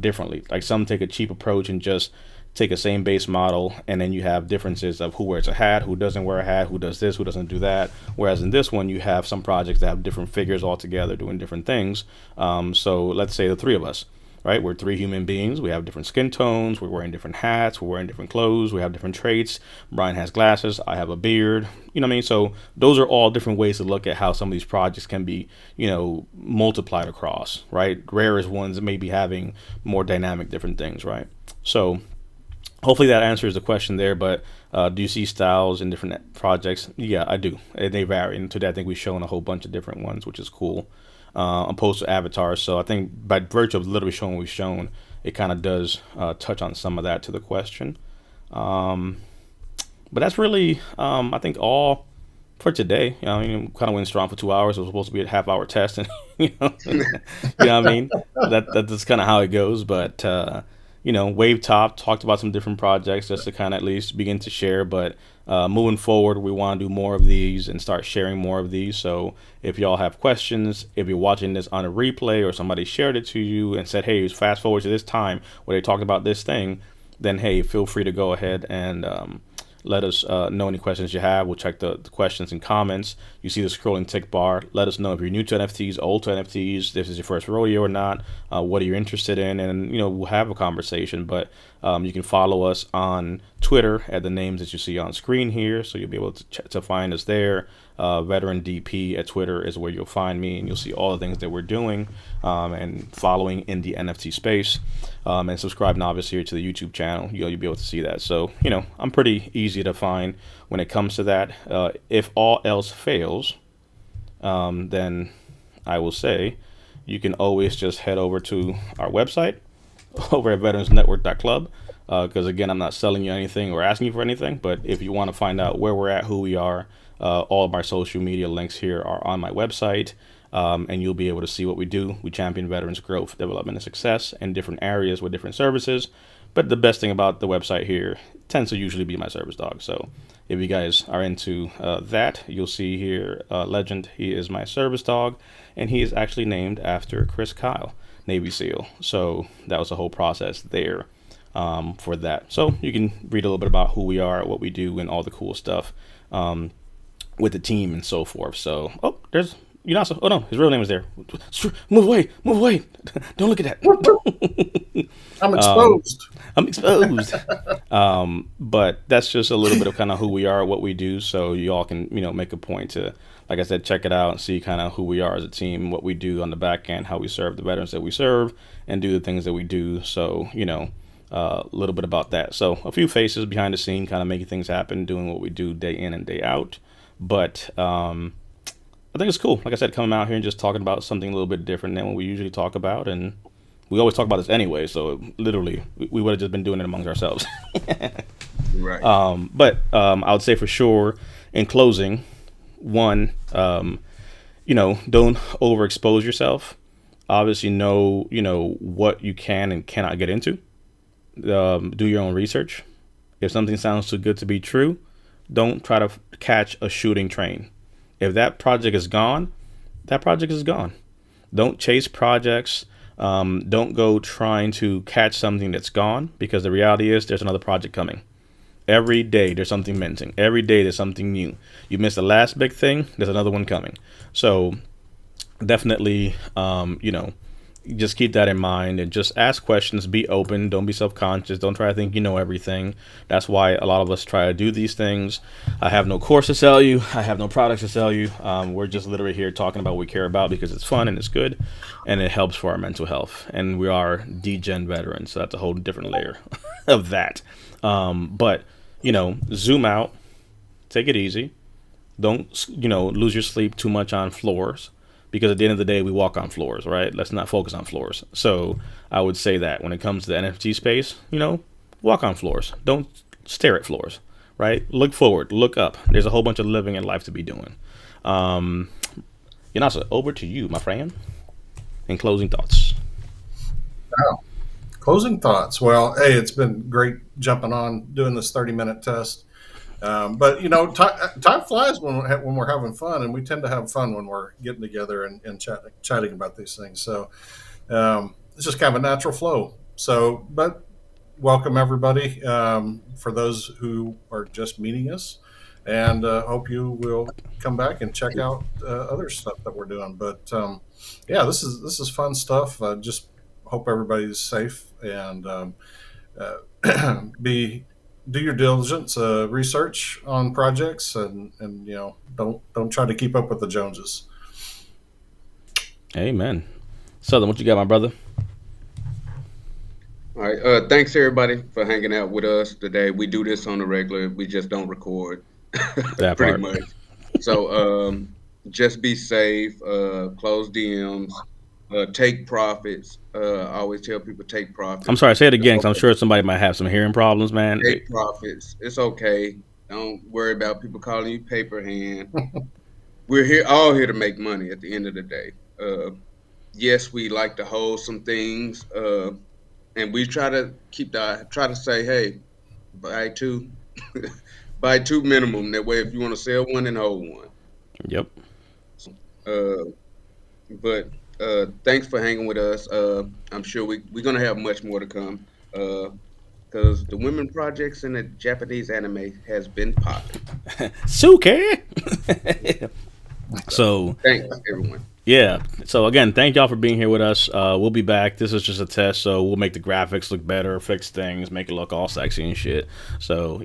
differently. Like some take a cheap approach and just take a same base model, and then you have differences of who wears a hat, who doesn't wear a hat, who does this, who doesn't do that. Whereas in this one, you have some projects that have different figures all together doing different things. So let's say the three of us, right? We're three human beings. We have different skin tones. We're wearing different hats. We're wearing different clothes. We have different traits. Brian has glasses. I have a beard. You know what I mean? So those are all different ways to look at how some of these projects can be, multiplied across, right? Rarest ones may be having more dynamic different things, right? So hopefully that answers the question there. But do you see styles in different projects? Yeah, I do. They vary. And today I think we've shown a whole bunch of different ones, which is cool. Opposed to avatars. So I think by virtue of literally showing what we've shown, it kind of does touch on some of that to the question. But that's really, I think, all for today. I mean, kind of went strong for 2 hours. It was supposed to be a half-hour test, and you know what I mean. That's kind of how it goes. But Wave Top talked about some different projects just to kind of at least begin to share. But moving forward, we want to do more of these and start sharing more of these. So if y'all have questions, if you're watching this on a replay or somebody shared it to you and said, hey, fast forward to this time where they talked about this thing, then hey, feel free to go ahead and let us know any questions you have. We'll check the questions and comments. You see the scrolling tick bar. Let us know if you're new to NFTs, old to NFTs, this is your first rodeo or not. What are you interested in? And, we'll have a conversation. But you can follow us on Twitter at the names that you see on screen here. So you'll be able to find us there. Veteran DP at Twitter is where you'll find me, and you'll see all the things that we're doing and following in the NFT space. And subscribing obviously here to the YouTube channel. You'll be able to see that. So, I'm pretty easy to find when it comes to that. If all else fails, then I will say you can always just head over to our website over at veteransnetwork.club. Because again, I'm not selling you anything or asking you for anything, but if you want to find out where we're at, who we are, all of our social media links here are on my website, and you'll be able to see what we do. We champion veterans' growth, development, and success in different areas with different services. But the best thing about the website here tends to usually be my service dog. So if you guys are into that, you'll see here Legend. He is my service dog, and he is actually named after Chris Kyle, Navy SEAL. So that was a whole process there. For that. So you can read a little bit about who we are, what we do, and all the cool stuff with the team and so forth. So, there's Unasa. Oh no, his real name is there. Move away, move away. Don't look at that. I'm exposed. I'm exposed. But that's just a little bit of kind of who we are, what we do. So you all can, make a point to, like I said, check it out and see kind of who we are as a team, what we do on the back end, how we serve the veterans that we serve, and do the things that we do. So, a little bit about that. So a few faces behind the scene, kind of making things happen, doing what we do day in and day out. But I think it's cool. Like I said, coming out here and just talking about something a little bit different than what we usually talk about. And we always talk about this anyway. So literally, we would have just been doing it amongst ourselves. Right. But I would say for sure, in closing, one, don't overexpose yourself. Obviously, know what you can and cannot get into. Do your own research. If something sounds too good to be true, don't try to catch a shooting train. If that project is gone, that project is gone. Don't chase projects. Don't go trying to catch something that's gone, because the reality is there's another project coming. Every day there's something minting. Every day there's something new. You missed the last big thing, there's another one coming. So definitely, just keep that in mind and just ask questions. Be open. Don't be self-conscious. Don't try to think you know everything. That's why a lot of us try to do these things. I have no course to sell you. I have no products to sell you. We're just literally here talking about what we care about because it's fun and it's good and it helps for our mental health. And we are degen veterans, so that's a whole different layer of that. But zoom out. Take it easy. Don't lose your sleep too much on floors. Because at the end of the day, we walk on floors, right? Let's not focus on floors. So I would say that when it comes to the NFT space, walk on floors. Don't stare at floors, right? Look forward, look up. There's a whole bunch of living in life to be doing. Yanasa, over to you, my friend. In closing thoughts. Wow. Closing thoughts. Well, hey, it's been great jumping on doing this 30-minute test. But time flies when we're having fun, and we tend to have fun when we're getting together and chatting about these things. So it's just kind of a natural flow. So, but welcome everybody, for those who are just meeting us, and hope you will come back and check out other stuff that we're doing. But this is fun stuff. Just hope everybody's safe and do your diligence, research on projects, and don't try to keep up with the Joneses. Amen. Southern, what you got, my brother? All right. Thanks everybody for hanging out with us today. We do this on the regular. We just don't record. That Pretty part. much. So just be safe. Close DMs. Take profits. I always tell people take profits. I'm sorry, say it again, because I'm sure somebody might have some hearing problems, man. Take profits. It's okay. Don't worry about people calling you paper hand. We're all here to make money at the end of the day. Yes, we like to hold some things, and we try to say, hey, buy two, buy two minimum. That way, if you want to sell one, then hold one. Yep. But thanks for hanging with us. I'm sure we're gonna have much more to come, because the women projects in the Japanese anime has been popping. Suke. So thanks everyone. Yeah. So again, thank y'all for being here with us. We'll be back. This is just a test, so we'll make the graphics look better, fix things, make it look all sexy and shit. So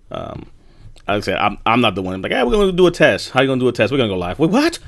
like I said, I'm not the one. I'm like, hey, we're gonna do a test. How you gonna do a test? We're gonna go live. Wait, what?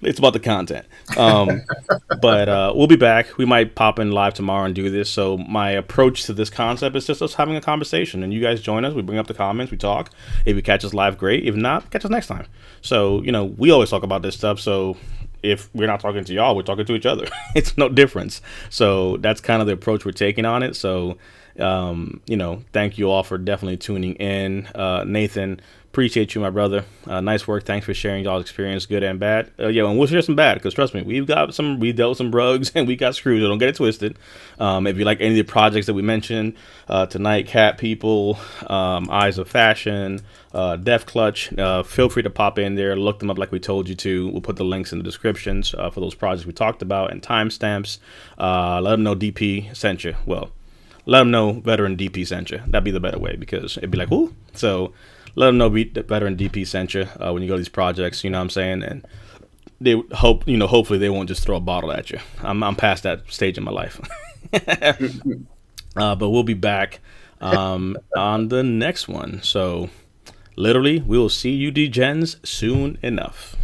It's about the content. But we'll be back. We might pop in live tomorrow and do this. So my approach to this concept is just us having a conversation, and you guys join us. We bring up the comments, we talk. If you catch us live, great. If not, catch us next time. So we always talk about this stuff. So if we're not talking to y'all, we're talking to each other. It's no difference. So that's kind of the approach we're taking on it. So thank you all for definitely tuning in. Nathan, appreciate you, my brother. Nice work. Thanks for sharing y'all's experience, good and bad. And we'll share some bad, because trust me, we dealt with some bugs and we got screwed. So don't get it twisted. If you like any of the projects that we mentioned tonight, Cat People, Eyes of Fashion, Def Clutch, feel free to pop in there, look them up like we told you to. We'll put the links in the descriptions for those projects we talked about and timestamps. Let them know DP sent you. Well, let them know Veteran DP sent you. That'd be the better way, because it'd be like, ooh. So let them know Veteran DP sent you when you go to these projects. You know what I'm saying? And they hopefully they won't just throw a bottle at you. I'm past that stage in my life. But we'll be back on the next one. So literally, we will see you degens soon enough.